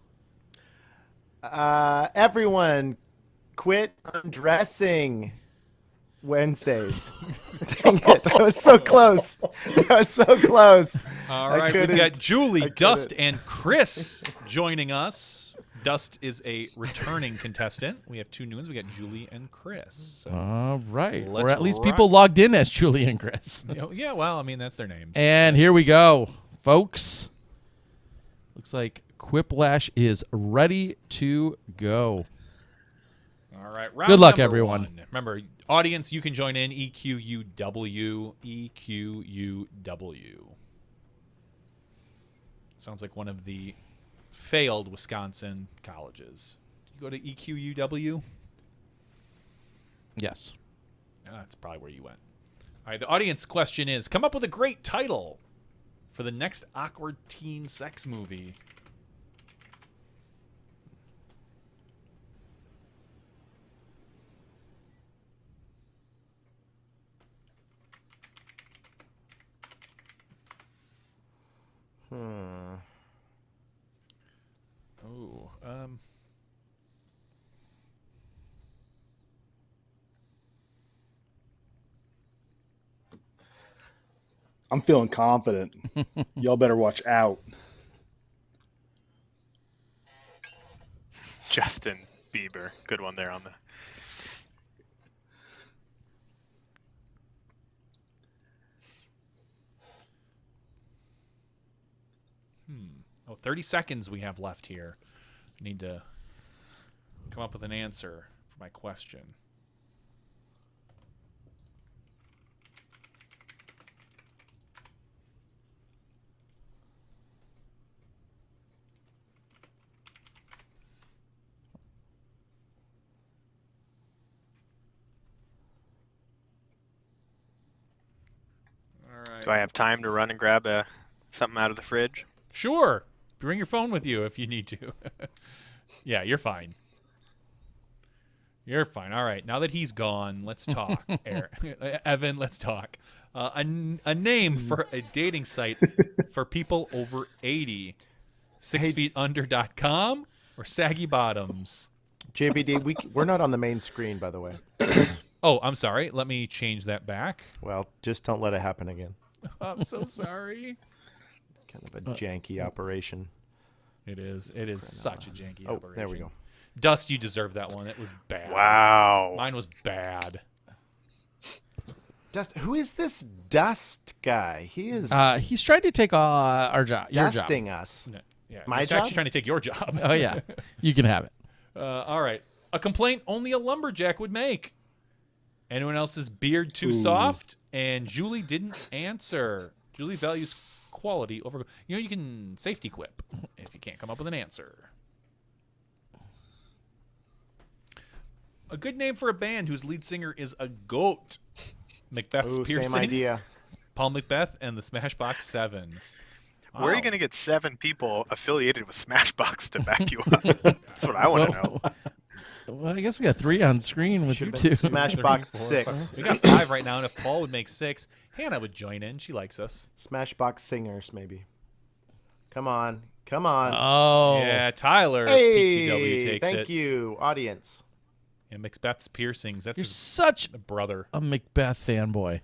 Everyone, quit undressing Wednesdays. Dang it! That was so close. That was so close. All I right, we've couldn't. got Julie, I Dust, couldn't. and Chris joining us. Dust is a returning contestant. We have 2 new ones. We got Julie and Chris. So, All right. Let's Or at least rock. people logged in as Julie and Chris. yeah, well, I mean, that's their names. And here we go, folks. Looks like Quiplash is ready to go. All right. Round Good luck, number everyone. 1. Remember, audience, you can join in. EQUW. EQUW. Sounds like one of the failed Wisconsin colleges. You go to EQUW? Yes. That's probably where you went. All right, the audience question is, come up with a great title for the next awkward teen sex movie. Oh, I'm feeling confident. Y'all better watch out. Justin Bieber, good one there on the. Oh, 30 seconds we have left here. I need to come up with an answer for my question. All right. Do I have time to run and grab something out of the fridge? Sure. Bring your phone with you if you need to. Yeah, you're fine. You're fine. All right. Now that he's gone, let's talk. Evan, let's talk. A name for a dating site for people over 80. 6feetunder.com or Saggy Bottoms? JVD, we're not on the main screen, by the way. Oh, I'm sorry. Let me change that back. Well, just don't let it happen again. I'm so sorry. Kind of a janky operation. It is. It is such a janky operation. There we go. Dust, you deserve that one. It was bad. Wow. Mine was bad. Dust. Who is this Dust guy? He is He's trying to take our job. Your job. dusting us. No, yeah, My he's job? actually trying to take your job. Oh yeah, you can have it. All right. A complaint only a lumberjack would make. Anyone else's beard too soft? And Julie didn't answer. Julie values quality over. You know, you can safety quip if you can't come up with an answer. A good name for a band whose lead singer is a goat. Macbeth's Ooh, Piercings. same idea. Paul Macbeth and the Smashbox 7. Where are you Wow. going to get 7 people affiliated with Smashbox to back you up? That's what I want to know. Well, I guess we got 3 on screen with you Should've two. been Smashbox 3, 4, 6. 5. We got 5 right now, and if Paul would make 6, Hannah would join in. She likes us. Smashbox singers, maybe. Come on. Come on. Oh, Yeah, Tyler Hey, PTW takes thank it. you, audience. And Macbeth's Piercings. That's you're his such brother. a Macbeth fanboy.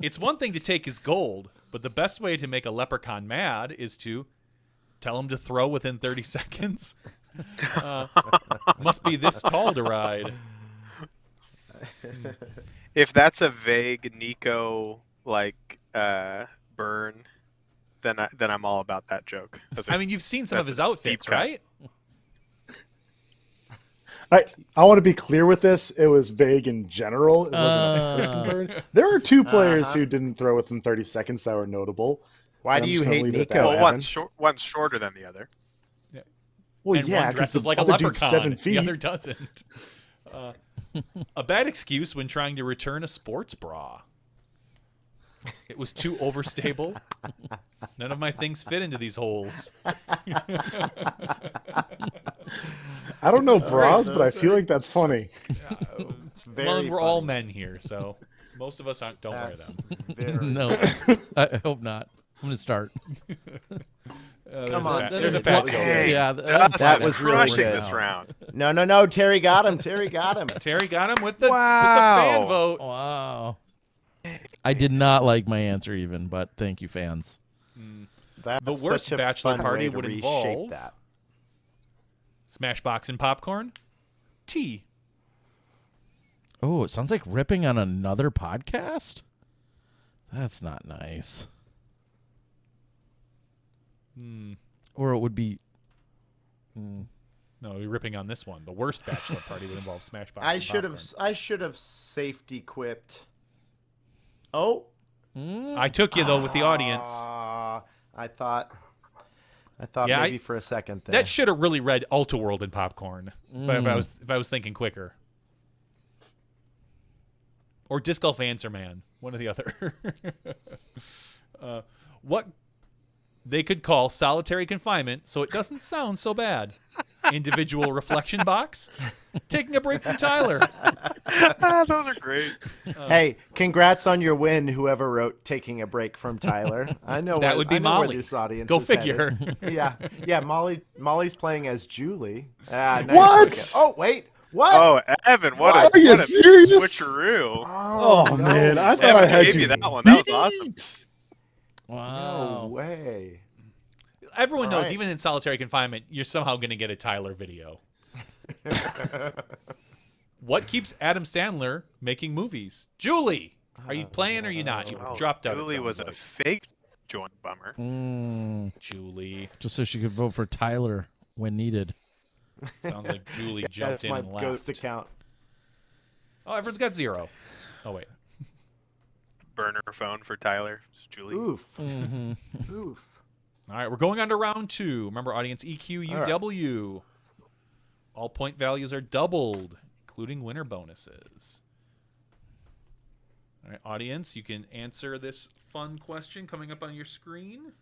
It's one thing to take his gold, but the best way to make a leprechaun mad is to tell him to throw within 30 seconds. Must be this tall to ride. If that's a vague Niko burn, then I'm all about that joke. I mean, you've seen some of That's his outfits, deep cut. right? I want to be clear with this. It was vague in general. It wasn't a person burn. There are 2 players who didn't throw within 30 seconds that were notable. Why I'm do just you gonna hate leave it at Niko? that. Evan? One's shorter than the other. Well, And yeah, one 'cause dresses the like a other dude's leprechaun. 7 The feet. other doesn't. A bad excuse when trying to return a sports bra. It was too overstable. None of my things fit into these holes. I don't know bras, but I feel like that's funny. It's very Well, we're all funny. men here, so most of us don't wear That's them. very No, I hope not. I'm gonna start. There's on, a there's a that fat was joke. good. Yeah, That was really crushing good. this round. No. Terry got him. Terry got him. Terry got him with the Wow. fan vote. Wow. I did not like my answer even, but thank you, fans. That's The worst such a bachelor fun party way to would reshape involve- that. Smashbox and popcorn. Tea. Oh, it sounds like ripping on another podcast. That's not nice. Or it would be. No, we're ripping on this one. The worst bachelor party would involve Smashbox. I and should popcorn. have safety quipped. Oh, I took you though with the audience. I thought Yeah, maybe for a second there. That should have really read Ultra World and Popcorn if I was thinking quicker. Or Disc Golf Answer Man, one or the other. What they could call solitary confinement, so it doesn't sound so bad. Individual reflection box. Taking a break from Tyler. Those are great. Hey, congrats on your win, whoever wrote "Taking a Break from Tyler." I know That where, would be I know where Molly. this audience Go is figure. headed. Yeah. Molly's playing as Julie. Nice What? looking. Oh wait, what? Oh, Evan, what Are you a serious? switcheroo. Oh, no. man, I thought Evan I had gave you me that one. That was awesome. beat. No way. Everyone knows, right. even in solitary confinement, you're somehow going to get a Tyler video. What keeps Adam Sandler making movies? Julie! Are you playing or are you not? You Oh, dropped out. Julie it was sounds a like. fake joint bummer. Julie. Just so she could vote for Tyler when needed. Sounds like Julie That's jumped in my and ghost left. account. Oh, everyone's got 0. Oh, wait. Burner phone for Tyler. It's Julie. Oof. Mm-hmm. Oof. All right, we're going on to round 2. Remember, audience, EQ, All right. UW. All point values are doubled, including winner bonuses. All right, audience, you can answer this fun question coming up on your screen.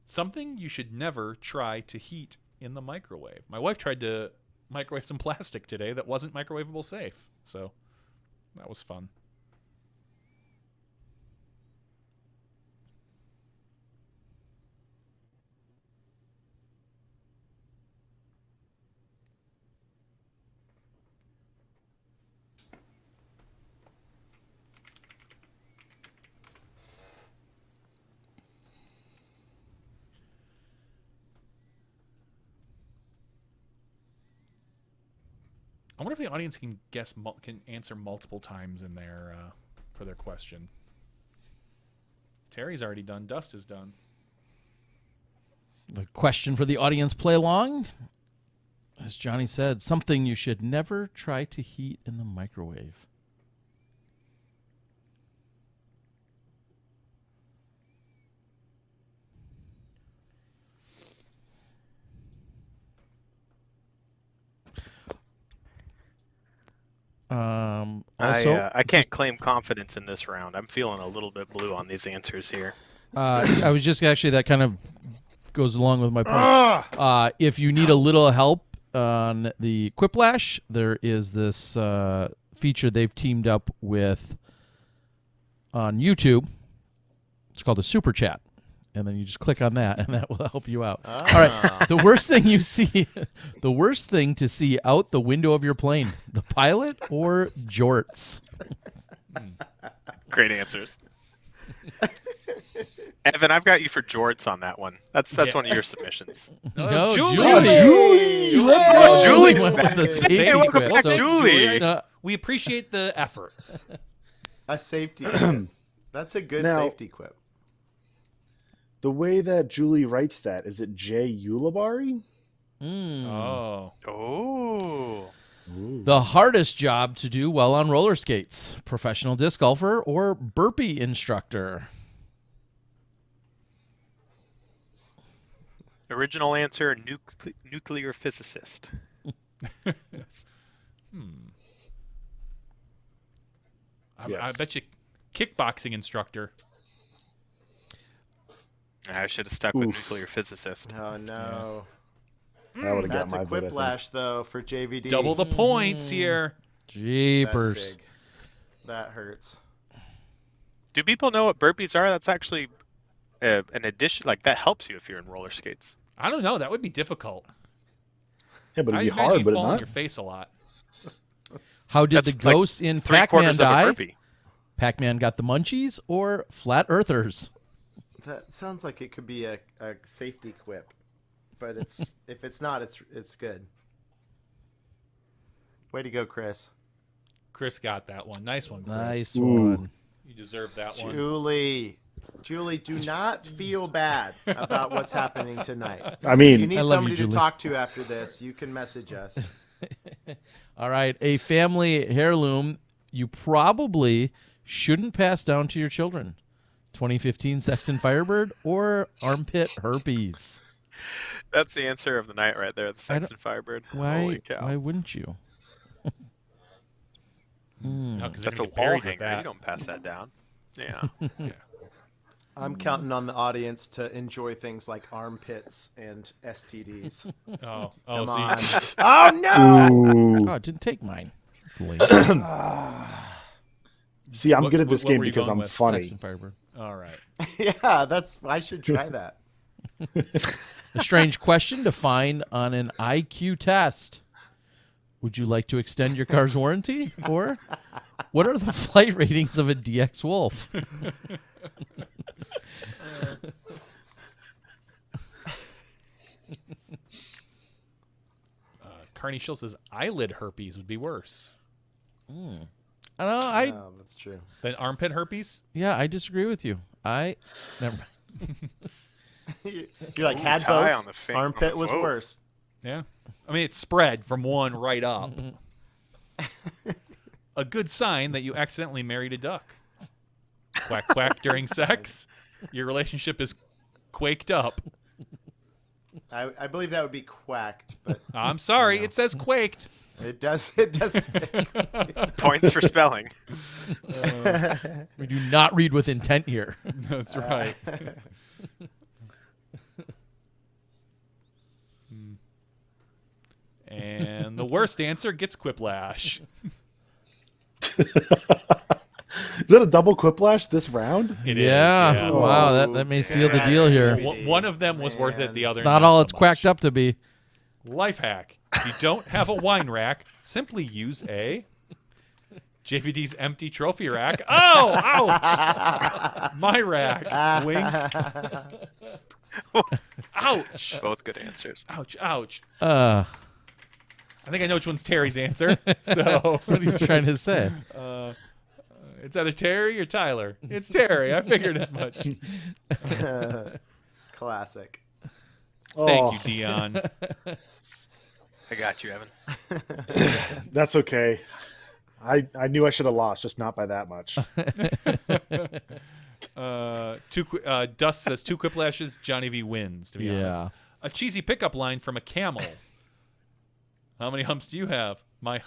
Something you should never try to heat in the microwave. My wife tried to microwave some plastic today that wasn't microwavable safe, so that was fun. I wonder if the audience can can answer multiple times in their for their question. Terry's already done. Dust is done. The question for the audience play along, as Johnny said, something you should never try to heat in the microwave. Also, I can't claim confidence in this round. I'm feeling a little bit blue on these answers here. I was just actually, that kind of goes along with my point. If you need a little help on the Quiplash, there is this feature they've teamed up with on YouTube. It's called a super chat. And then you just click on that, and that will help you out. All right. The worst thing you see, the worst thing to see out the window of your plane, the pilot or jorts? Great answers. Evan, I've got you for jorts on that one. That's one of your submissions. No, Julie. Julie. Let's Oh, go. Julie Julie's went with back. the Hey, safety welcome quip. back, So- Julie. We appreciate the effort. A safety quip. That's a good Now- safety quip. The way that Julie writes that, is it J. Ulabari? Oh. Oh. The hardest job to do while on roller skates, professional disc golfer or burpee instructor? Original answer, nuclear physicist. I bet you kickboxing instructor. I should have stuck with nuclear physicist. Oh no. That would have got That's a my vote, I think. Quiplash though for JVD. Double the points here. That's Jeepers. big. That hurts. Do people know what burpees are? That's actually an addition. Like, that helps you if you're in roller skates. I don't know. That would be difficult. Yeah, but I it'd be imagine hard, you but fall on not. your face a lot. How did That's the ghost in Three Pac-Man quarters of a die? burpee. Pac-Man got the munchies or flat earthers? That sounds like it could be a safety quip, but it's if it's not, it's good. Way to go, Chris. Chris got that one. Nice one, Chris. Nice Ooh. one. You deserve that one. Julie. Julie, do not feel bad about what's happening tonight. I If mean, you need I love you, somebody to Julie. talk to after this, you can message us. All right, a family heirloom you probably shouldn't pass down to your children. 2015 Sexton Firebird or armpit herpes? That's the answer of the night right there. The Sexton Firebird. Holy cow. Why wouldn't you? No, 'cause they're That's a gonna get wall buried with hanger. that. You don't pass that down. Yeah. I'm counting on the audience to enjoy things like armpits and STDs. Oh, Come so on. you- Oh, no! ooh. Oh, didn't take mine. It's late. See, I'm What- good at this what game were you because going I'm with? funny. Sexton Firebird. all right. Yeah, I should try that. A strange question to find on an IQ test. Would you like to extend your car's warranty? Or what are the flight ratings of a DX Wolf? Carney Schill says eyelid herpes would be worse I don't know. Oh, that's true. than armpit herpes. I disagree with you. Never mind. You're like, had tie both. on the face- Armpit on the was vote. worse. Yeah. I mean, it's spread from one right up. A good sign that you accidentally married a duck. Quack, quack during sex. Your relationship is quaked up. I believe that would be quacked, but I'm sorry, it says quaked. it does. It does. Points for spelling. We do not read with intent here. That's right. And the worst answer gets Quiplash. Is that a double Quiplash this round? It is. Yeah. Wow, that may seal the deal here. One of them was worth it, the other It's not all it's quacked up to be. Life hack. If you don't have a wine rack, simply use a JVD's empty trophy rack. Oh, ouch. My rack. Wink. Ouch. Both good answers. Ouch, ouch. Uh, I think I know which one's Terry's answer. So what are you trying to say? it's either Terry or Tyler. It's Terry. I figured as much. Classic. Thank you, Dion. I got you, Evan. That's okay. I knew I should have lost, just not by that much. Dust says 2 Quiplashes, Johnny V wins, to be honest. A cheesy pickup line from a camel. How many humps do you have? I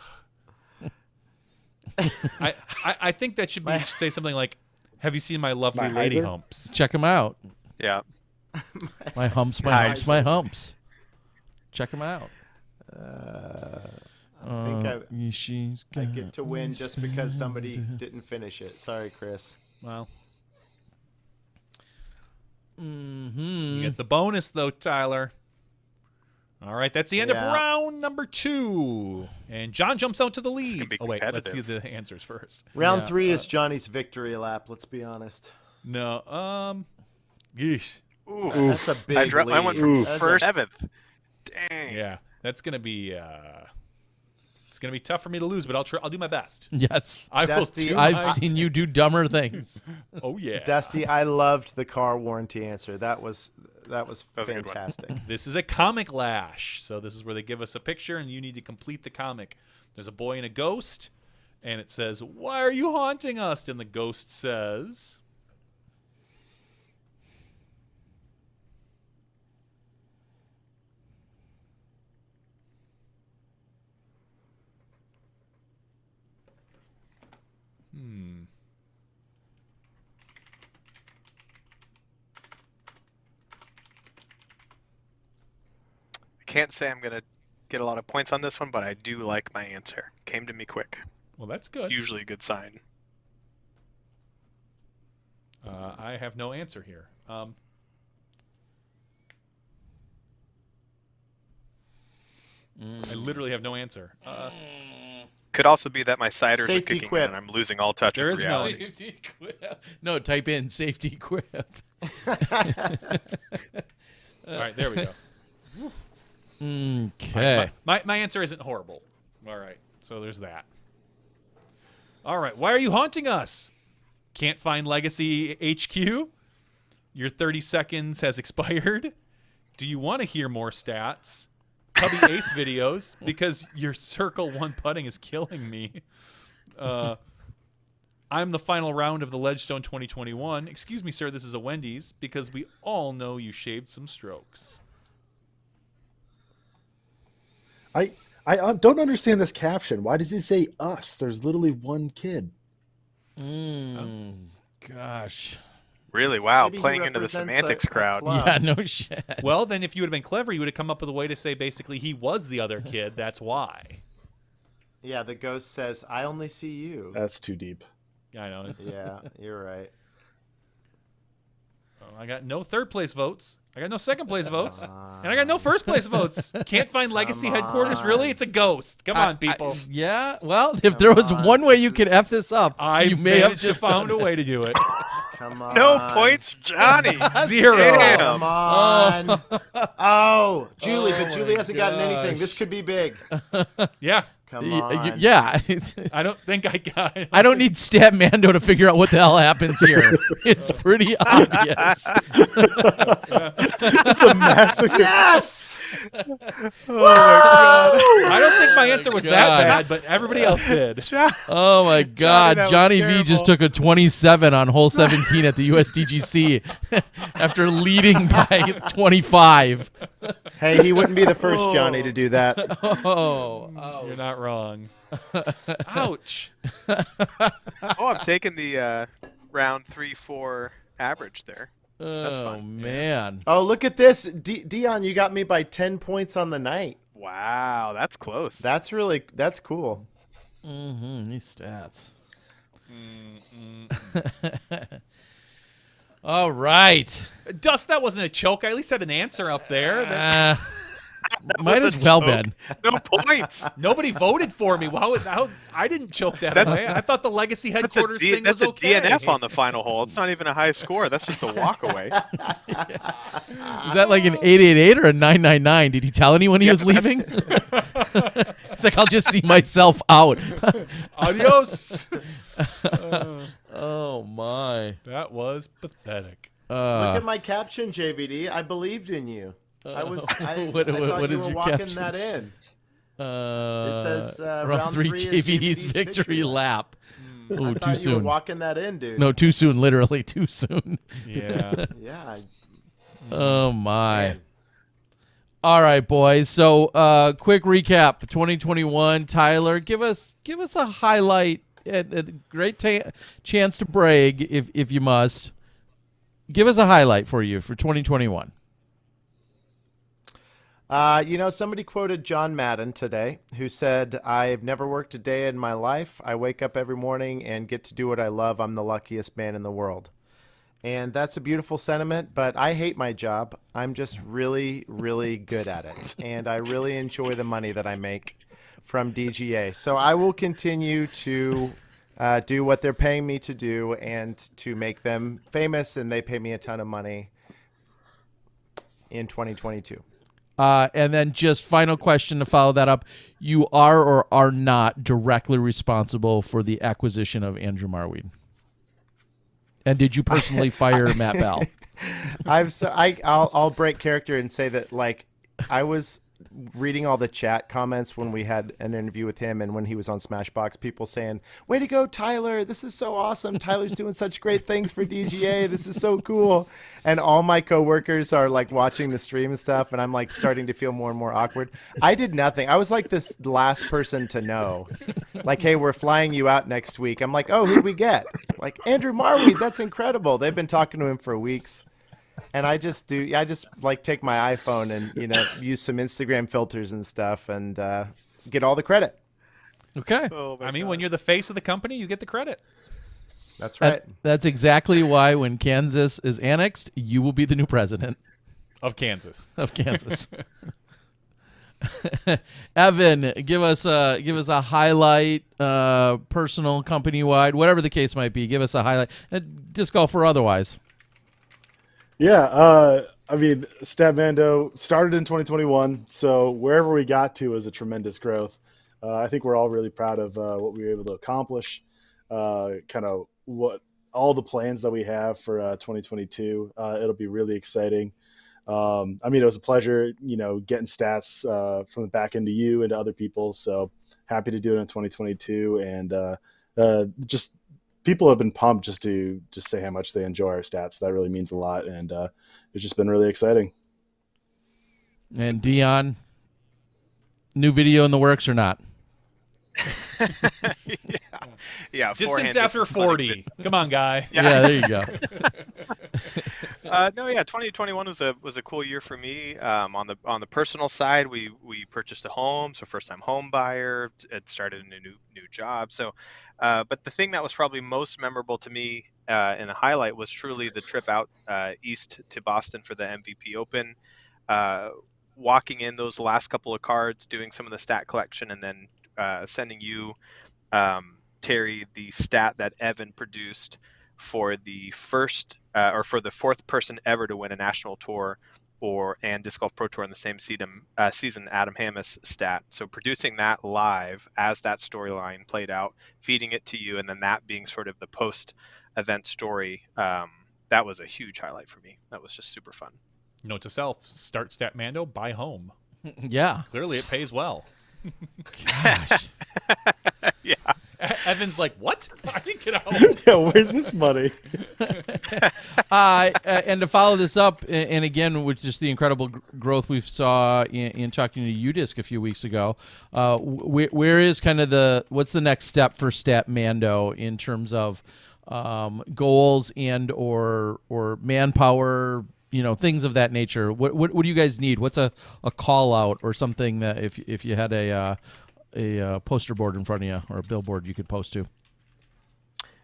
think that should say something like, have you seen my lovely My lady hyzer? humps? Check them out. Yeah. My humps, my humps, my humps. Check them out. I think I I get to win just because somebody didn't finish it. Sorry, Chris. Well, Mm-hmm. you get the bonus, though, Tyler. All right, that's the end of Yeah. round number 2. And John jumps out to the gonna lead. be Oh, wait, let's see competitive. the answers first. Round Yeah, 3 is Johnny's victory lap. Let's be honest. No, yeesh. Ooh. That's a big I dropped. I went from Oof. That's first to 7th. Dang. Yeah, that's gonna be it's gonna be tough for me to lose, but I'll do my best. Yes. I will Dusty, do I've my seen you do dumber things. Oh yeah. Dusty, I loved the car warranty answer. That was That was a good one. fantastic. This is a comic lash. So this is where they give us a picture and you need to complete the comic. There's a boy and a ghost, and it says, "Why are you haunting us?" And the ghost says, I can't say I'm gonna get a lot of points on this one, but I do like my answer. Came to me quick. "Well, that's good." Usually a good sign. I have no answer here. I literally have no answer. Could also be that my ciders Safety are kicking quip. in and I'm losing all touch There with is no- reality. Safety quip. No, type in safety quip. All right, there we go. Okay. My answer isn't horrible. All right, so there's that. All right, why are you haunting us? Can't find Legacy HQ? Your 30 seconds has expired. Do you want to hear more stats? Cubby Ace videos, because your circle one putting is killing me. I'm the final round of the Ledgestone 2021. Excuse me, sir, this is a Wendy's, because we all know you shaved some strokes. I don't understand this caption. Why does he say us? There's literally one kid. Gosh. Really? Wow. Maybe he Playing into the represents semantics a crowd. club. Yeah, no shit. Well, then if you would have been clever, you would have come up with a way to say basically he was the other kid. That's why. Yeah, the ghost says, "I only see you." That's too deep. Yeah, I know. Yeah, you're right. I got no third place votes. I got no second place votes. And I got no first place votes. Can't find Legacy headquarters. Really? It's a ghost. Come on, people. Yeah, well, if there was one way you could F this up, you may have just found a way to do it. Come on. No points, Johnny. 0. Damn. Come on. Oh, Julie, but Julie hasn't gotten anything. This could be big. Yeah. Come on. Yeah. I don't think I got it. I don't need Stat Mando to figure out what the hell happens here. It's pretty obvious. It's a massacre. Yes! I don't think my answer was that bad, but everybody else did. Oh my God, that was Johnny V just took a 27 on hole 17 at the USDGC after leading by 25. Hey, he wouldn't be the first Johnny to do that. You're not wrong. Ouch. Oh, I'm taking the round 3-4 average there. That's Oh fun. man. Oh, look at this. Dion, you got me by 10 points on the night. Wow, that's close. That's cool. These stats. All right. Dust, that wasn't a choke. I at least had an answer up there. Might as well been. No points. Nobody voted for me. How I didn't choke that away. I thought the Legacy That's headquarters thing was a okay. DNF on the final hole. It's not even a high score. That's just a walk away. Is that like an 888 or a 999? Did he tell anyone he was leaving? It's like, I'll just see myself out. Adios. Oh my. That was pathetic. Look at my caption, JVD. I believed in you. I what thought is you were your walking caption? that in. It says, round 3 is JVD's victory lap. I Oh, thought too you were soon. walking that in, dude. No, too soon. Literally too soon. Yeah. Yeah. Oh my. Man. All right, boys. So, quick recap for 2021. Tyler, give us a highlight. A great chance to brag if you must. Give us a highlight for you for 2021. Somebody quoted John Madden today, who said, "I've never worked a day in my life. I wake up every morning and get to do what I love. I'm the luckiest man in the world." And that's a beautiful sentiment, but I hate my job. I'm just really, really good at it. And I really enjoy the money that I make from DGA. So I will continue to do what they're paying me to do and to make them famous, and they pay me a ton of money in 2022. And then just final question to follow that up. You are or are not directly responsible for the acquisition of Andrew Marweed? And did you personally fire Matt Bell? I'll break character and say that, like, I was reading all the chat comments when we had an interview with him and when he was on Smashbox, people saying, "Way to go, Tyler. This is so awesome. Tyler's doing such great things for DGA. This is so cool." And all my coworkers are like watching the stream and stuff, and I'm like starting to feel more and more awkward. I did nothing. I was like this last person to know. Like, "Hey, we're flying you out next week." I'm like, "Oh, who'd we get?" Like, "Andrew Marweed. That's incredible." They've been talking to him for weeks. And I just like take my iPhone and, use some Instagram filters and stuff and get all the credit. Okay. Oh my I mean, God. when you're the face of the company, you get the credit. That's right. That's exactly why when Kansas is annexed, you will be the new president Of Kansas. of Kansas. Evan, give us a highlight, personal, company wide, whatever the case might be. Give us a highlight, disc golf or otherwise. Yeah, I mean, Statmando started in 2021, so wherever we got to is a tremendous growth. I think we're all really proud of what we were able to accomplish, kind of what all the plans that we have for 2022. It'll be really exciting. I mean, it was a pleasure, getting stats from the back end to you and to other people. So happy to do it in 2022. And just people have been pumped just to just say how much they enjoy our stats. That really means a lot. And it's just been really exciting. And Dion, new video in the works or not? Yeah. Distance after 40. Come on, guy. Yeah, there you go. No, yeah, 2021 was a cool year for me. On the personal side, we purchased a home, so first time home buyer. It started in a new job. So, but the thing that was probably most memorable to me and a highlight was truly the trip out east to Boston for the MVP Open. Walking in those last couple of cards, doing some of the stat collection, and then sending you, Terry, the stat that Evan produced for the first or for the fourth person ever to win a national tour and Disc Golf Pro Tour in the same season, Adam Hammis stat. So producing that live as that storyline played out, feeding it to you, and then that being sort of the post-event story, that was a huge highlight for me. That was just super fun. Note to self, start Statmando, buy home. Yeah. Clearly it pays well. Gosh. Yeah. Evan's like, what? I didn't get a home. Yeah, where's this money? And to follow this up, and again, with just the incredible growth we saw in talking to UDisc a few weeks ago, where is kind of what's the next step for Statmando in terms of goals and or manpower, things of that nature? What do you guys need? What's a call out or something that if you had a poster board in front of you or a billboard you could post to?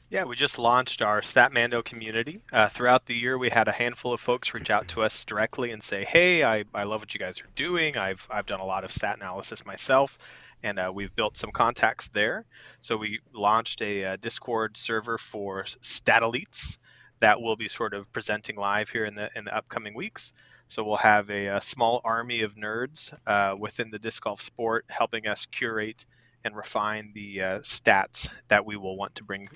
Yeah, we just launched our Statmando community. Throughout the year, we had a handful of folks reach out to us directly and say, hey, I love what you guys are doing. I've done a lot of stat analysis myself, and we've built some contacts there. So we launched a Discord server for Stat Elites that will be sort of presenting live here in the upcoming weeks. So we'll have a small army of nerds within the disc golf sport helping us curate and refine the stats that we will want to bring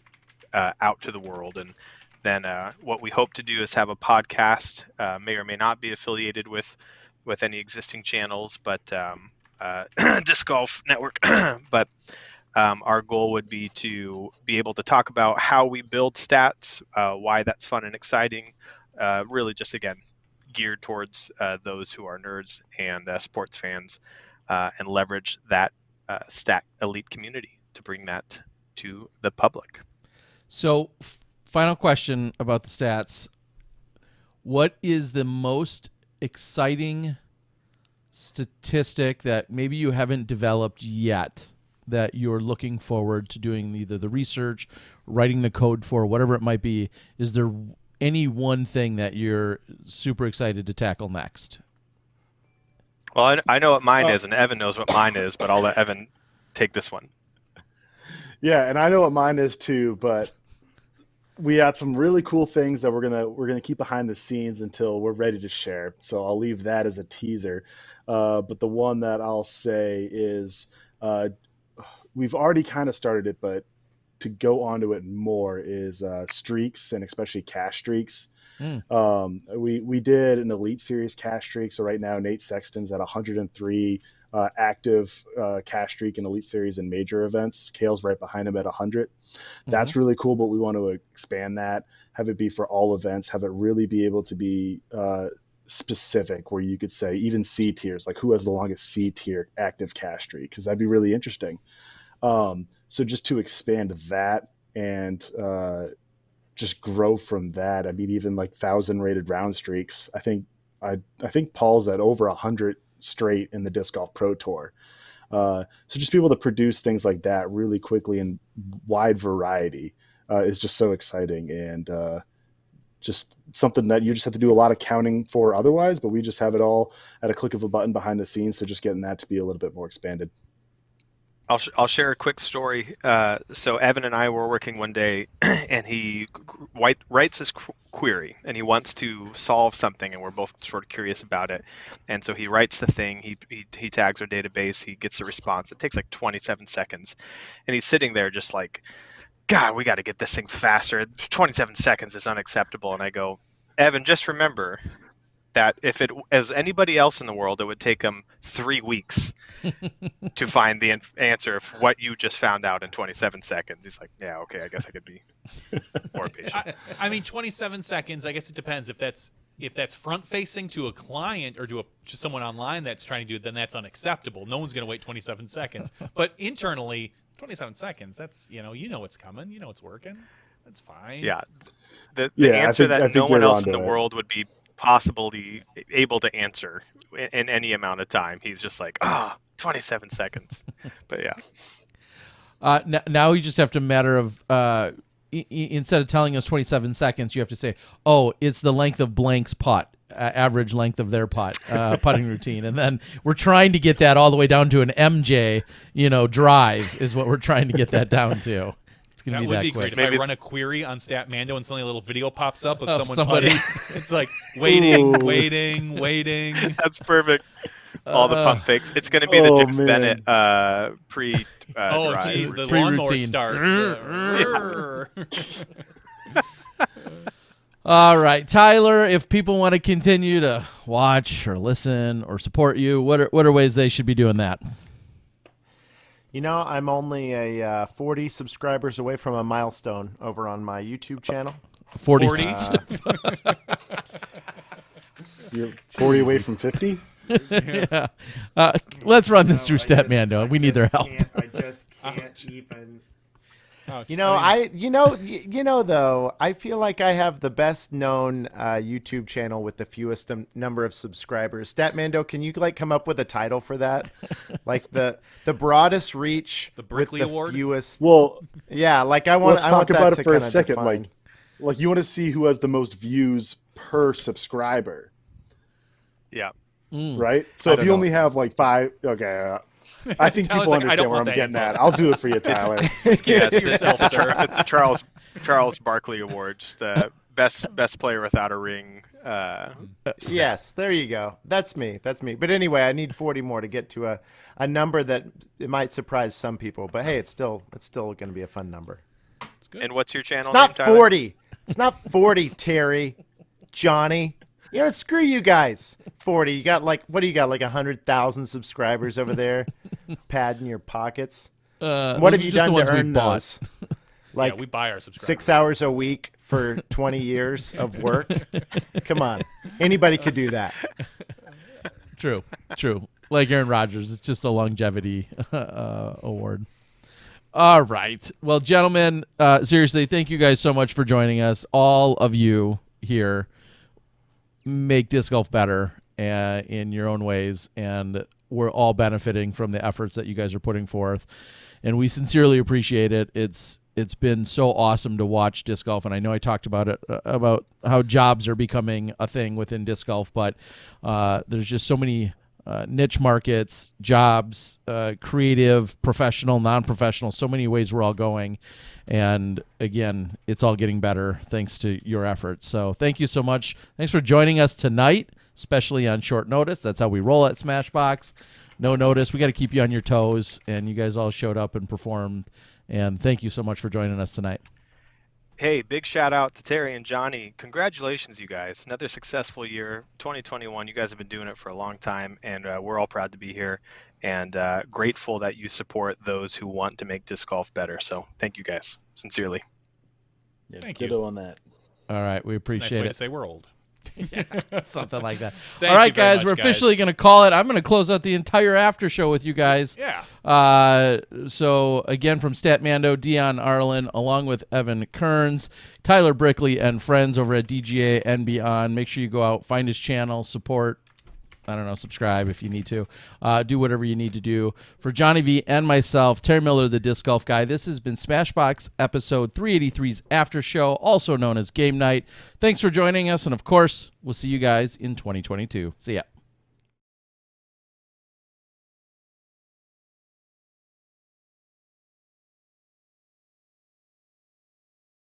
out to the world. And then what we hope to do is have a podcast, may or may not be affiliated with any existing channels, but Disc Golf Network. But our goal would be to be able to talk about how we build stats, why that's fun and exciting, really just, again, geared towards those who are nerds and sports fans, and leverage that stat elite community to bring that to the public. So, final question about the stats. What is the most exciting statistic that maybe you haven't developed yet that you're looking forward to doing either the research, writing the code for, whatever it might be? Is there any one thing that you're super excited to tackle next? Well, I know what mine is, and Evan knows what mine is, but I'll let Evan take this one. Yeah, and I know what mine is too, but we got some really cool things that we're gonna keep behind the scenes until we're ready to share. So I'll leave that as a teaser. But the one that I'll say is we've already kind of started it, but to go onto it more is streaks, and especially cash streaks. We did an Elite Series cash streak. So right now Nate Sexton's at 103 active cash streak in Elite Series and major events. Kale's right behind him at 100. That's really cool, but we want to expand that, have it be for all events, have it really be able to be specific, where you could say even C tiers, like who has the longest C tier active cash streak, because that'd be really interesting. So just to expand that and just grow from that. I mean, even like 1,000 rated round streaks. I think Paul's at over 100 straight in the Disc Golf Pro Tour. So just be able to produce things like that really quickly and wide variety is just so exciting, and just something that you just have to do a lot of counting for otherwise, but we just have it all at a click of a button behind the scenes. So just getting that to be a little bit more expanded. I'll share a quick story. So Evan and I were working one day, and he writes his query, and he wants to solve something, and we're both sort of curious about it. And so he writes the thing, he tags our database, he gets a response. It takes like 27 seconds, and he's sitting there just like God, we got to get this thing faster. 27 seconds is unacceptable. And I go, Evan, just remember that if it was anybody else in the world, it would take them 3 weeks to find the answer of what you just found out in 27 seconds. He's like, yeah, okay, I guess I could be more patient. I mean, 27 seconds, I guess it depends. If that's front facing to a client or to someone online that's trying to do it, then that's unacceptable. No one's going to wait 27 seconds. But internally, 27 seconds, that's, you know what's coming. You know it's working. That's fine. Yeah. The answer that no one else in the world would be possibly able to answer in any amount of time. He's just like, 27 seconds. But yeah. Now you just have to matter of instead of telling us 27 seconds, you have to say, oh, it's the length of blank's putt, average length of their putt, putting routine. And then we're trying to get that all the way down to an MJ, drive is what we're trying to get that down to. It's going to be that quick. Great. If I run a query on StatMando and suddenly a little video pops up of somebody. It's like waiting. That's perfect. All the pump fakes. It's going to be the Dick Bennett pre geez, the lawnmower start. All right, Tyler, if people want to continue to watch or listen or support you, what are ways they should be doing that? I'm only a 40 subscribers away from a milestone over on my YouTube channel. 40? You're 40 away from 50? Yeah. Let's run this through StatMando. We need their help. I just can't even. Though, I feel like I have the best known YouTube channel with the fewest number of subscribers. StatMando, can you come up with a title for that? Like the broadest reach, the Brickley with the Award? Fewest. Well, yeah, let's talk about it for a second. Like you want to see who has the most views per subscriber. Yeah. Right? So if you only have 5, okay. I think people understand where I'm getting at. I'll do it for you, Tyler. Let's keep it to yourself, sir. It's the Charles Barkley Award, just the best player without a ring. Yes, there you go. That's me. But anyway, I need 40 more to get to a number that it might surprise some people. But hey, it's still going to be a fun number. It's good. And what's your channel? It's not name, 40. It's not 40, Terry, Johnny. Screw you guys. 40. You got what do you got? 100,000 subscribers over there, padding your pockets. What have you done to earn those? We buy our subscribers. 6 hours a week for 20 years of work. Come on, anybody could do that. True. Like Aaron Rodgers, it's just a longevity award. All right. Well, gentlemen, seriously, thank you guys so much for joining us. All of you here make disc golf better in your own ways, and we're all benefiting from the efforts that you guys are putting forth, and we sincerely appreciate it. It's been so awesome to watch disc golf, and I know I talked about it about how jobs are becoming a thing within disc golf, but there's just so many niche markets, jobs, creative, professional, non-professional, so many ways we're all going. And again, it's all getting better thanks to your efforts. So thank you so much. Thanks for joining us tonight, especially on short notice. That's how we roll at Smashbox. No notice. We got to keep you on your toes, and you guys all showed up and performed. And thank you so much for joining us tonight. Hey, big shout out to Terry and Johnny. Congratulations, you guys. Another successful year, 2021. You guys have been doing it for a long time, and we're all proud to be here and grateful that you support those who want to make disc golf better. So thank you guys, sincerely. Yeah, thank ditto you on that. All right, we appreciate nice way it. to say we're old. Something like that. Thank all right, you very guys, much, we're officially going to call it. I'm going to close out the entire after show with you guys. Yeah. So again, from StatMando, Dion Arlen, along with Evan Kearns, Tyler Brickley, and friends over at DGA and beyond. Make sure you go out, find his channel, support. Subscribe if you need to. Do whatever you need to do. For Johnny V and myself, Terry Miller, the Disc Golf Guy, this has been Smashbox episode 383's After Show, also known as Game Night. Thanks for joining us, and of course, we'll see you guys in 2022. See ya.